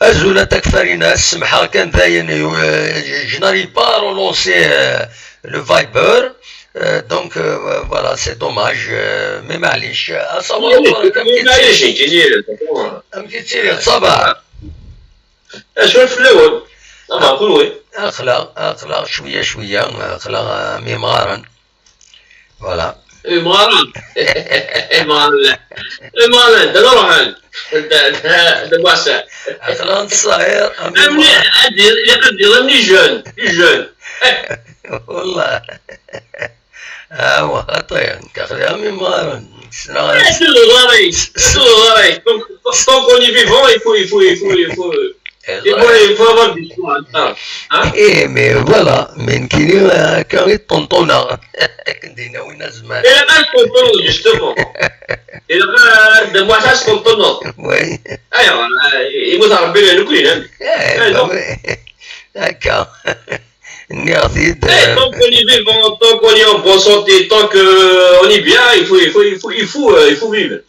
[SPEAKER 1] الزولة تكفر ناس سمحة كان داين je n'arrive pas à relancer le Viber donc voilà c'est dommage mais معليش أصور كم كتير صباح
[SPEAKER 4] شوي في الأول صباح كل وين
[SPEAKER 1] أخلاق شوية أخلاق ميمارا فوالا
[SPEAKER 4] مغارن ده روحان ده بواسع
[SPEAKER 1] أخلاق صغير
[SPEAKER 4] يقدر جون
[SPEAKER 1] والله خطير كخليها ميمارا
[SPEAKER 4] C'est le travail. Tant qu'on est vivant, il faut avoir du soin.
[SPEAKER 1] Eh, mais voilà, mais qui est quand il tontonne. Il a
[SPEAKER 4] un tonton, justement. Il a de moi ça, tonton.
[SPEAKER 1] Oui.
[SPEAKER 4] Alors, il vous a rappelé le coup, hein?
[SPEAKER 1] D'accord.
[SPEAKER 4] Tant qu'on est vivant, tant qu'on est en bonne santé, tant qu'on est bien, il faut vivre.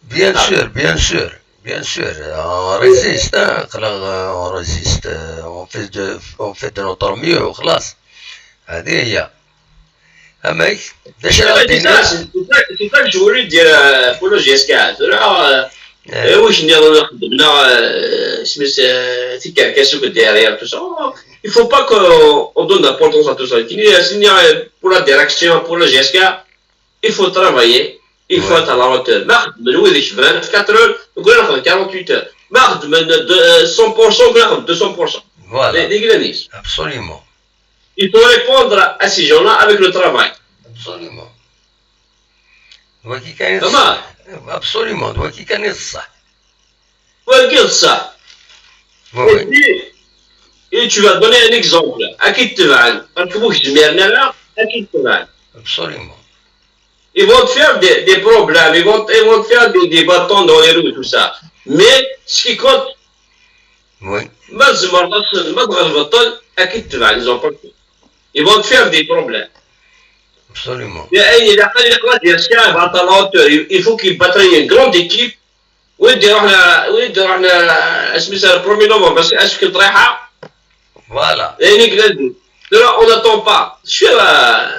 [SPEAKER 1] Bien sûr, bien sûr. Bien sûr, on résiste, hein, on résiste, on fait de notre mieux, خلاص. هذه هي. أما
[SPEAKER 4] c'est ça que je voulais dire pour le GSK. واش خدمنا سي كاسو derrière tout ça. Il faut pas qu'on donne l'importance à tout ça. Pour la direction, pour le GSK, il faut travailler. Il faut être à la hauteur. Marre de 24 heures, nous avons 48 heures. Marre de 100%, nous avons 200%.
[SPEAKER 1] Voilà.
[SPEAKER 4] Des granits.
[SPEAKER 1] Absolument.
[SPEAKER 4] Il faut répondre à ces gens-là avec le travail.
[SPEAKER 1] Absolument. Absolument. Donc, qui connaît ça.
[SPEAKER 4] Regarde ça. Et tu vas donner un exemple. À qui te va? Parce que vous, je mets là, à qui te va?
[SPEAKER 1] Absolument.
[SPEAKER 4] Ils vont te faire des problèmes, ils vont te faire des bâtons dans les roues, tout ça. Mais ce qui compte,
[SPEAKER 1] oui.
[SPEAKER 4] Ils vont te faire des problèmes.
[SPEAKER 1] Absolument.
[SPEAKER 4] Il faut qu'ils battent une grande équipe. Oui, le 1er novembre, parce que est-ce que
[SPEAKER 1] voilà.
[SPEAKER 4] Là, on n'attend pas. Je suis à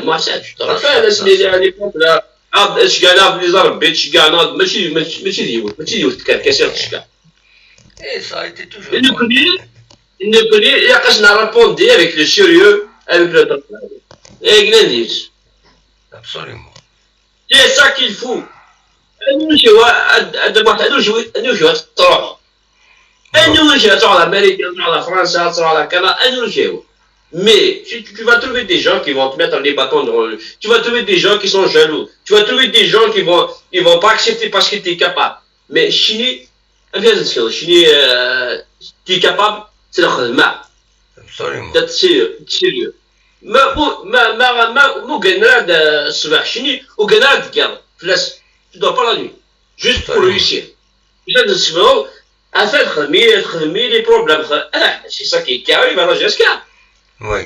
[SPEAKER 4] moi, ça, tu te rappelles, à l'époque, là, je gagne les arbres, je gagne,
[SPEAKER 1] et ça a été toujours.
[SPEAKER 4] Il ne connaît, il a qu'à se répondre avec le sérieux, avec le travail. Et il
[SPEAKER 1] absolument.
[SPEAKER 4] C'est ça qu'il faut. Nous, l'Amérique, la France, la Canada, mais tu vas trouver des gens qui vont te mettre des bâtons dans le... Tu vas trouver des gens qui sont jaloux. Tu vas trouver des gens qui vont pas accepter parce que tu es capable. Mais Chine, tu es capable, c'est le khidma.
[SPEAKER 1] Absolument.
[SPEAKER 4] C'est sérieux. Mais tu dois pas la nuit. Juste pour réussir. Les problèmes. C'est ça qui arrive à la GSK.
[SPEAKER 1] Oui.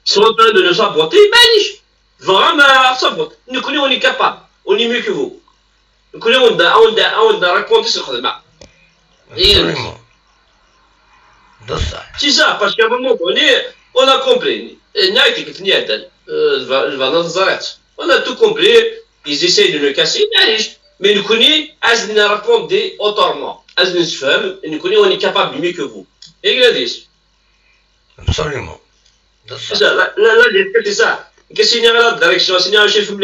[SPEAKER 4] Ils sont en train de nous saboter, mais vraiment, saboter. Nous connaissons, on est capable. On est mieux que vous. Nous connaissons, on a raconté ce khidma.
[SPEAKER 1] Absolument.
[SPEAKER 4] C'est ça, parce qu'à un moment donné, on a compris. On a tout compris. Ils essayent de nous casser, mais nous connaissons, on a raconté autrement. Nous connaissons, on est capable mieux que vous. Et regardez.
[SPEAKER 1] Absolument.
[SPEAKER 4] C'est ça, là, c'est ça. Qu'est-ce qu'il y a la direction, c'est un chef à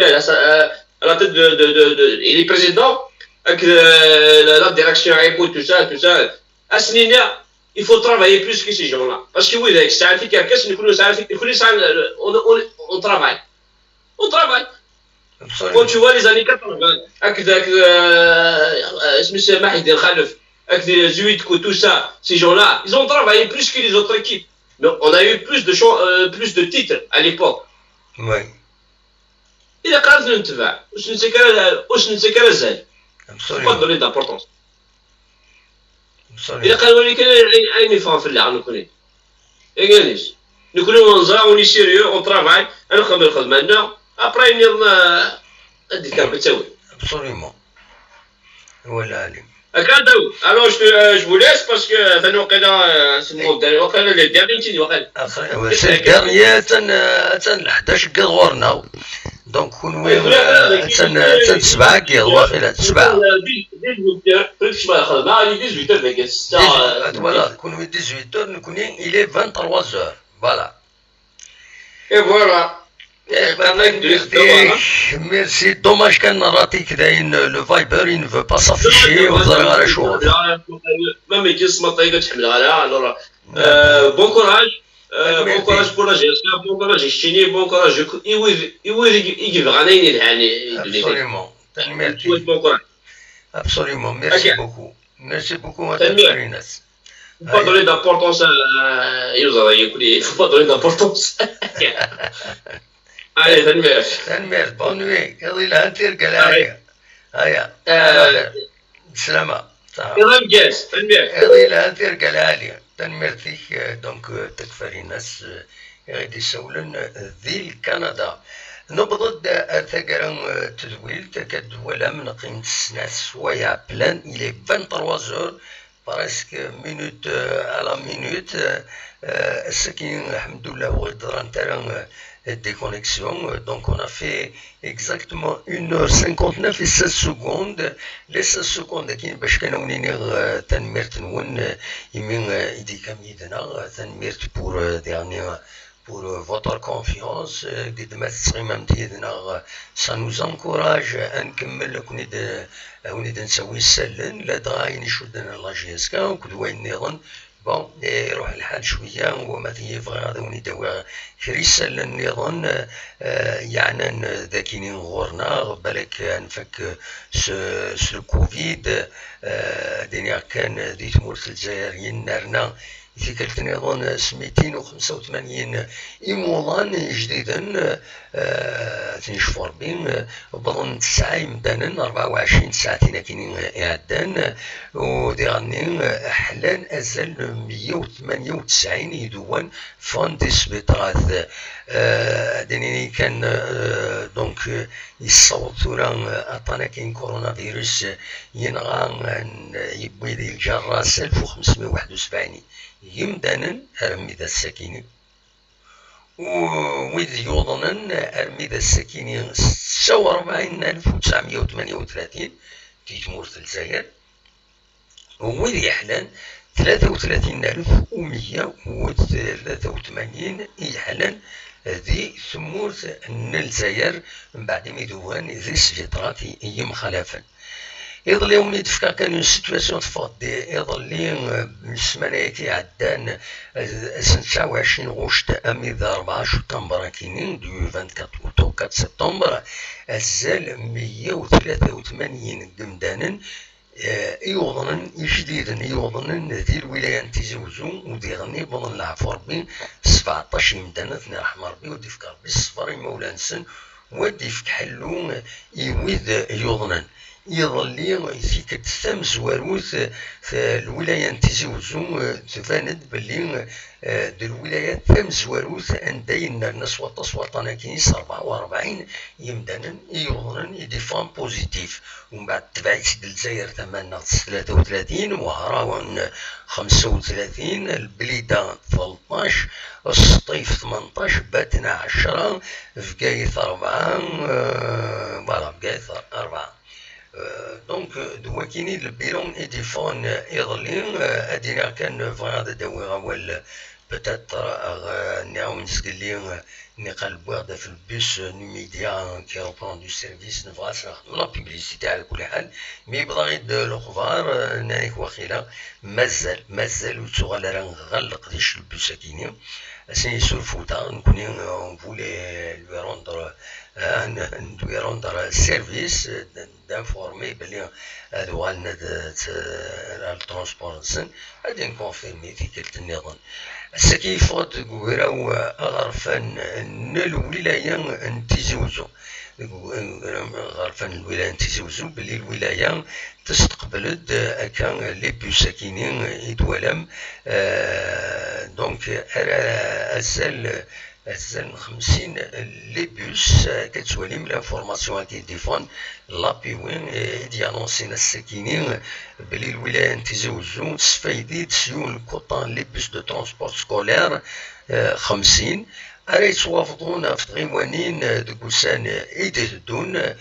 [SPEAKER 4] la tête il est président, avec la direction et tout ça. À ce niveau-là, il faut travailler plus que ces gens-là. Parce que oui, on travaille. On travaille.
[SPEAKER 1] Absolument.
[SPEAKER 4] Quand tu vois les années 80, avec M. Mahdi Khalif, avec les Zuidko, tout ça, ces gens-là, ils ont travaillé plus que les autres équipes. Mais on a eu plus de titres à l'époque.
[SPEAKER 1] Oui.
[SPEAKER 4] Il a quand même pas donné d'importance. Il a quand même on est sérieux, on travaille, après
[SPEAKER 1] absolument. Voilà.
[SPEAKER 4] Alors je vous laisse parce que c'est le dernier.
[SPEAKER 1] C'est le dernier, 11 غورنا دونك كونوا سبعة كيض واخيلا سبعة voilà كونوا 18 heures نكون il est 23 heures voilà
[SPEAKER 4] et voilà.
[SPEAKER 1] Merci. Dommage qu'un narratif كداين le Viber il ne veut pas s'afficher وضرب على شو.
[SPEAKER 4] Même جسم ما طايقة تحمل عليها. Alors bon courage. Bon courage pour la GSK, bon courage Chine, bon courage. Il va gagner l'année.
[SPEAKER 1] Absolument. Merci.
[SPEAKER 4] Bon courage.
[SPEAKER 1] Absolument. Merci beaucoup. Merci beaucoup.
[SPEAKER 4] Il ne faut pas donner d'importance à... Il ne faut pas donner d'importance. Allez,
[SPEAKER 1] تنمير bonne nuit. يلا لها تلقى العالية. هيا. سلامة. يلا لها تلقى العالية. تنمير فيك دونك تكفر الناس غادي يسولن ذي كندا نبض ارتقرا تدويل تكدولا من قيمة السنة سوايع بلان إلي 23 presque minute à la minute, ce qui, alhamdoulilah, des connexions. Donc on a fait exactement 1h59 et 16 secondes. Les 16 secondes qui nous ont tanmirt noun, pour dernier. Pour votre confiance, ça nous encourage à نكمل وني نسوي السلن لا دغاين يشدنا لا جي اس كا وكدوين نيضن بون يروح الحال شويه وما تيبغي غادي ونيداوي كري السلن نيضن يعني ذاكينين غورنا بالك نفك سو كوفيد دنيا كان دي تمورت الجزائريين نارنا في كلت نظام 285 إيموضان جديدا تنشفر بين بضن 9 يمدانا 24 ساعة كاينين إعدان وديغني أحلان أزال 198 يدوان فان دي سبيطرات دنيني كان دونك يصوت ثورا أعطانا كاين كورونا فيروس ينغى يبوي دي الجراس 1571 يمدانا أرميدا السكيني وإذ يوضنا أرميدا السكيني 46938 في تمورت الجزائر وإذ يحلان 33183 يحلان ذي ثمورت الجزائر من بعد ميدوان ذي سفيطرات أيام خلافا يظل يوم يتفكر كان اون سيتواسيون تفضي يظل السمانة كي عدان 29 غشت أميد 14 سبتمبر كاينين دو 24 سبتمبر أزال 183 قمدانا يوضنا جديدا يوضنا ذي الولاية تيزوزو ودي غني بضن العفو ربي 17 يمدانا ثني رحم ربي ودي فكر بالصفر مولانسن ودي فك حلو يويد يوضنا يظل فيك الثام زواروث في الولاية تيزوزو تفاند باللي دو الولايات ثام زواروث اندين الناس وطنا كينيس 44 يمدانا يوضنا يديفان بوزيتيف ومن بعد تبعيت الجزائر ثمانية 33 وهراون 35 البليدة 13 السطيف 18 باتنا 10 فقايث 4 فوالا فقايث 4 دونك دواكيني البيلون ايديفون يظلين ادينا كان فغادا داوي غوال بتاتر نعاون نسقلي نقلب واحدة في البيس نميديا كي روبرون دو سيرفيس نفغاش لا بيبليسيتي على كل حال مي بضغيد الاخبار نايك واخيلا مازال وتغال راه نغلق ديش البيس كيني سي سولفوتا نكوني اون فولي lui rendre service d'informer بلي هادو غالنا الترونسبور غادي نكونفيرمي في كلت النظام السكيفات قويراو غرفان الولاية نتيزوزو غرفان الولاية نتيزوزو بلي الولاية تستقبلت كان لي بوساكينين يدوالم دونك أزال 50 لي بوس كتولي من لانفورماسيون كي ديفون لابي وين يدي انونسينا الساكنين بلي الولاية نتيزوزو تستفايدي تسيون كوطان لي بوس دو ترونسبور سكولير 50 راهي يتوافقون في غيوانين دكوسان يدهدون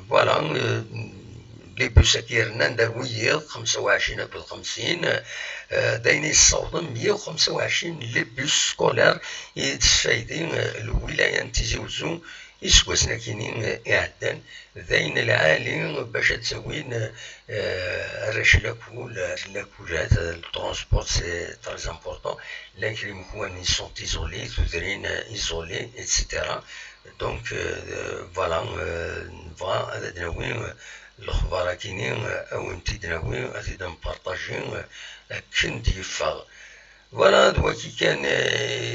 [SPEAKER 1] فوالا لي بوس كيرنا ندرويض 25 بالخمسين دايني الصوضن 125 لي بوس سكولار يتسفايدين الولاية نتيزوزو يسواسنا كاينين إعدان ذاين العالي باش تسوين لاكولات الترونسبور سي تري امبورطون لانكريم كوان سون ايزولي تودرين ايزولي اتسيتيرا دونك فوالا نبغى هذا دناوي الأخبار كاينين أو انتي دناوي غادي نبارطاجي كنت يفاغ فوالا دواكي كان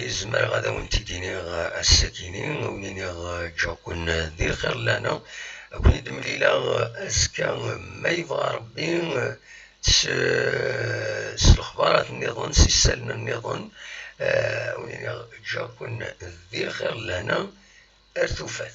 [SPEAKER 1] يزمر غادا وانتي ديني الساكنين ونيني جاكون دير خير لنا كون دمليلا أزكا ما يبغى ربي الأخبارات النظام سيسالنا النظام وين جاكون ذي خير لنا ارتفات.